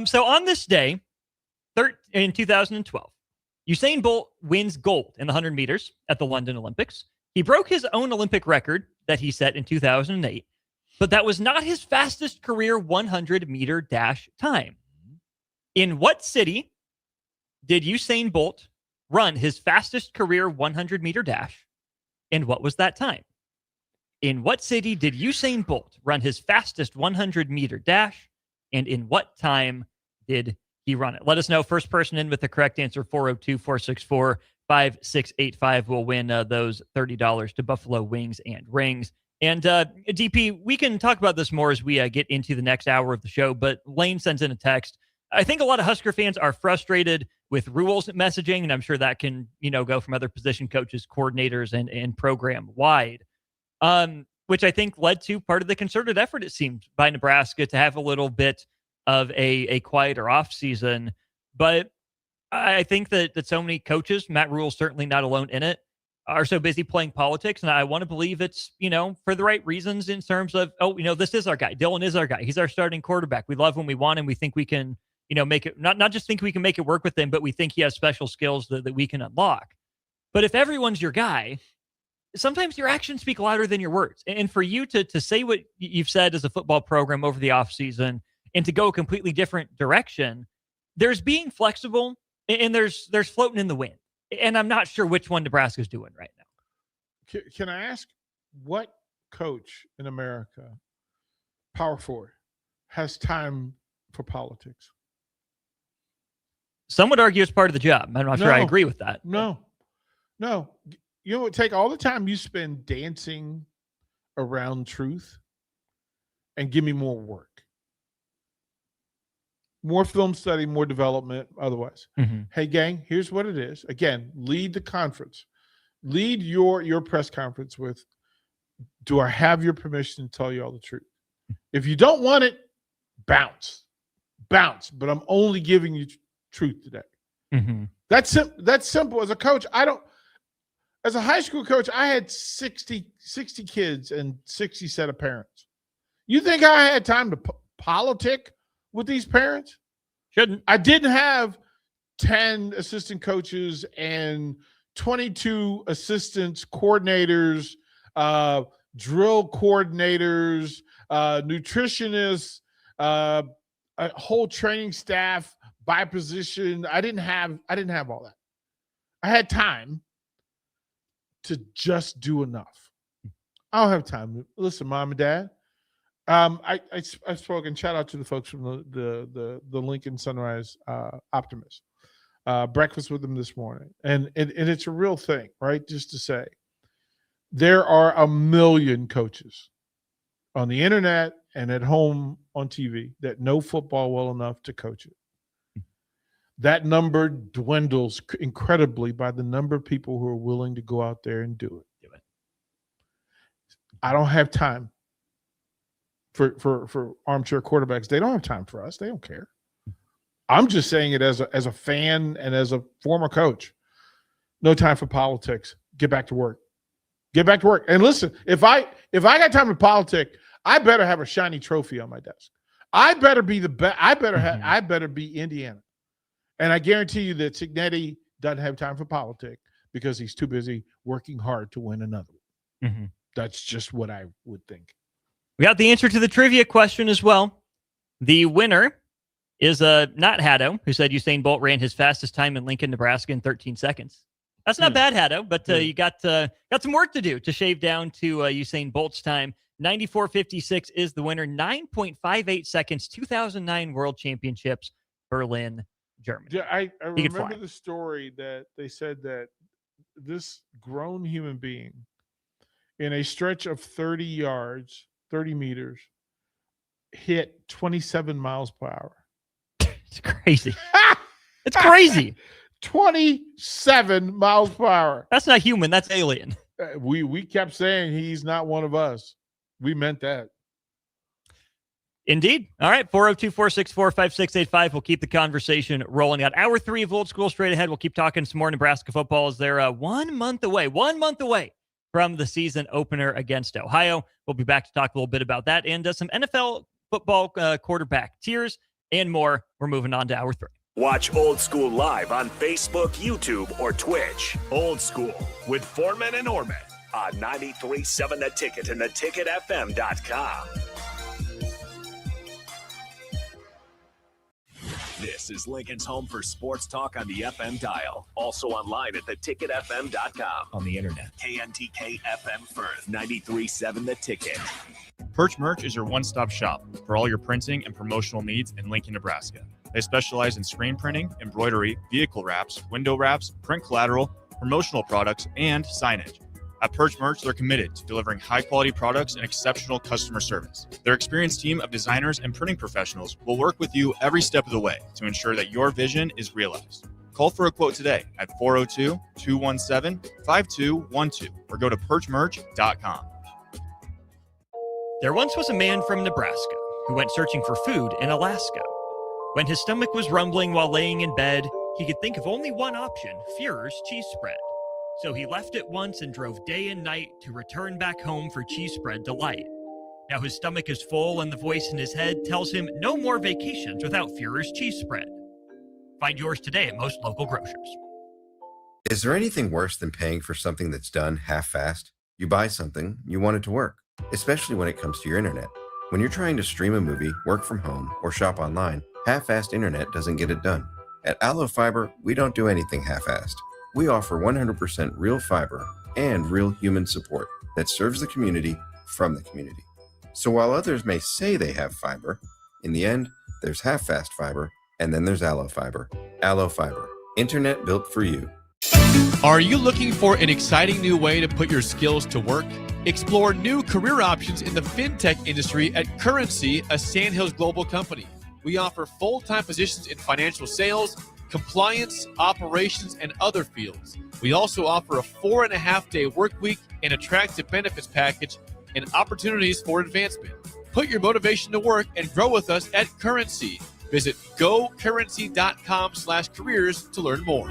So on this day, in 2012, Usain Bolt wins gold in the 100 meters at the London Olympics. He broke his own Olympic record that he set in 2008, but that was not his fastest career 100-meter dash time. In what city did Usain Bolt run his fastest career 100-meter dash, and what was that time? In what city did Usain Bolt run his fastest 100-meter dash, and in what time did he run it? Let us know. First person in with the correct answer, 402-464-5685, will win those $30 to Buffalo Wings and Rings. And DP, we can talk about this more as we get into the next hour of the show, but Lane sends in a text. I think a lot of Husker fans are frustrated with rules messaging, and I'm sure that can, go from other position coaches, coordinators, and program wide, which I think led to part of the concerted effort, it seemed, by Nebraska to have a little bit of a quieter off season. But I think that so many coaches, Matt Rule's certainly not alone in it, are so busy playing politics. And I want to believe it's, for the right reasons in terms of, this is our guy. Dylan is our guy. He's our starting quarterback. We love him. We want him. We think we can, make it, not just think we can make it work with him, but we think he has special skills that we can unlock. But if everyone's your guy, sometimes your actions speak louder than your words. And for you to say what you've said as a football program over the offseason and to go a completely different direction, there's being flexible and there's floating in the wind. And I'm not sure which one Nebraska's doing right now. Can I ask, what coach in America, power forward, has time for politics? Some would argue it's part of the job. I'm not sure I agree with that. No. You know, take all the time you spend dancing around truth and give me more work. More film study, more development, otherwise. Mm-hmm. Hey, gang, here's what it is. Again, lead the conference. Lead your press conference with, do I have your permission to tell you all the truth? If you don't want it, bounce. But I'm only giving you truth today. Mm-hmm. That's simple. As a coach, as a high school coach, I had 60 kids and 60 set of parents. You think I had time to politic with these parents? Shouldn't. I didn't have 10 assistant coaches and 22 assistants, coordinators, drill coordinators, nutritionists, a whole training staff by position. I didn't have all that. I had time to just do enough. I don't have time. Listen, mom and dad, I spoke, and shout out to the folks from the Lincoln Sunrise Optimist. Breakfast with them this morning. And it's a real thing, right? Just to say, there are a million coaches on the internet and at home on TV that know football well enough to coach it. That number dwindles incredibly by the number of people who are willing to go out there and do it. I don't have time for armchair quarterbacks. They don't have time for us. They don't care. I'm just saying it as a fan and as a former coach. No time for politics. Get back to work. And listen, if I got time to politic, I better have a shiny trophy on my desk. I better be the best. I better be Indiana. And I guarantee you that Cignetti doesn't have time for politics because he's too busy working hard to win another one. Mm-hmm. That's just what I would think. We got the answer to the trivia question as well. The winner is not Haddo, who said Usain Bolt ran his fastest time in Lincoln, Nebraska in 13 seconds. That's not bad, Haddo, but you got some work to do to shave down to Usain Bolt's time. 94.56 is the winner. 9.58 seconds, 2009 World Championships, Berlin, Germany. Yeah, I remember the story that they said that this grown human being in a stretch of 30 yards, 30 meters, hit 27 miles per hour. It's crazy. It's crazy. 27 miles per hour. That's not human. That's alien. We kept saying he's not one of us. We meant that. Indeed. All right. 402-464-5685. We'll keep the conversation rolling out. Hour 3 of Old School straight ahead. We'll keep talking some more Nebraska football as they're 1 month away from the season opener against Ohio. We'll be back to talk a little bit about that and some NFL football quarterback tiers and more. We're moving on to hour 3. Watch Old School live on Facebook, YouTube, or Twitch. Old School with Foreman and Orman on 93.7 The Ticket and theticketfm.com. This is Lincoln's home for sports talk on the FM dial. Also online at theticketfm.com. On the internet. KNTK FM Firth, 93.7 The Ticket. Perch Merch is your one-stop shop for all your printing and promotional needs in Lincoln, Nebraska. They specialize in screen printing, embroidery, vehicle wraps, window wraps, print collateral, promotional products, and signage. At Perch Merch, they're committed to delivering high-quality products and exceptional customer service. Their experienced team of designers and printing professionals will work with you every step of the way to ensure that your vision is realized. Call for a quote today at 402-217-5212 or go to perchmerch.com. There once was a man from Nebraska who went searching for food in Alaska. When his stomach was rumbling while laying in bed, he could think of only one option, Führer's cheese spread. So he left it once and drove day and night to return back home for cheese spread delight. Now his stomach is full and the voice in his head tells him no more vacations without Führer's cheese spread. Find yours today at most local grocers. Is there anything worse than paying for something that's done half-assed? You buy something, you want it to work, especially when it comes to your internet. When you're trying to stream a movie, work from home, or shop online, half-assed internet doesn't get it done. At Allo Fiber, we don't do anything half-assed. We offer 100% real fiber and real human support that serves the community from the community. So while others may say they have fiber, in the end, there's half-fast fiber, and then there's Allo Fiber. Allo Fiber, internet built for you. Are you looking for an exciting new way to put your skills to work? Explore new career options in the fintech industry at Currency, a Sandhills Global company. We offer full-time positions in financial sales, compliance, operations, and other fields. We also offer a 4.5-day work week, an attractive benefits package, and opportunities for advancement. Put your motivation to work and grow with us at Currency. Visit gocurrency.com/careers to learn more.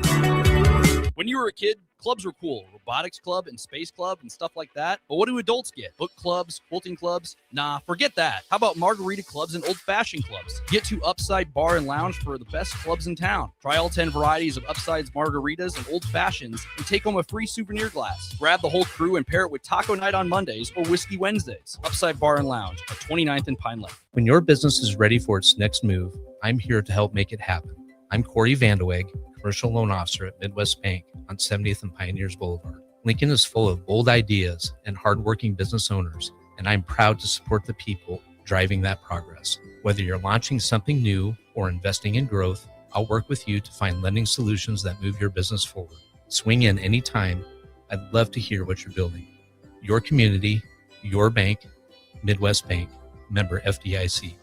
When you were a kid, clubs were cool. Robotics club and space club and stuff like that. But what do adults get? Book clubs, quilting clubs? Nah, forget that. How about margarita clubs and old-fashioned clubs? Get to Upside Bar and Lounge for the best clubs in town. Try all 10 varieties of Upside's margaritas and old fashions and take home a free souvenir glass. Grab the whole crew and pair it with taco night on Mondays or whiskey Wednesdays. Upside Bar and Lounge at 29th and Pine Lake. When your business is ready for its next move, I'm here to help make it happen. I'm Corey Vandeweghe, Commercial Loan Officer at Midwest Bank on 70th and Pioneers Boulevard. Lincoln is full of bold ideas and hardworking business owners, and I'm proud to support the people driving that progress. Whether you're launching something new or investing in growth, I'll work with you to find lending solutions that move your business forward. Swing in anytime. I'd love to hear what you're building. Your community, your bank, Midwest Bank, member FDIC.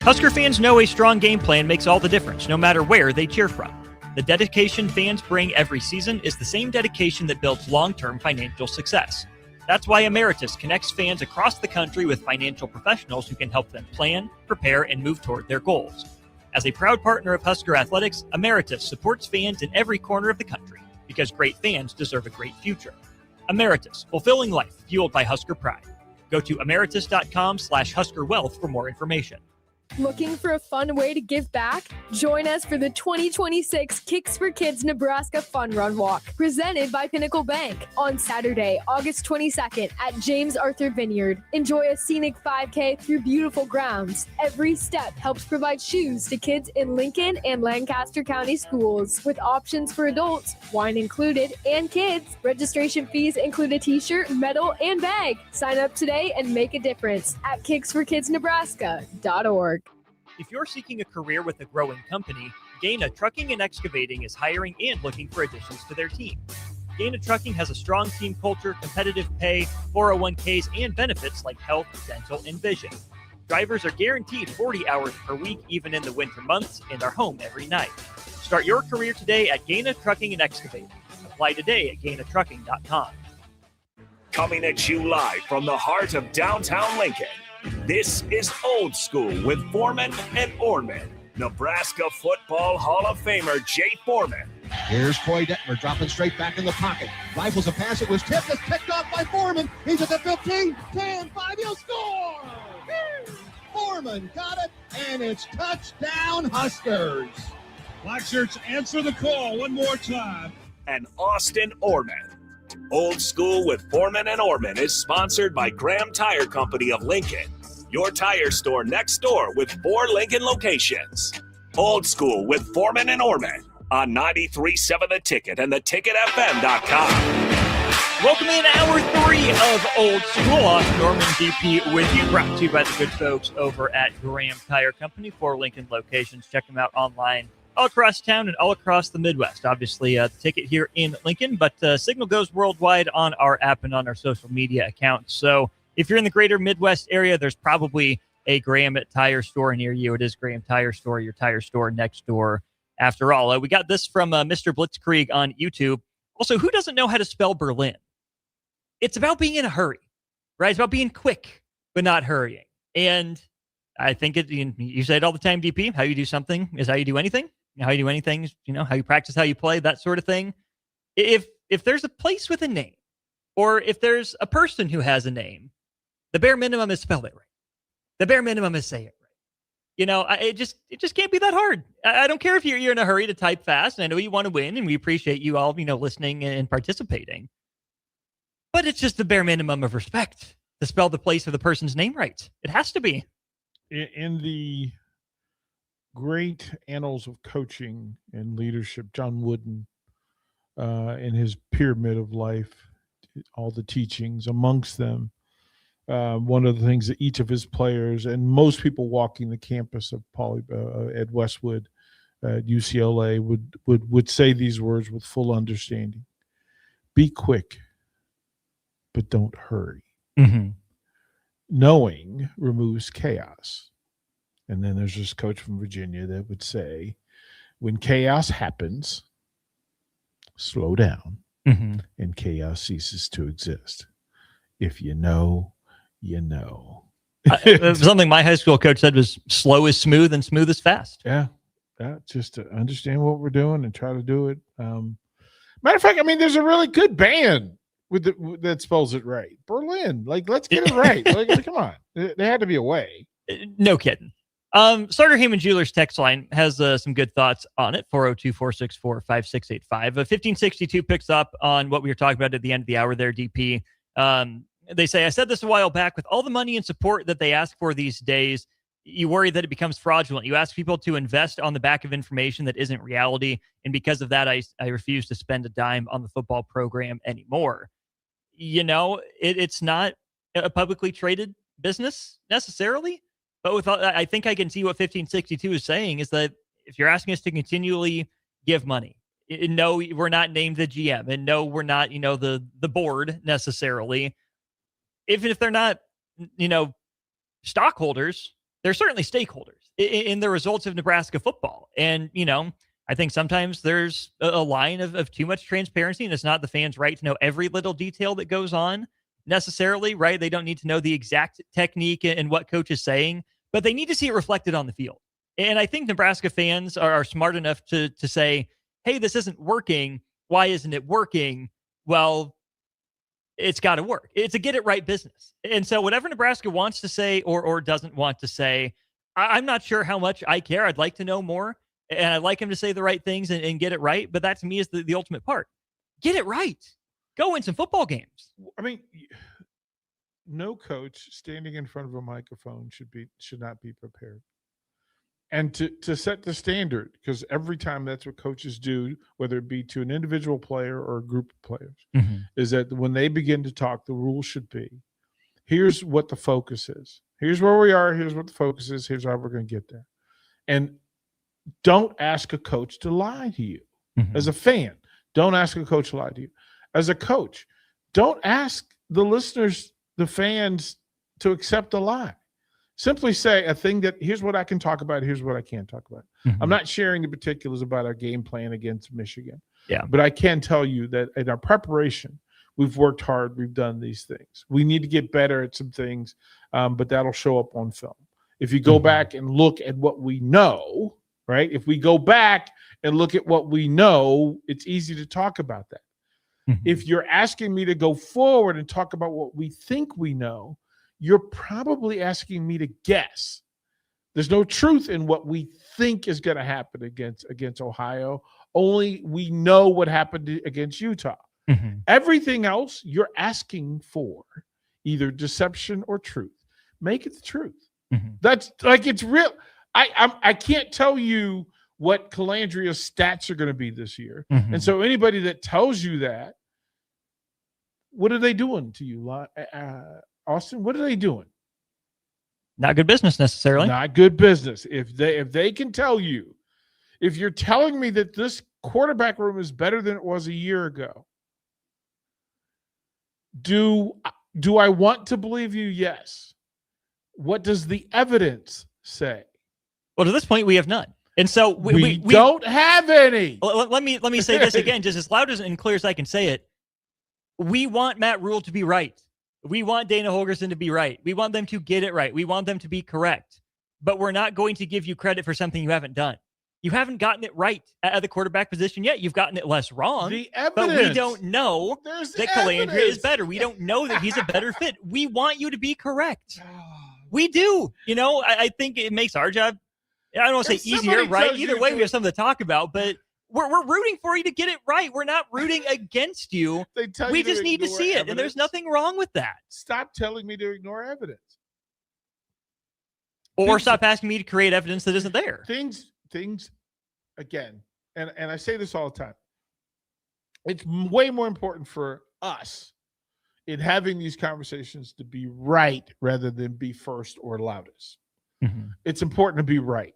Husker fans know a strong game plan makes all the difference, no matter where they cheer from. The dedication fans bring every season is the same dedication that builds long-term financial success. That's why Emeritus connects fans across the country with financial professionals who can help them plan, prepare, and move toward their goals. As a proud partner of Husker Athletics, Emeritus supports fans in every corner of the country because great fans deserve a great future. Emeritus, fulfilling life, fueled by Husker pride. Go to emeritus.com/HuskerWealth for more information. Looking for a fun way to give back? Join us for the 2026 Kicks for Kids Nebraska Fun Run Walk, presented by Pinnacle Bank, on Saturday, August 22nd at James Arthur Vineyard. Enjoy a scenic 5K through beautiful grounds. Every step helps provide shoes to kids in Lincoln and Lancaster County schools, with options for adults, wine included, and kids. Registration fees include a t-shirt, medal, and bag. Sign up today and make a difference at kicksforkidsnebraska.org. If you're seeking a career with a growing company, Gaina Trucking and Excavating is hiring and looking for additions to their team. Gaina Trucking has a strong team culture, competitive pay, 401ks, and benefits like health, dental, and vision. Drivers are guaranteed 40 hours per week, even in the winter months, and are home every night. Start your career today at Gaina Trucking and Excavating. Apply today at GainaTrucking.com. Coming at you live from the heart of downtown Lincoln, this is Old School with Foreman and Orman. Nebraska Football Hall of Famer Jay Foreman. Here's Troy Detmer dropping straight back in the pocket. Rifles a pass. It was tipped. It's picked off by Foreman. He's at the 15, 10, 5. He'll score. Foreman got it, and it's touchdown Huskers. Black shirts answer the call one more time. And Austin Orman. Old School with Foreman and Orman is sponsored by Graham Tire Company of Lincoln, your tire store next door with 4 Lincoln locations. Old School with Foreman and Orman on 93.7 The Ticket and theticketfm.com. Welcome in hour 3 of Old School. Austin Orman, DP, with you. Brought to you by the good folks over at Graham Tire Company, 4 Lincoln locations. Check them out online all across town and all across the Midwest. Obviously, the Ticket here in Lincoln, but Signal goes worldwide on our app and on our social media accounts. So if you're in the greater Midwest area, there's probably a Graham Tire store near you. It is Graham Tire Store, your tire store next door. After all, we got this from Mr. Blitzkrieg on YouTube. Also, who doesn't know how to spell Berlin? It's about being in a hurry, right? It's about being quick, but not hurrying. And I think you say it all the time, DP, how you do something is how you do anything. How you do anything is, how you practice, how you play, that sort of thing. If there's a place with a name, or if there's a person who has a name, the bare minimum is spell it right. The bare minimum is say it right. It just can't be that hard. I don't care if you're in a hurry to type fast, and I know you want to win, and we appreciate you all, listening and participating. But it's just the bare minimum of respect to spell the place of the person's name right. It has to be. In the great annals of coaching and leadership, John Wooden, in his Pyramid of Life, all the teachings, amongst them, one of the things that each of his players and most people walking the campus of at Westwood, at UCLA, would say these words with full understanding. Be quick, but don't hurry. Mm-hmm. Knowing removes chaos. And then there's this coach from Virginia that would say, when chaos happens, slow down, and chaos ceases to exist. If you know, you know. Something my high school coach said was slow is smooth and smooth is fast. Yeah. Just to understand what we're doing and try to do it. Matter of fact, there's a really good band that spells it right. Berlin. Let's get it right. Come on. There had to be a way. No kidding. Starter Heyman Jewelers text line has some good thoughts on it. 402-464-5685. 1562 picks up on what we were talking about at the end of the hour there, DP. They say, I said this a while back, with all the money and support that they ask for these days, you worry that it becomes fraudulent. You ask people to invest on the back of information that isn't reality. And because of that, I refuse to spend a dime on the football program anymore. It's not a publicly traded business necessarily. But I think I can see what 1562 is saying is that if you're asking us to continually give money, no, we're not named the GM, and no, we're not, the board necessarily. Even if they're not, stockholders, they're certainly stakeholders in the results of Nebraska football. And, I think sometimes there's a line of too much transparency, and it's not the fans' right to know every little detail that goes on necessarily, right? They don't need to know the exact technique and what coach is saying, but they need to see it reflected on the field. And I think Nebraska fans are smart enough to say, hey, this isn't working. Why isn't it working? Well, it's got to work. It's a get it right business. And so whatever Nebraska wants to say or doesn't want to say, I'm not sure how much I care. I'd like to know more, and I'd like him to say the right things and get it right. But that to me is the ultimate part. Get it right. Go win some football games. No coach standing in front of a microphone should not be prepared. And to set the standard, because every time that's what coaches do, whether it be to an individual player or a group of players, is that when they begin to talk, the rule should be, here's what the focus is. Here's where we are. Here's what the focus is. Here's how we're going to get there. And don't ask a coach to lie to you. As a fan, don't ask a coach to lie to you. As a coach, don't ask the listeners, the fans, to accept a lie. Simply say a thing that here's what I can talk about, here's what I can't talk about. I'm not sharing the particulars about our game plan against Michigan. Yeah. But I can tell you that in our preparation, we've worked hard. We've done these things. We need to get better at some things, but that'll show up on film. If you go back and look at what we know, right? If we go back and look at what we know, it's easy to talk about that. If you're asking me to go forward and talk about what we think we know, you're probably asking me to guess. There's no truth in what we think is going to happen against Ohio. Only we know what happened against Utah. Everything else you're asking for either deception or truth. Make it the truth. That's like it's real. I can't tell you what Calandria's stats are going to be this year. And so anybody that tells you that, what are they doing to you, Austin? What are they doing? Not good business necessarily. Not good business. If they can tell you, if you're telling me that this quarterback room is better than it was a year ago, do I want to believe you? Yes. What does the evidence say? Well, to this point, we have none. And so we don't have any. Let me say this again, just as loud and clear as I can say it. We want Matt Rule to be right. We want Dana Holgorsen to be right. We want them to get it right. We want them to be correct. But we're not going to give you credit for something you haven't done. You haven't gotten it right at the quarterback position yet. You've gotten it less wrong. The evidence. But we don't know that Calandria is better. We don't know that he's a better fit. We want you to be correct. We do. I think it makes our job, I don't want to say easier, right? Either way, we have something to talk about, but we're rooting for you to get it right. We're not rooting against you. We just need to see it, and there's nothing wrong with that. Stop telling me to ignore evidence. Or stop asking me to create evidence that isn't there. Things again, and I say this all the time. It's way more important for us in having these conversations to be right rather than be first or loudest. It's important to be right.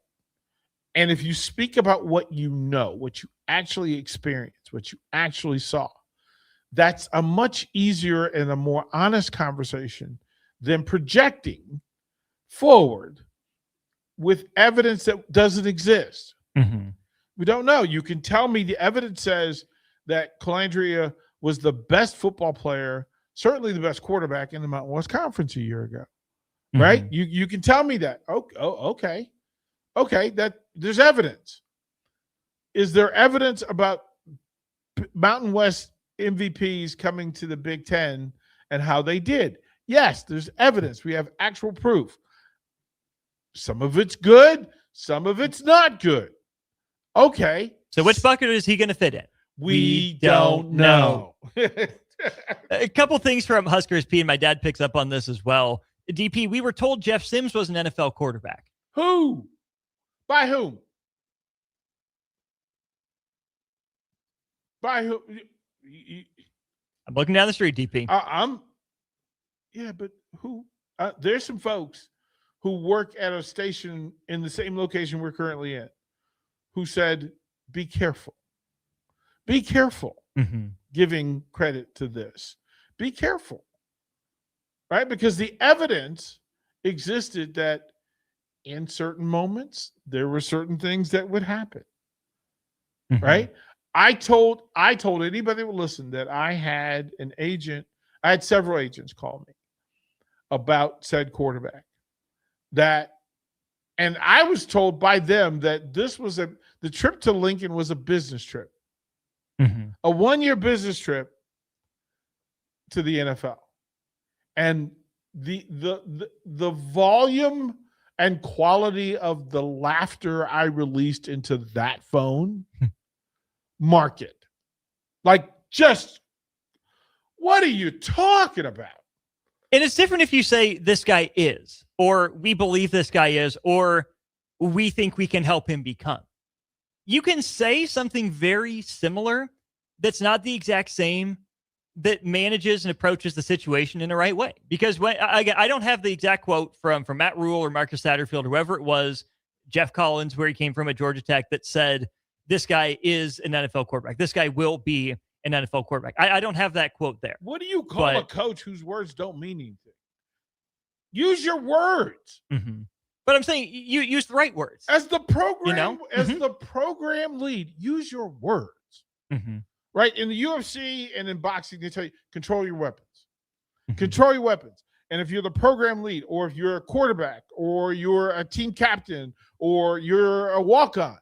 And if you speak about what you know, what you actually experienced, what you actually saw, that's a much easier and a more honest conversation than projecting forward with evidence that doesn't exist. We don't know. You can tell me the evidence says that Calandria was the best football player, certainly the best quarterback in the Mountain West Conference a year ago, right? You can tell me that. Okay, that there's evidence. Is there evidence about Mountain West MVPs coming to the Big Ten and how they did? Yes, there's evidence. We have actual proof. Some of it's good, some of it's not good. Okay. So which bucket is he going to fit in? We don't know. A couple things from Huskers P, and my dad picks up on this as well. DP, we were told Jeff Sims was an NFL quarterback. Who? By whom? By who? I'm looking down the street, DP. Yeah, but who? There's some folks who work at a station in the same location we're currently in who said, be careful. Be careful giving credit to this. Be careful. Right? Because the evidence existed that in certain moments, there were certain things that would happen. Right? I told anybody that would listen that I had an agent, I had several agents call me about said quarterback. And I was told by them that this was the trip to Lincoln was a business trip. A 1-year business trip to the NFL. And the volume and quality of the laughter I released into that phone, market. Like, just, what are you talking about? And it's different if you say this guy is, or we believe this guy is, or we think we can help him become. You can say something very similar that's not the exact same, that manages and approaches the situation in the right way. Because when I don't have the exact quote from Matt Rule or Marcus Satterfield, whoever it was, Jeff Collins, where he came from at Georgia Tech, that said, this guy is an NFL quarterback. This guy will be an NFL quarterback. I don't have that quote there. What do you call a coach whose words don't mean anything? Use your words. Mm-hmm. But I'm saying you use the right words. As the program, You know? as the program lead, use your words. Mm-hmm. Right? In the UFC and in boxing, they tell you, control your weapons. Control your weapons. And if you're the program lead, or if you're a quarterback, or you're a team captain, or you're a walk-on,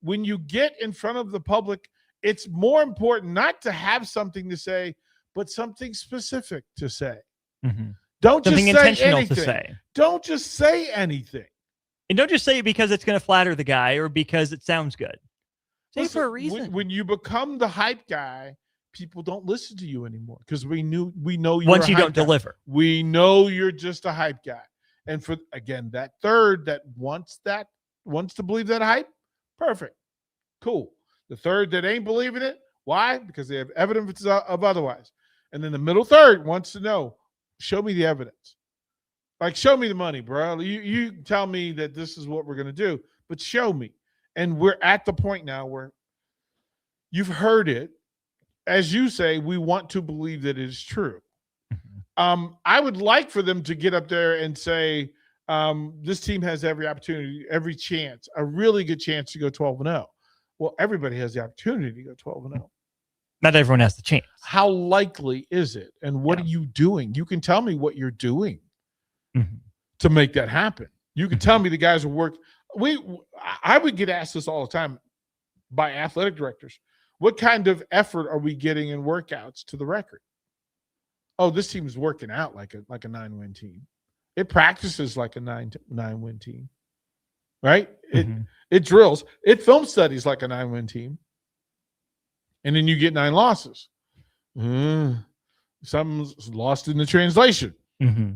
when you get in front of the public, it's more important not to have something to say, but something specific to say. Mm-hmm. Don't Something just say intentional anything. to say. Don't just say anything. And don't just say it because it's going to flatter the guy or because it sounds good. Say it for a reason. When you become the hype guy, people don't listen to you anymore because we know you're Once a you hype don't guy. deliver. We know you're just a hype guy. And for again, that third that wants to believe that hype, perfect. Cool. The third that ain't believing it, why? Because they have evidence of otherwise. And then the middle third wants to know, show me the evidence. Like, show me the money, bro. You tell me that this is what we're going to do, but show me. And we're at the point now where you've heard it. As you say, we want to believe that it is true. I would like for them to get up there and say, this team has every opportunity, every chance, a really good chance to go 12-0. Well, everybody has the opportunity to go 12-0. Not everyone has the chance. How likely is it? And what are you doing? You can tell me what you're doing to make that happen. You can tell me the guys who work. I would get asked this all the time by athletic directors. What kind of effort are we getting in workouts to the record? Oh, this team is working out like a 9-win team. It practices like a 9-win team, right? It drills. It film studies like a 9-win team. And then you get 9 losses. Something's lost in the translation. Mm-hmm.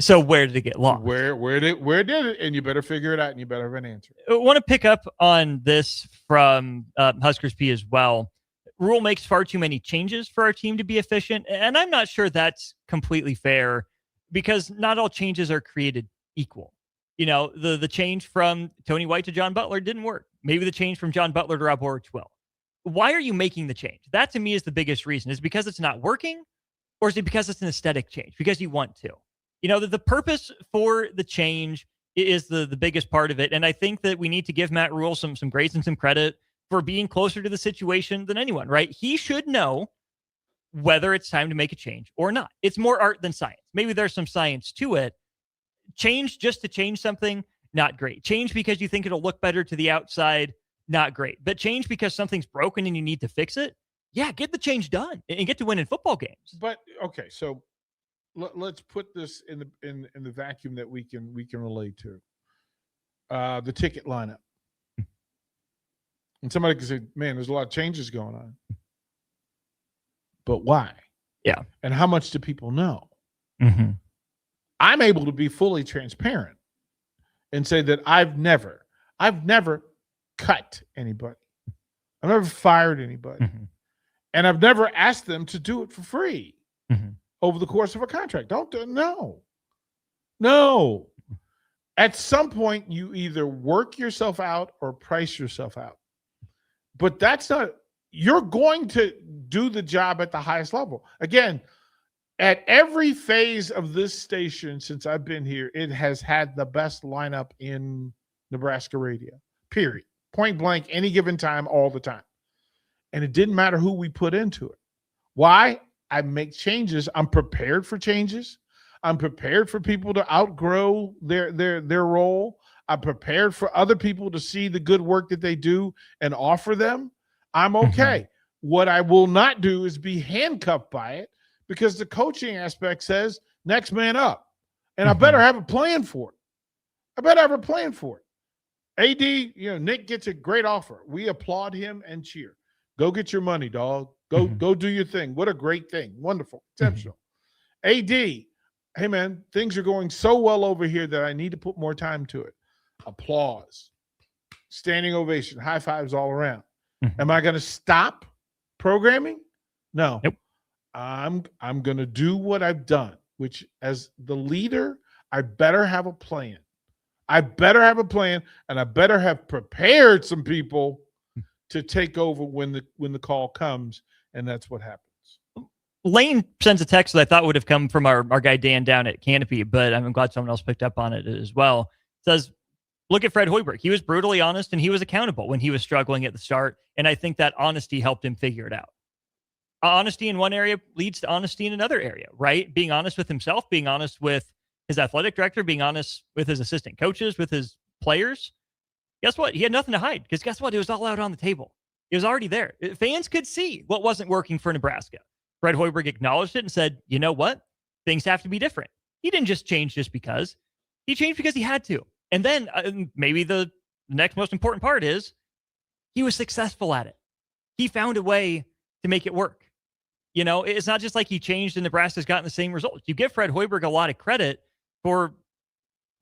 So where did it get lost? Where did it? And you better figure it out, and you better have an answer. I want to pick up on this from Huskers P as well. Rule makes far too many changes for our team to be efficient, and I'm not sure that's completely fair because not all changes are created equal. You know, the change from Tony White to John Butler didn't work. Maybe the change from John Butler to Rob Horwitz will. Why are you making the change? That to me is the biggest reason. Is it because it's not working, or is it because it's an aesthetic change? Because you want to. You know, the purpose for the change is the biggest part of it. And I think that we need to give Matt Rule some grace and some credit for being closer to the situation than anyone, right? He should know whether it's time to make a change or not. It's more art than science. Maybe there's some science to it. Change just to change something, not great. Change because you think it'll look better to the outside, not great. But change because something's broken and you need to fix it, yeah, get the change done and get to win in football games. But okay, so let's put this in the vacuum that we can relate to. The ticket lineup. And somebody can say, man, there's a lot of changes going on. But why? Yeah. And how much do people know? Mm-hmm. I'm able to be fully transparent and say that I've never cut anybody. I've never fired anybody. Mm-hmm. And I've never asked them to do it for free Mm-hmm. over the course of a contract. No. At some point, you either work yourself out or price yourself out. But that's not, you're going to do the job at the highest level. Again, at every phase of this station since I've been here, it has had the best lineup in Nebraska radio, period. Point blank, any given time, all the time. And it didn't matter who we put into it. Why? I make changes. I'm prepared for changes. I'm prepared for people to outgrow their role. I'm prepared for other people to see the good work that they do and offer them. I'm okay. Mm-hmm. What I will not do is be handcuffed by it because the coaching aspect says next man up. And I better have a plan for it. AD, Nick gets a great offer. We applaud him and cheer. Go get your money, dog. Go do your thing. What a great thing. Wonderful. Exceptional. AD, hey, man, things are going so well over here that I need to put more time to it. Applause. Standing ovation. High fives all around. Am I going to stop programming? No. Nope. I'm going to do what I've done, which as the leader, I better have a plan. And I better have prepared some people to take over when the call comes, and that's what happens. Lane sends a text that I thought would have come from our guy Dan down at Canopy, but I'm glad someone else picked up on it as well. It says, look at Fred Hoiberg. He was brutally honest and he was accountable when he was struggling at the start. And I think that honesty helped him figure it out. Honesty in one area leads to honesty in another area, right? Being honest with himself, being honest with his athletic director, being honest with his assistant coaches, with his players. Guess what? He had nothing to hide because guess what? It was all out on the table. It was already there. Fans could see what wasn't working for Nebraska. Fred Hoiberg acknowledged it and said, you know what? Things have to be different. He didn't just change just because. He changed because he had to. And then maybe the next most important part is he was successful at it. He found a way to make it work. You know, it's not just like he changed and Nebraska's gotten the same results. You give Fred Hoiberg a lot of credit for,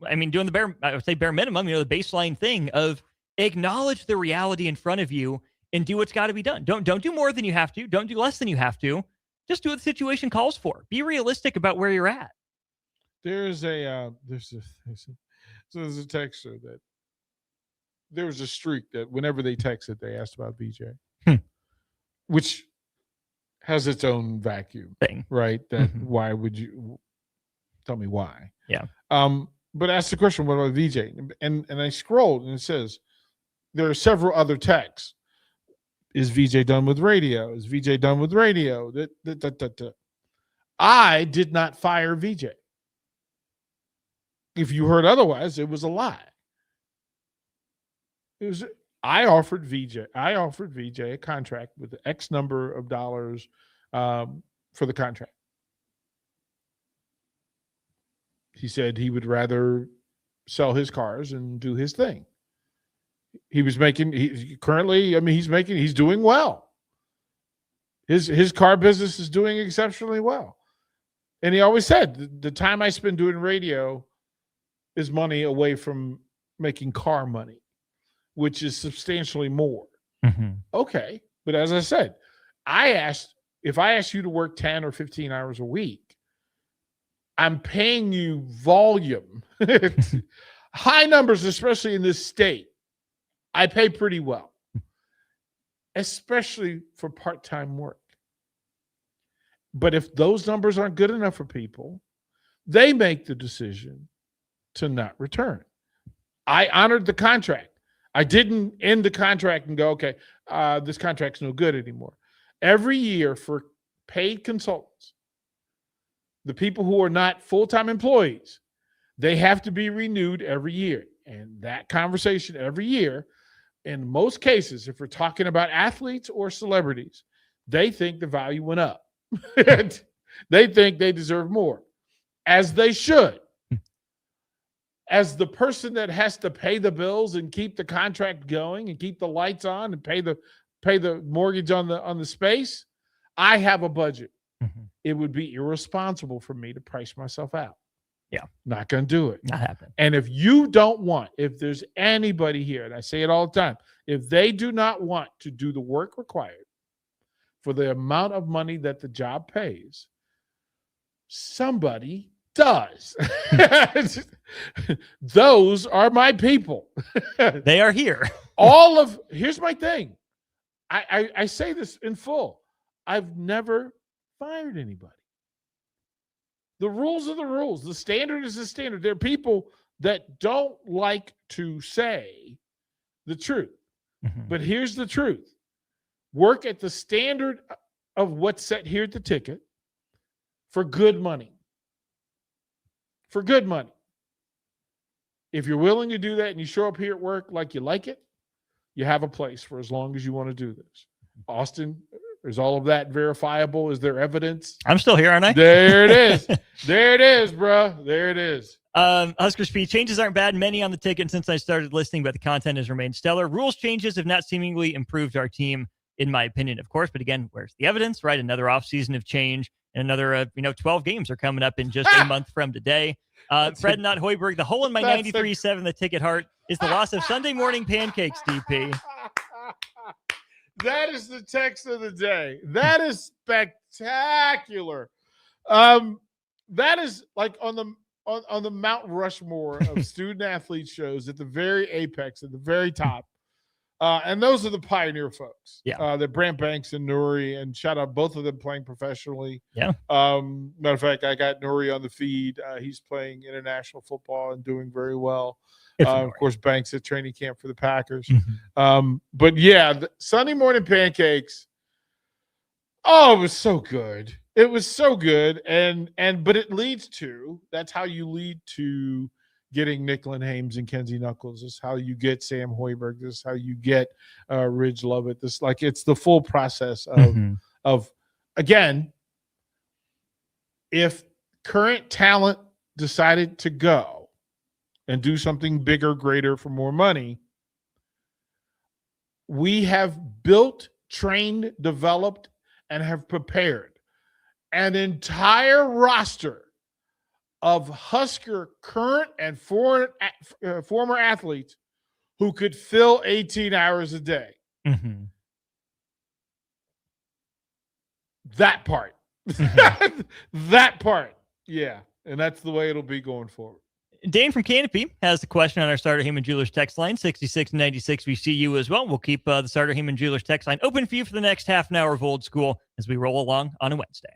I mean, doing I would say bare minimum, the baseline thing of acknowledge the reality in front of you and do what's got to be done. Don't do more than you have to. Don't do less than you have to. Just do what the situation calls for. Be realistic about where you're at. There's a texter that there was a streak that whenever they texted, they asked about VJ, which has its own vacuum thing, right? That why would you tell me why? Yeah. But ask the question, what about VJ? And I scrolled and it says there are several other texts. Is VJ done with radio? Is VJ done with radio? I did not fire VJ. If you heard otherwise, it was a lie. I offered VJ a contract with X number of dollars for the contract. He said he would rather sell his cars and do his thing. He's doing well. His car business is doing exceptionally well. And he always said, the time I spend doing radio is money away from making car money, which is substantially more. Okay. But as I said, if I asked you to work 10 or 15 hours a week, I'm paying you volume. High numbers, especially in this state. I pay pretty well, especially for part-time work. But if those numbers aren't good enough for people, they make the decision to not return. I honored the contract. I didn't end the contract and go, okay, this contract's no good anymore. Every year for paid consultants, the people who are not full-time employees, they have to be renewed every year. And that conversation every year, in most cases, if we're talking about athletes or celebrities, they think the value went up. They think they deserve more, as they should. As the person that has to pay the bills and keep the contract going and keep the lights on and pay the mortgage on the space, I have a budget. It would be irresponsible for me to price myself out. Yeah. Not going to do it. Not happening. And if you don't want, if there's anybody here, and I say it all the time, if they do not want to do the work required for the amount of money that the job pays, somebody does. Those are my people. They are here. Here's my thing. I say this in full. I've never fired anybody. The rules are the rules. The standard is the standard. There are people that don't like to say the truth. But here's the truth. Work at the standard of what's set here at the ticket for good money. For good money. If you're willing to do that and you show up here at work like you like it, you have a place for as long as you want to do this. Austin, is all of that verifiable? Is there evidence? I'm still here, aren't I? There it is. There it is, bro. There it is. Husker Speed, changes aren't bad. Many on the ticket since I started listening, but the content has remained stellar. Rules changes have not seemingly improved our team, in my opinion, of course. But again, where's the evidence, right? Another offseason of change and another, 12 games are coming up in just a month from today. Fred Not Hoiberg, the hole in my 93.7, the ticket heart, is the loss of Sunday morning pancakes, DP. That is the text of the day. That is spectacular. That is like on the Mount Rushmore of student athlete shows at the very apex, at the very top. And those are the Pioneer folks. Yeah. The Brant Banks and Nuri, and shout out both of them playing professionally. Yeah. Matter of fact, I got Nuri on the feed. He's playing international football and doing very well. Of course, Banks at training camp for the Packers. But yeah, the Sunday morning pancakes. Oh, it was so good. It was so good. But it leads to, that's how you lead to getting Nick Hames and Kenzie Knuckles. This is how you get Sam Hoiberg. This is how you get Ridge Lovett. This, like, it's the full process of again, if current talent decided to go and do something bigger, greater for more money, we have built, trained, developed, and have prepared an entire roster of Husker current and former athletes who could fill 18 hours a day. That part. That part. Yeah. And that's the way it'll be going forward. Dane from Canopy has the question on our Starter Heyman Jewelers text line, 6696. We see you as well. We'll keep the Starter Heyman Jewelers text line open for you for the next half an hour of Old School as we roll along on a Wednesday.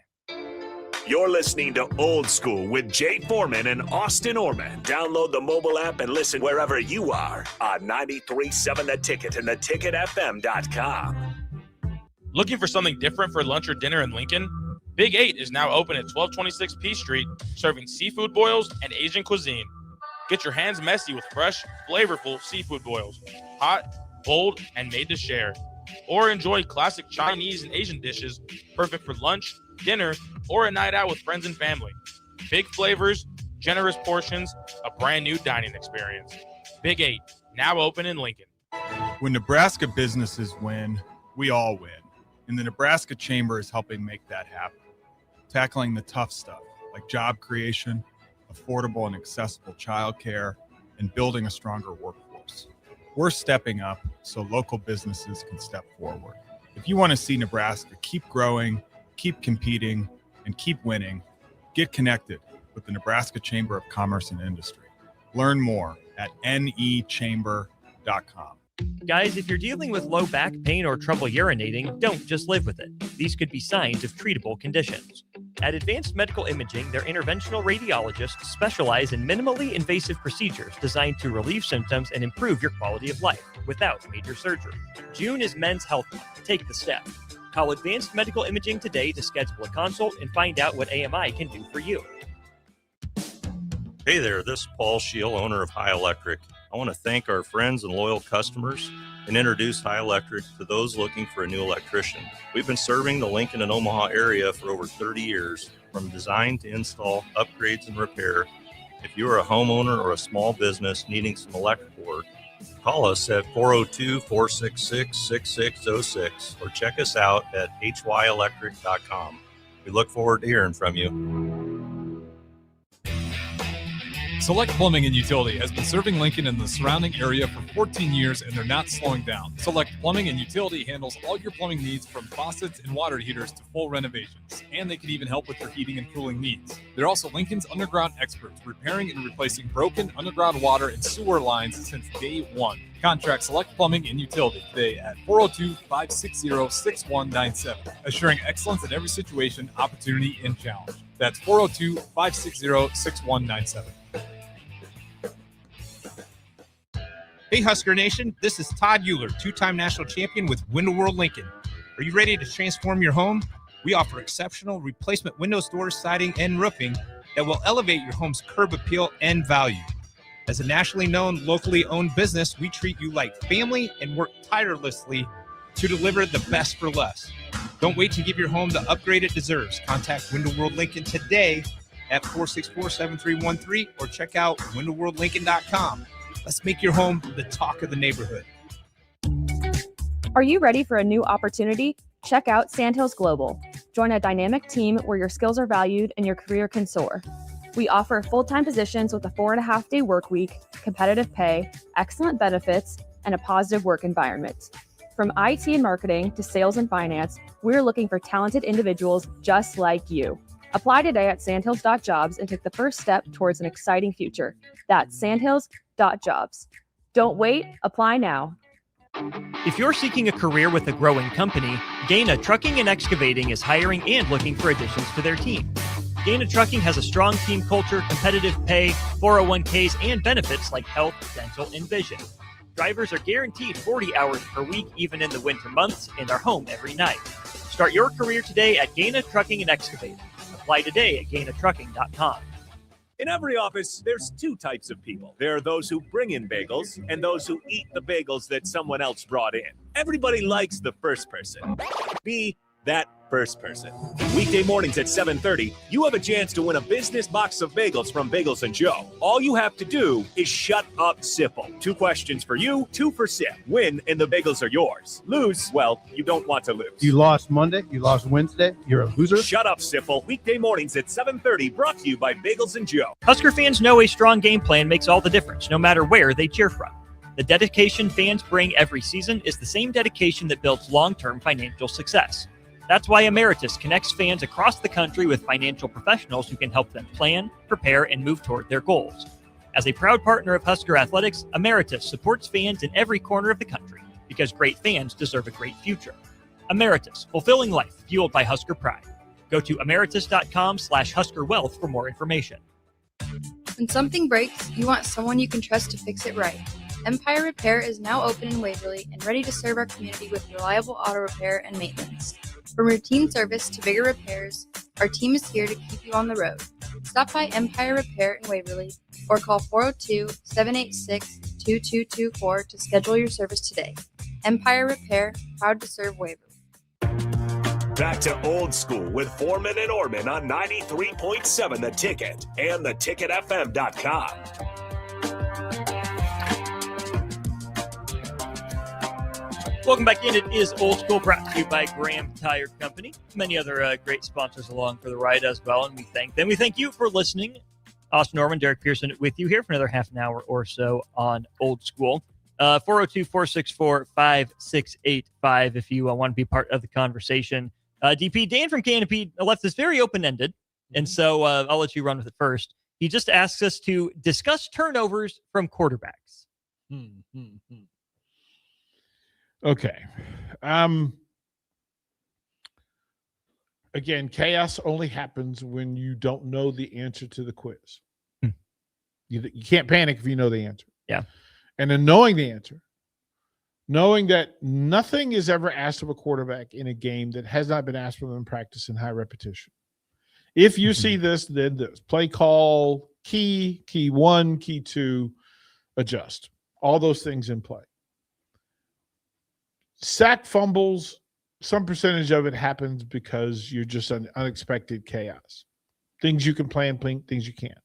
You're listening to Old School with Jay Foreman and Austin Orman. Download the mobile app and listen wherever you are on 93.7 The Ticket and theticketfm.com. Looking for something different for lunch or dinner in Lincoln? Big 8 is now open at 1226 P Street, serving seafood boils and Asian cuisine. Get your hands messy with fresh, flavorful seafood boils. Hot, bold, and made to share. Or enjoy classic Chinese and Asian dishes, perfect for lunch, dinner, or a night out with friends and family. Big flavors, generous portions, a brand new dining experience. Big 8, now open in Lincoln. When Nebraska businesses win, we all win. And the Nebraska Chamber is helping make that happen. Tackling the tough stuff like job creation, affordable and accessible childcare, and building a stronger workforce. We're stepping up so local businesses can step forward. If you want to see Nebraska keep growing, keep competing, and keep winning, get connected with the Nebraska Chamber of Commerce and Industry. Learn more at nechamber.com. Guys, if you're dealing with low back pain or trouble urinating, don't just live with it. These could be signs of treatable conditions. At Advanced Medical Imaging, their interventional radiologists specialize in minimally invasive procedures designed to relieve symptoms and improve your quality of life without major surgery. June is Men's Health Month. Take the step. Call Advanced Medical Imaging today to schedule a consult and find out what AMI can do for you. Hey there, this is Paul Scheel, owner of High Electric. I want to thank our friends and loyal customers and introduce High Electric to those looking for a new electrician. We've been serving the Lincoln and Omaha area for over 30 years, from design to install, upgrades, and repair. If you are a homeowner or a small business needing some electrical work, call us at 402-466-6606 or check us out at hyelectric.com. We look forward to hearing from you. Select Plumbing and Utility has been serving Lincoln and the surrounding area for 14 years, and they're not slowing down. Select Plumbing and Utility handles all your plumbing needs, from faucets and water heaters to full renovations, and they can even help with your heating and cooling needs. They're also Lincoln's underground experts, repairing and replacing broken underground water and sewer lines since day one. Contact Select Plumbing and Utility today at 402-560-6197, assuring excellence in every situation, opportunity, and challenge. That's 402-560-6197. Hey, Husker Nation, this is Todd Euler, two-time national champion with Window World Lincoln. Are you ready to transform your home? We offer exceptional replacement windows, doors, siding, and roofing that will elevate your home's curb appeal and value. As a nationally known, locally owned business, we treat you like family and work tirelessly to deliver the best for less. Don't wait to give your home the upgrade it deserves. Contact Window World Lincoln today at 464-7313 or check out windowworldlincoln.com. Let's make your home the talk of the neighborhood. Are you ready for a new opportunity? Check out Sandhills Global. Join a dynamic team where your skills are valued and your career can soar. We offer full-time positions with a 4.5-day work week, competitive pay, excellent benefits, and a positive work environment. From IT and marketing to sales and finance, we're looking for talented individuals just like you. Apply today at sandhills.jobs and take the first step towards an exciting future. That's sandhills.jobs. Don't wait, apply now. If you're seeking a career with a growing company, Gaina Trucking and Excavating is hiring and looking for additions to their team. Gaina Trucking has a strong team culture, competitive pay, 401ks, and benefits like health, dental, and vision. Drivers are guaranteed 40 hours per week, even in the winter months, and are home every night. Start your career today at Gaina Trucking and Excavating. Apply today at gainatrucking.com. In every office, there's two types of people. There are those who bring in bagels and those who eat the bagels that someone else brought in. Everybody likes the first person. Be that first person. Weekday mornings at 7:30, you have a chance to win a business box of bagels from Bagels & Joe. All you have to do is shut up, Sipple. 2 questions for you, 2 for Sip. Win, and the bagels are yours. Lose, well, you don't want to lose. You lost Monday. You lost Wednesday. You're a loser. Shut up, Sipple. Weekday mornings at 7:30, brought to you by Bagels & Joe. Husker fans know a strong game plan makes all the difference, no matter where they cheer from. The dedication fans bring every season is the same dedication that builds long-term financial success. That's why Emeritus connects fans across the country with financial professionals who can help them plan, prepare, and move toward their goals. As a proud partner of Husker Athletics, Emeritus supports fans in every corner of the country because great fans deserve a great future. Emeritus, fulfilling life, fueled by Husker pride. Go to emeritus.com/Husker Wealth for more information. When something breaks, you want someone you can trust to fix it right. Empire Repair is now open in Waverly and ready to serve our community with reliable auto repair and maintenance. From routine service to bigger repairs, our team is here to keep you on the road. Stop by Empire Repair in Waverly or call 402-786-2224 to schedule your service today. Empire Repair, proud to serve Waverly. Back to Old School with Foreman and Orman on 93.7 The Ticket and theticketfm.com. Welcome back in. It is Old School, brought to you by Graham Tire Company. Many other great sponsors along for the ride as well, and we thank them. We thank you for listening. Austin Norman, Derek Pearson with you here for another half an hour or so on Old School. 402-464-5685 if you want to be part of the conversation. DP, Dan from Canopy left this very open-ended, and so I'll let you run with it first. He just asks us to discuss turnovers from quarterbacks. Okay. Again, chaos only happens when you don't know the answer to the quiz. You can't panic if you know the answer. Yeah. And then knowing the answer, knowing that nothing is ever asked of a quarterback in a game that has not been asked of them in practice in high repetition. If you see this, then this. Play call, key 1, key 2, adjust. All those things in play. Sack fumbles, some percentage of it happens because you're just an unexpected chaos. Things you can plan, things you can't.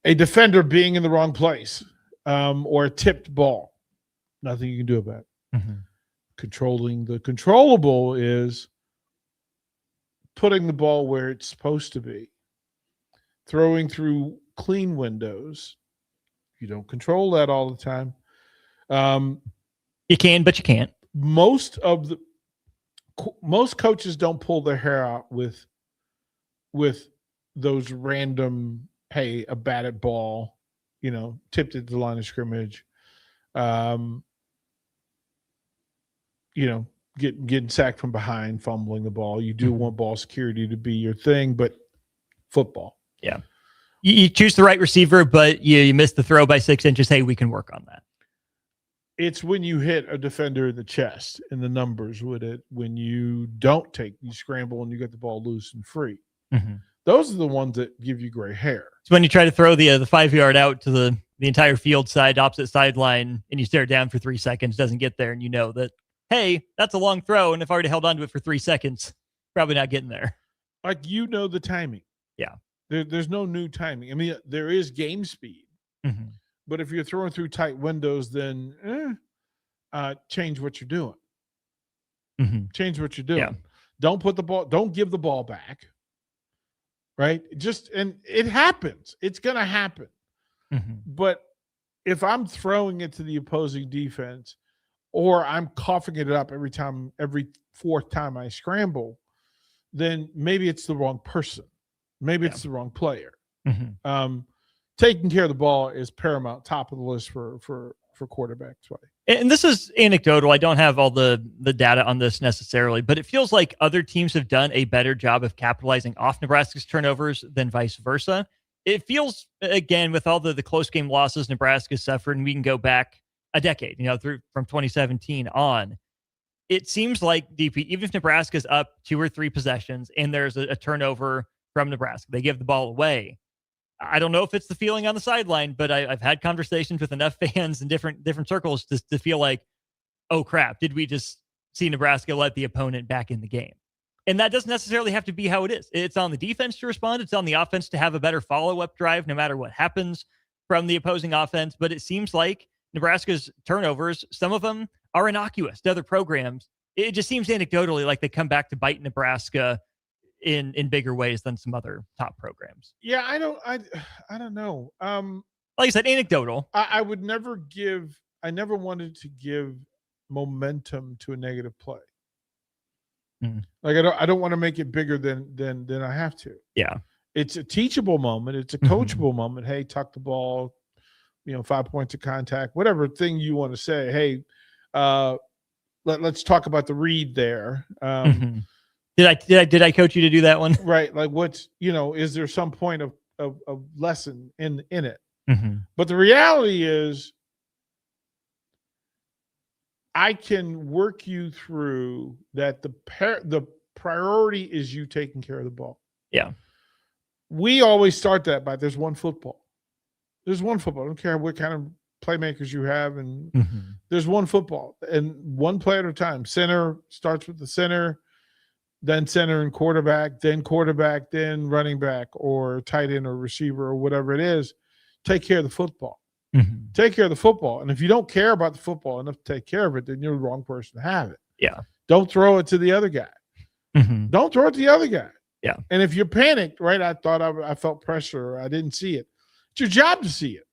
A defender being in the wrong place or a tipped ball, nothing you can do about it. Controlling the controllable is putting the ball where it's supposed to be. Throwing through clean windows. You don't control that all the time. You can, but you can't. Most coaches don't pull their hair out with those random, hey, a batted ball, tipped at the line of scrimmage, getting sacked from behind, fumbling the ball. You do want ball security to be your thing, but football. Yeah. You choose the right receiver, but you miss the throw by 6 inches. Hey, we can work on that. It's when you hit a defender in the chest and the numbers with it. When you don't you scramble and you get the ball loose and free. Those are the ones that give you gray hair. It's when you try to throw the 5-yard out to the entire field side, opposite sideline, and you stare down for 3 seconds, doesn't get there, and you know that, hey, that's a long throw, and if I already held on to it for 3 seconds, probably not getting there. Like, the timing. Yeah. There's no new timing. I mean, there is game speed. But if you're throwing through tight windows, then change what you're doing. Change what you're doing. Yeah. Don't give the ball back. Right? And it happens. It's going to happen. But if I'm throwing it to the opposing defense or I'm coughing it up every 4th time I scramble, then maybe it's the wrong person. Maybe it's the wrong player. Taking care of the ball is paramount, top of the list for quarterback play. And this is anecdotal. I don't have all the data on this necessarily, but it feels like other teams have done a better job of capitalizing off Nebraska's turnovers than vice versa. It feels, again, with all the close game losses Nebraska suffered, and we can go back a decade, through from 2017 on. It seems like, DP, even if Nebraska's up 2 or 3 possessions and there's a turnover from Nebraska, they give the ball away. I don't know if it's the feeling on the sideline, but I've had conversations with enough fans in different circles to feel like, oh crap, did we just see Nebraska let the opponent back in the game? And that doesn't necessarily have to be how it is. It's on the defense to respond. It's on the offense to have a better follow-up drive, no matter what happens from the opposing offense. But it seems like Nebraska's turnovers, some of them are innocuous to other programs. It just seems anecdotally like they come back to bite Nebraska in bigger ways than some other top programs. Yeah, I don't know. Like I said, anecdotal. I never wanted to give momentum to a negative play. Like I don't want to make it bigger than I have to. Yeah. It's a teachable moment. It's a coachable moment. Hey, tuck the ball, 5 points of contact, whatever thing you want to say. Hey, let's talk about the read there. Did I coach you to do that one? Right. Like what's, is there some point of lesson in it? But the reality is I can work you through that. The priority is you taking care of the ball. Yeah. We always start that by there's one football. There's one football. I don't care what kind of playmakers you have. And there's one football and one play at a time. Center starts with the center, then center and quarterback, then running back or tight end or receiver or whatever it is. Take care of the football. Take care of the football. And if you don't care about the football enough to take care of it, then you're the wrong person to have it. Yeah. Don't throw it to the other guy. Don't throw it to the other guy. Yeah. And if you're panicked, right, I thought I felt pressure or I didn't see it. It's your job to see it.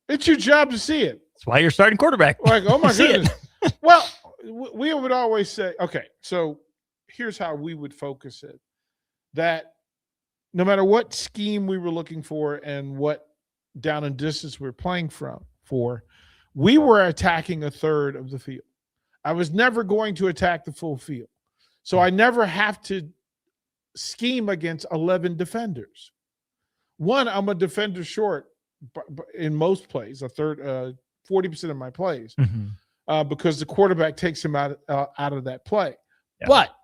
It's your job to see it. That's why you're starting quarterback. Like, oh my goodness. Well, we would always say, okay, so here's how we would focus it. That no matter what scheme we were looking for and what down and distance we were playing for, we were attacking a third of the field. I was never going to attack the full field. So I never have to scheme against 11 defenders. One, I'm a defender short in most plays, a third, 40% of my plays, because the quarterback takes him out of that play. Yeah. But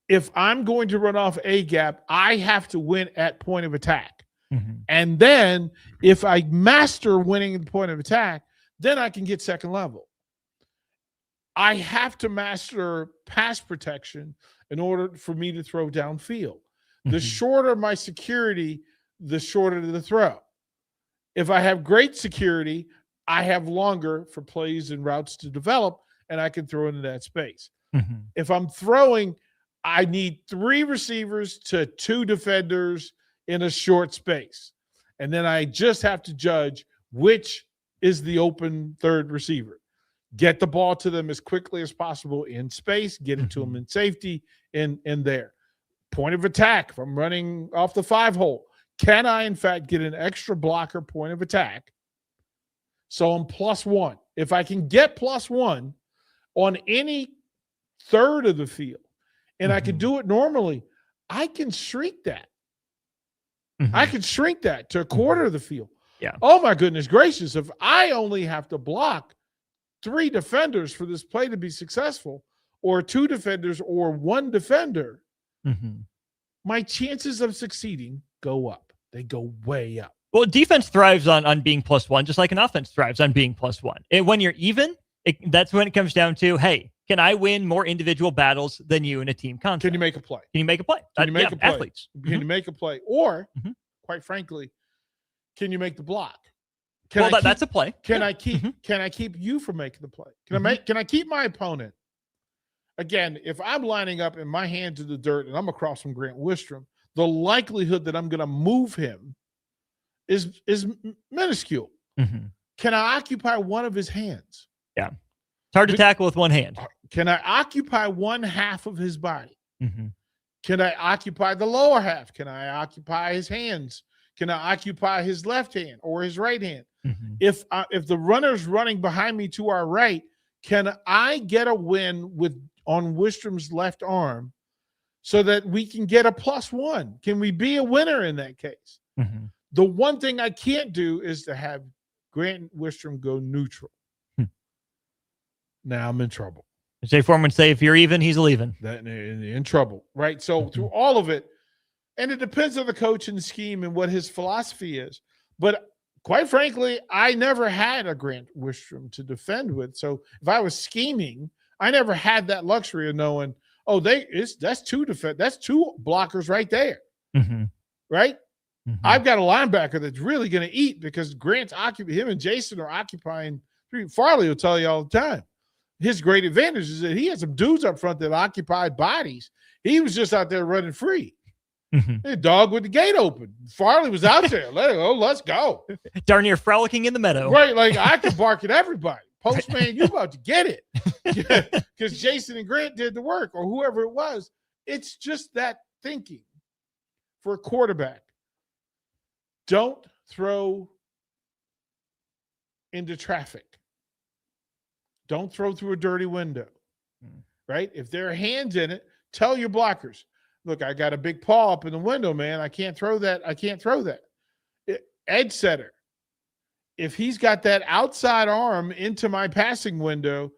if I'm going to run off a gap, I have to win at point of attack. And then if I master winning at the point of attack, then I can get second level. I have to master pass protection in order for me to throw downfield. The shorter my security, the shorter the throw. If I have great security, I have longer for plays and routes to develop, and I can throw into that space. If I'm throwing, I need 3 receivers to 2 defenders in a short space. And then I just have to judge which is the open third receiver. Get the ball to them as quickly as possible in space, get it to them in safety in there. Point of attack, if I'm running off the 5-hole, can I, in fact, get an extra blocker point of attack? So I'm +1. If I can get +1 on any third of the field, and I can do it normally, I can shrink that. I can shrink that to a quarter of the field. Yeah. Oh, my goodness gracious. If I only have to block 3 defenders for this play to be successful, or 2 defenders or 1 defender, my chances of succeeding go up. They go way up. Well, defense thrives on being +1, just like an offense thrives on being +1. And when you're even, that's when it comes down to, hey, can I win more individual battles than you in a team contract? Can you make a play? Can you make a play? Can you make a play? Athletes. Can you make a play? Or, quite frankly, can you make the block? That's a play. Can I keep you from making the play? Can I keep my opponent? Again, if I'm lining up and my hands in the dirt and I'm across from Grant Wistrom, the likelihood that I'm going to move him is minuscule. Can I occupy one of his hands? Yeah. It's hard to tackle with one hand. Can I occupy one half of his body? Can I occupy the lower half? Can I occupy his hands? can I occupy his left hand or his right hand? If the runner's running behind me to our right, can I get a win on Wistrom's left arm so that we can get a +1? Can we be a winner in that case? The one thing I can't do is to have Grant Wistrom go neutral. Now I'm in trouble. Jay Foreman say if you're even, he's leaving. That in trouble, right? So through all of it, and it depends on the coach and the scheme and what his philosophy is. But quite frankly, I never had a Grant Wistrom to defend with. So if I was scheming, I never had that luxury of knowing, that's two blockers right there, right? I've got a linebacker that's really going to eat because Grant's him and Jason are occupying. Farley will tell you all the time. His great advantage is that he had some dudes up front that occupied bodies. He was just out there running free. The dog with the gate open. Farley was out there. Let's go. Darn near frolicking in the meadow. Right, like I could bark at everybody. Postman, you about to get it. Because Jason and Grant did the work, or whoever it was. It's just that thinking for a quarterback. Don't throw into traffic. Don't throw through a dirty window, right? If there are hands in it, tell your blockers, look, I got a big paw up in the window, man. I can't throw that. Edge setter, if he's got that outside arm into my passing window,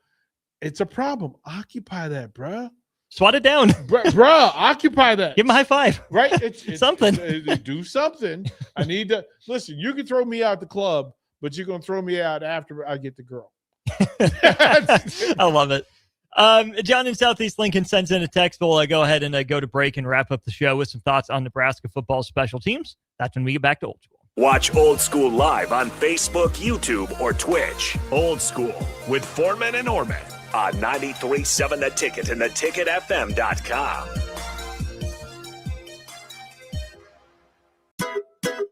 it's a problem. Occupy that, bruh. Swat it down. Bruh, occupy that. Give him a high five. Right? It's something. Do something. I need to – listen, you can throw me out the club, but you're going to throw me out after I get the girl. I love it. John in Southeast Lincoln sends in a text. We'll go ahead and go to break and wrap up the show with some thoughts on Nebraska football special teams. That's when we get back to Old School. Watch Old School live on Facebook, YouTube, or Twitch. Old School with Foreman and Orman on 93.7 The Ticket and theticketfm.com.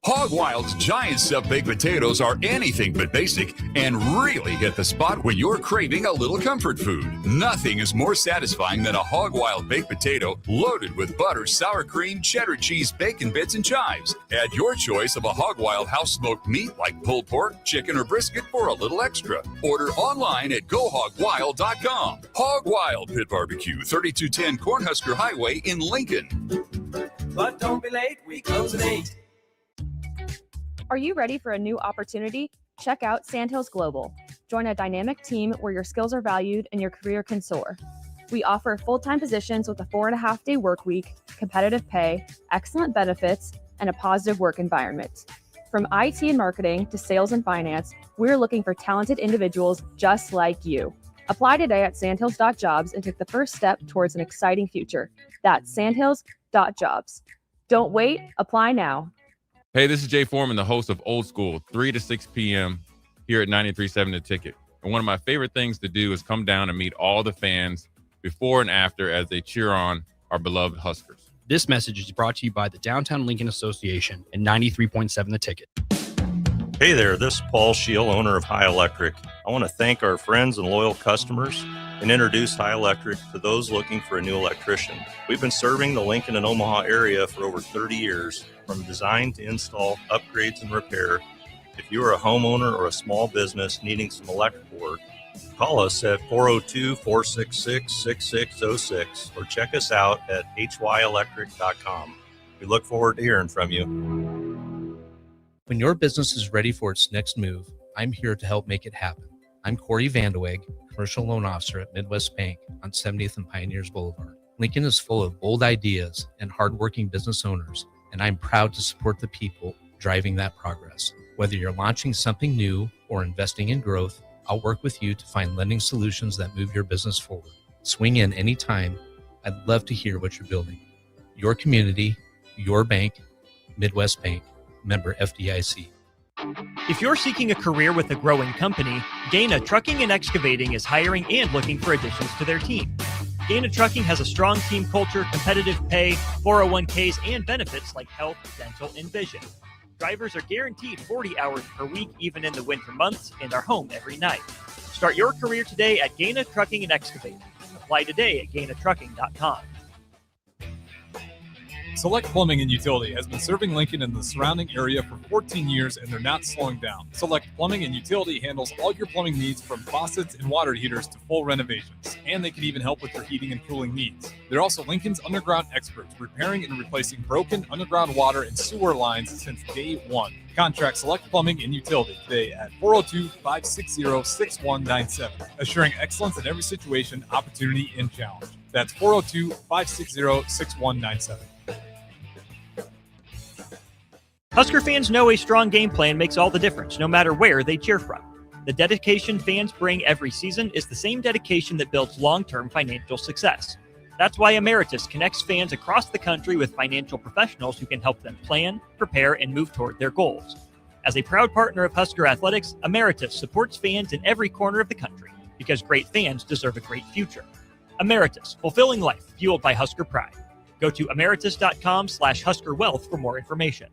Hog Wild's giant stuffed baked potatoes are anything but basic and really hit the spot when you're craving a little comfort food. Nothing is more satisfying than a Hog Wild baked potato loaded with butter, sour cream, cheddar cheese, bacon bits, and chives. Add your choice of a Hog Wild house smoked meat like pulled pork, chicken, or brisket for a little extra. Order online at GoHogWild.com. Hog Wild Pit Barbecue, 3210 Cornhusker Highway in Lincoln. But don't be late, we close at 8. Are you ready for a new opportunity? Check out Sandhills Global. Join a dynamic team where your skills are valued and your career can soar. We offer full-time positions with a 4.5-day work week, competitive pay, excellent benefits, and a positive work environment. From IT and marketing to sales and finance, we're looking for talented individuals just like you. Apply today at sandhills.jobs and take the first step towards an exciting future. That's sandhills.jobs. Don't wait, apply now. Hey, this is Jay Foreman, the host of Old School, 3 to 6 p.m. here at 93.7 The Ticket. And one of my favorite things to do is come down and meet all the fans before and after as they cheer on our beloved Huskers. This message is brought to you by the Downtown Lincoln Association and 93.7 The Ticket. Hey there, this is Paul Scheel, owner of High Electric. I want to thank our friends and loyal customers and introduce High Electric to those looking for a new electrician. We've been serving the Lincoln and Omaha area for over 30 years, from design to install, upgrades, and repair. If you are a homeowner or a small business needing some electrical work, call us at 402-466-6606 or check us out at hyelectric.com. We look forward to hearing from you. When your business is ready for its next move, I'm here to help make it happen. I'm Corey Vandeweghe, Commercial Loan Officer at Midwest Bank on 70th and Pioneers Boulevard. Lincoln is full of bold ideas and hardworking business owners, and I'm proud to support the people driving that progress. Whether you're launching something new or investing in growth, I'll work with you to find lending solutions that move your business forward. Swing in anytime. I'd love to hear what you're building. Your community, your bank, Midwest Bank, member FDIC. If you're seeking a career with a growing company, Gaina Trucking and Excavating is hiring and looking for additions to their team. Gaina Trucking has a strong team culture, competitive pay, 401ks, and benefits like health, dental, and vision. Drivers are guaranteed 40 hours per week, even in the winter months, and are home every night. Start your career today at Gaina Trucking and Excavating. Apply today at GainaTrucking.com. Select Plumbing and Utility has been serving Lincoln and the surrounding area for 14 years, and they're not slowing down. Select Plumbing and Utility handles all your plumbing needs from faucets and water heaters to full renovations, and they can even help with your heating and cooling needs. They're also Lincoln's underground experts, repairing and replacing broken underground water and sewer lines since day one. Contact Select Plumbing and Utility today at 402-560-6197, assuring excellence in every situation, opportunity, and challenge. That's 402-560-6197. Husker fans know a strong game plan makes all the difference, no matter where they cheer from. The dedication fans bring every season is the same dedication that builds long-term financial success. That's why Emeritus connects fans across the country with financial professionals who can help them plan, prepare, and move toward their goals. As a proud partner of Husker Athletics, Emeritus supports fans in every corner of the country because great fans deserve a great future. Emeritus, fulfilling life, fueled by Husker pride. Go to emeritus.com/HuskerWealth for more information.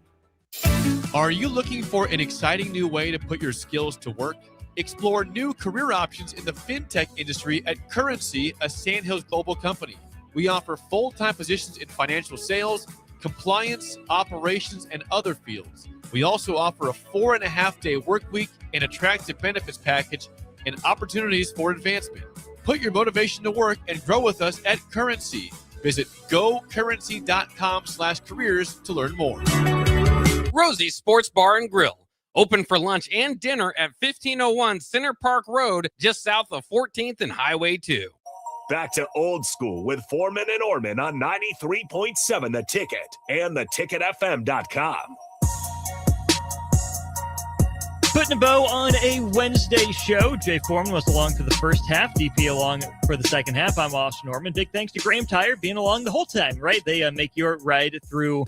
Are you looking for an exciting new way to put your skills to work? Explore new career options in the fintech industry at Currency, a Sandhills Global company. We offer full-time positions in financial sales, compliance, operations, and other fields. We also offer a 4.5-day work week, an attractive benefits package, and opportunities for advancement. Put your motivation to work and grow with us at Currency. Visit gocurrency.com/careers to learn more. Rosie's Sports Bar and Grill. Open for lunch and dinner at 1501 Center Park Road, just south of 14th and Highway 2. Back to Old School with Foreman and Orman on 93.7 The Ticket and theticketfm.com. Putting a bow on a Wednesday show. Jay Foreman was along for the first half, DP along for the second half. I'm Austin Norman. Big thanks to Graham Tire being along the whole time, right? They make your ride through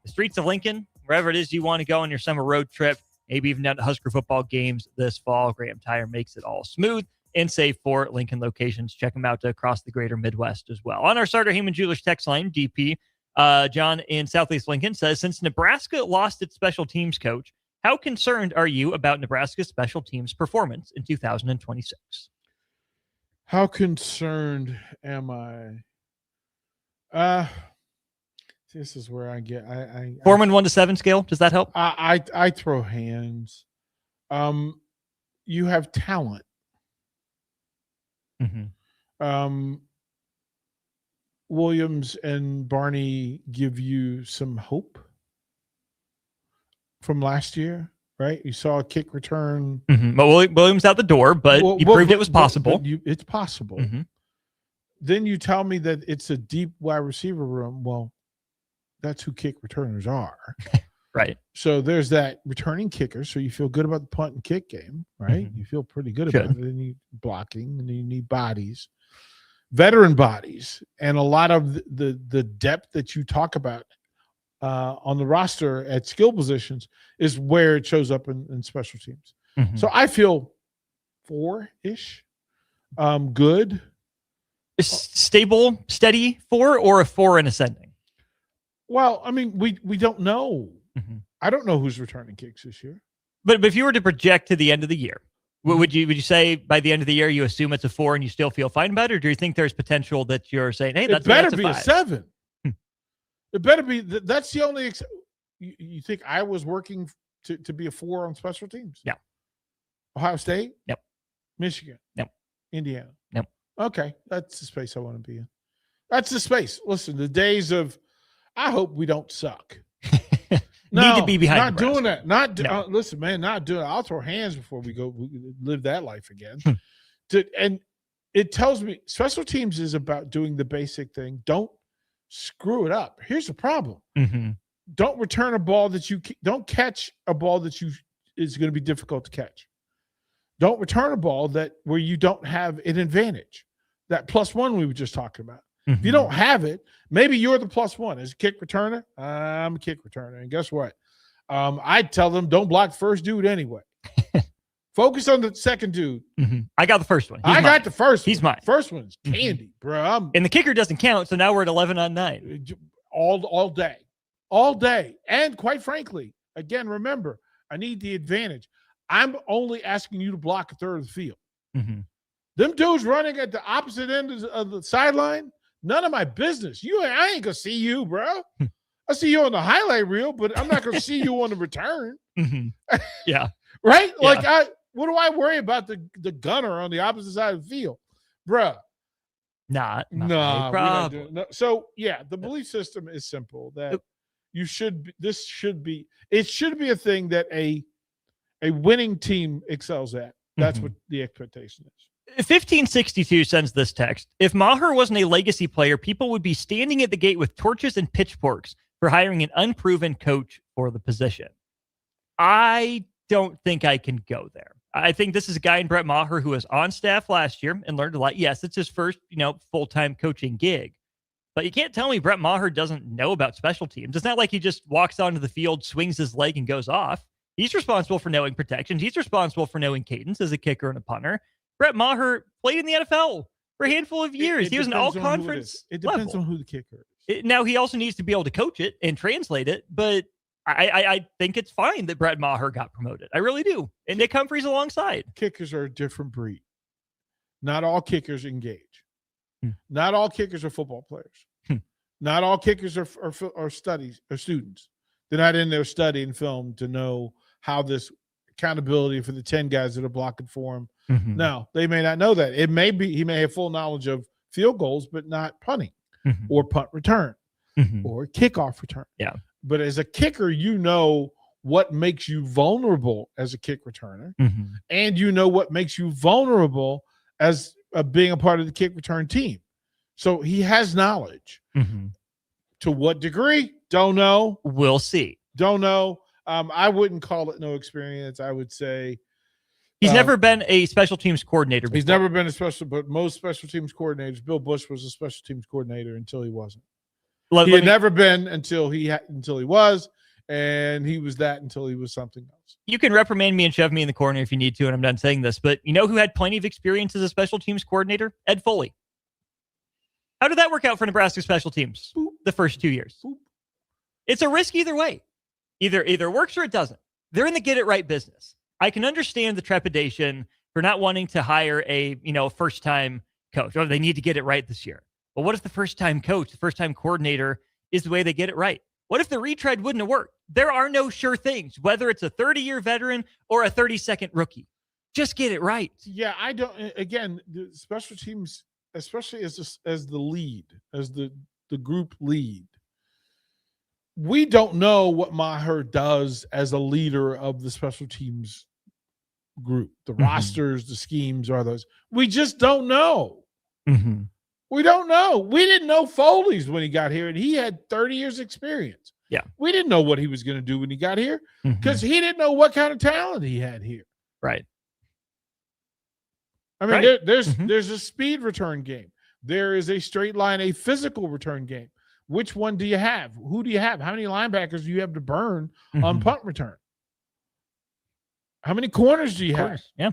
the streets of Lincoln, wherever it is you want to go on your summer road trip, maybe even down to Husker football games this fall. Graham Tire makes it all smooth and safe for Lincoln locations. Check them out across the greater Midwest as well. On our Starter Heyman Jewelers text line, DP, John in Southeast Lincoln says, since Nebraska lost its special teams coach, how concerned are you about Nebraska's special teams performance in 2026? How concerned am I? This is where I get Foreman 1 to 7 scale. Does that help? I throw hands. You have talent. Mm-hmm. Williams and Barney give you some hope from last year, right? You saw a kick return. Mm-hmm. But Williams out the door, but you proved it was possible. It's possible. Mm-hmm. Then you tell me that it's a deep wide receiver room. Well, that's who kick returners are. Right. So there's that returning kicker. So you feel good about the punt and kick game, right? Mm-hmm. You feel pretty good about it. And you need blocking, and you need bodies, veteran bodies, and a lot of the depth that you talk about on the roster at skill positions is where it shows up in special teams. Mm-hmm. So I feel 4-ish, good. Is stable, steady 4 or a 4 and ascending? Well, I mean, we don't know. Mm-hmm. I don't know who's returning kicks this year. But if you were to project to the end of the year, would you say by the end of the year you assume it's a 4 and you still feel fine about it, or do you think there's potential that you're saying, hey, that's it better that's be a 7? It better be. That's the only. You think I was working to be a 4 on special teams? Yeah. Ohio State? Yep. Michigan? Yep. Indiana? Yep. Okay, that's the space I want to be in. That's the space. Listen, the days of, I hope we don't suck. Need to be behind. Not Nebraska. doing that. Listen, man, not doing it. I'll throw hands before we live that life again. And it tells me special teams is about doing the basic thing. Don't screw it up. Here's the problem. Mm-hmm. Don't return a ball don't catch a ball that is going to be difficult to catch. Don't return a ball where you don't have an advantage. That +1 we were just talking about. Mm-hmm. If you don't have it, maybe you're the +1. As a kick returner, I'm a kick returner. And guess what? I'd tell them don't block first dude anyway. Focus on the second dude. Mm-hmm. I got the first one. I got the first one. He's mine. First one's candy, bro. And the kicker doesn't count, so now we're at 11 on 9. All day. All day. And quite frankly, again, remember, I need the advantage. I'm only asking you to block a third of the field. Mm-hmm. Them dudes running at the opposite end of the sideline, none of my business. I ain't gonna see you, bro. I'll see you on the highlight reel, but I'm not going to see you on the return. Yeah. Right? Yeah. Like, what do I worry about the gunner on the opposite side of the field? Bruh. Not Nah, a we're not problem. doing no. So, yeah, the belief system is simple that it should be a thing that a winning team excels at. That's what the expectation is. 1562 sends this text. If Maher wasn't a legacy player, people would be standing at the gate with torches and pitchforks for hiring an unproven coach for the position. I don't think I can go there. I think this is a guy in Brett Maher who was on staff last year and learned a lot. Yes, it's his first, full-time coaching gig. But you can't tell me Brett Maher doesn't know about special teams. It's not like he just walks onto the field, swings his leg, and goes off. He's responsible for knowing protections. He's responsible for knowing cadence as a kicker and a punter. Brett Maher played in the NFL for a handful of years. He was an all-conference. It depends on who the kicker is. Now, he also needs to be able to coach it and translate it, but I think it's fine that Brett Maher got promoted. I really do. And Nick Humphreys alongside. Kickers are a different breed. Not all kickers engage. Not all kickers are football players. Not all kickers are students. They're not in there studying film to know how this accountability for the 10 guys that are blocking for him. No, they may not know that. It may be he may have full knowledge of field goals, but not punting or punt return or kickoff return. Yeah. But as a kicker, you know what makes you vulnerable as a kick returner, and you know what makes you vulnerable as being a part of the kick return team. So he has knowledge. To what degree? Don't know. We'll see. Don't know. I wouldn't call it no experience. I would say he's never been a special teams coordinator before. He's never been but most special teams coordinators, Bill Bush was a special teams coordinator until he wasn't. He had never been until he was, and he was that until he was something else. You can reprimand me and shove me in the corner if you need to, and I'm done saying this, but you know who had plenty of experience as a special teams coordinator? Ed Foley. How did that work out for Nebraska special teams the first 2 years? It's a risk either way. Either works or it doesn't. They're in the get it right business. I can understand the trepidation for not wanting to hire a first-time coach. Oh, they need to get it right this year. But what if the first-time coach, the first-time coordinator is the way they get it right? What if the retread wouldn't have worked? There are no sure things, whether it's a 30-year veteran or a 30-second rookie. Just get it right. Yeah, I don't. Again, the special teams, especially as the lead, as the group lead, we don't know what Maher does as a leader of the special teams group. The rosters, the schemes are those. We just don't know. We don't know. We didn't know Foley's when he got here, and he had 30 years experience. Yeah. We didn't know what he was going to do when he got here because he didn't know what kind of talent he had here. Right. I mean, there's a speed return game. There is a straight line, a physical return game. Which one do you have? Who do you have? How many linebackers do you have to burn on punt return? How many corners do you have? Yeah.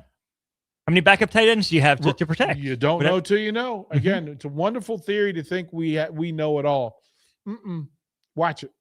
How many backup tight ends do you have to protect? You don't know till you know. Again, it's a wonderful theory to think we know it all. Watch it.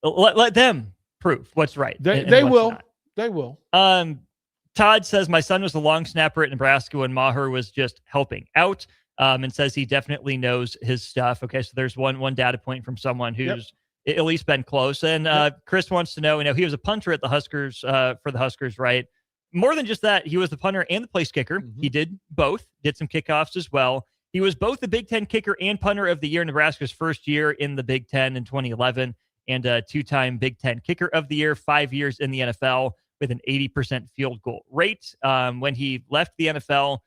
Let them prove what's right. They will. They will. Todd says, my son was a long snapper at Nebraska when Maher was just helping out, and says he definitely knows his stuff. Okay, so there's one data point from someone who's at least been close. And Chris wants to know, he was a punter at the Huskers for the Huskers, right? More than just that, he was the punter and the place kicker. He did both, did some kickoffs as well. He was both the Big Ten kicker and punter of the year, Nebraska's first year in the Big Ten in 2011, and a two-time Big Ten kicker of the year, 5 years in the NFL with an 80% field goal rate. When he left the NFL,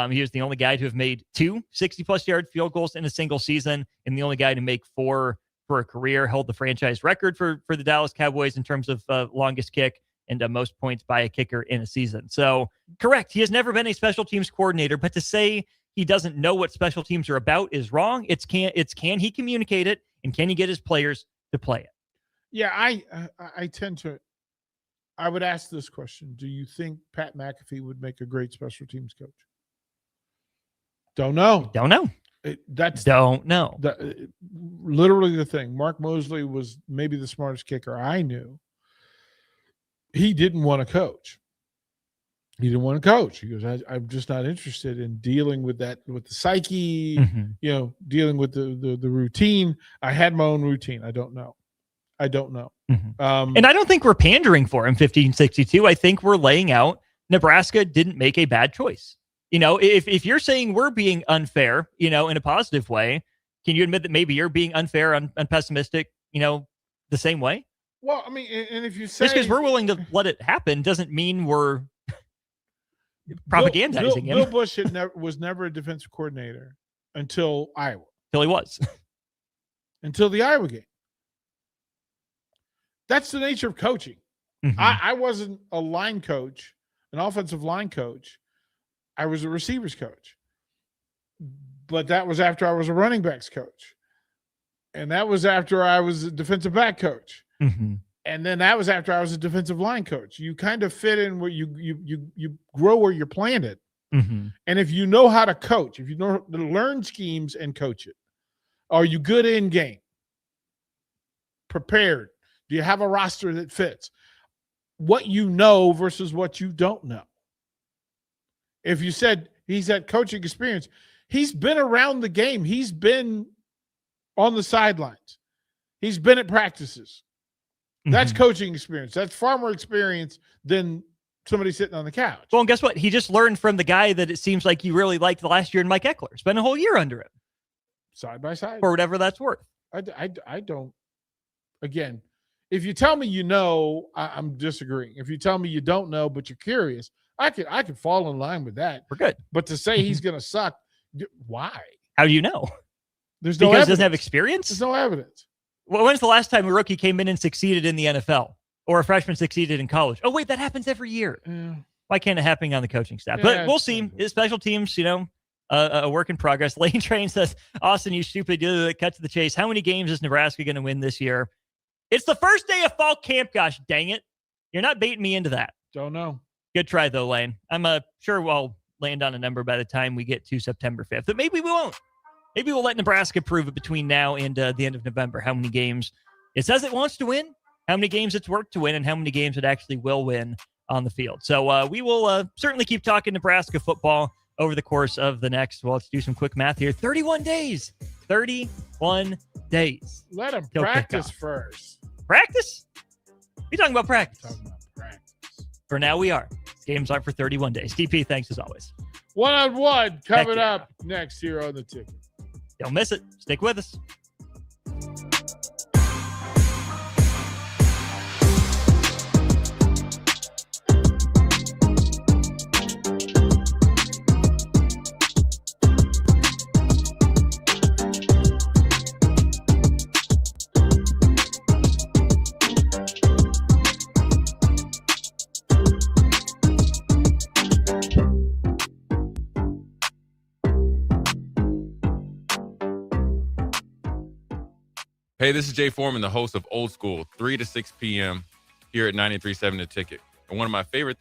he was the only guy to have made 2 60-plus yard field goals in a single season, and the only guy to make 4 for a career, held the franchise record for the Dallas Cowboys in terms of longest kick and most points by a kicker in a season. So, correct, he has never been a special teams coordinator, but to say he doesn't know what special teams are about is wrong. It's can he communicate it, and can he get his players to play it? Yeah, I would ask this question. Do you think Pat McAfee would make a great special teams coach? Don't know. Don't know. Literally the thing. Mark Mosley was maybe the smartest kicker I knew. He didn't want to coach. He didn't want to coach. He goes, I'm just not interested in dealing with that, with the psyche, dealing with the routine. I had my own routine. I don't know. I don't know. And I don't think we're pandering for him 1562. I think we're laying out Nebraska didn't make a bad choice. You know, if you're saying we're being unfair, you know, in a positive way, can you admit that maybe you're being unfair and pessimistic, you know, the same way? Well, I mean, and if you say just because we're willing to let it happen doesn't mean we're propagandizing him. Bill Bush was never a defensive coordinator until Iowa. Until he was. Until the Iowa game. That's the nature of coaching. I wasn't a line coach, an offensive line coach. I was a receivers coach. But that was after I was a running backs coach. And that was after I was a defensive back coach. And then that was after I was a defensive line coach. You kind of fit in where you grow where you're planted. And if you know how to coach, if you know to learn schemes and coach it, are you good in game? Prepared? Do you have a roster that fits? What you know versus what you don't know. If you said he's had coaching experience, he's been around the game. He's been on the sidelines. He's been at practices. That's coaching experience. That's far more experience than somebody sitting on the couch. Well, and guess what? He just learned from the guy that it seems like you really liked last year in Mike Eckler. Spent a whole year under him. Side by side. For whatever that's worth. I don't. Again, if you tell me you know, I'm disagreeing. If you tell me you don't know, but you're curious, I could fall in line with that. We're good. But to say he's going to suck, why? How do you know? There's no because evidence. he doesn't have experience? There's no evidence. Well, when's the last time a rookie came in and succeeded in the NFL or a freshman succeeded in college? Oh, wait, that happens every year. Why can't it happen on the coaching staff? But we'll see. Special teams, you know, a work in progress. Lane Train says, Austin, you stupid, cut to the chase. How many games is Nebraska going to win this year? It's the first day of fall camp. Gosh, dang it. You're not baiting me into that. Don't know. Good try, though, Lane. I'm sure we'll land on a number by the time we get to September 5th. But maybe we won't. Maybe we'll let Nebraska prove it between now and the end of November how many games it says it wants to win, how many games it's worked to win, and how many games it actually will win on the field. So we will certainly keep talking Nebraska football over the course of the next, well, let's do some quick math here, 31 days. 31 days. Let them practice first. Practice? You're talking about practice. For now, we are. Games are for 31 days. DP, thanks as always. One-on-one coming up next here on the ticket. Don't miss it. Stick with us. Hey, this is Jay Foreman, the host of Old School, 3 to 6 p.m. here at 93.7 The Ticket. And one of my favorite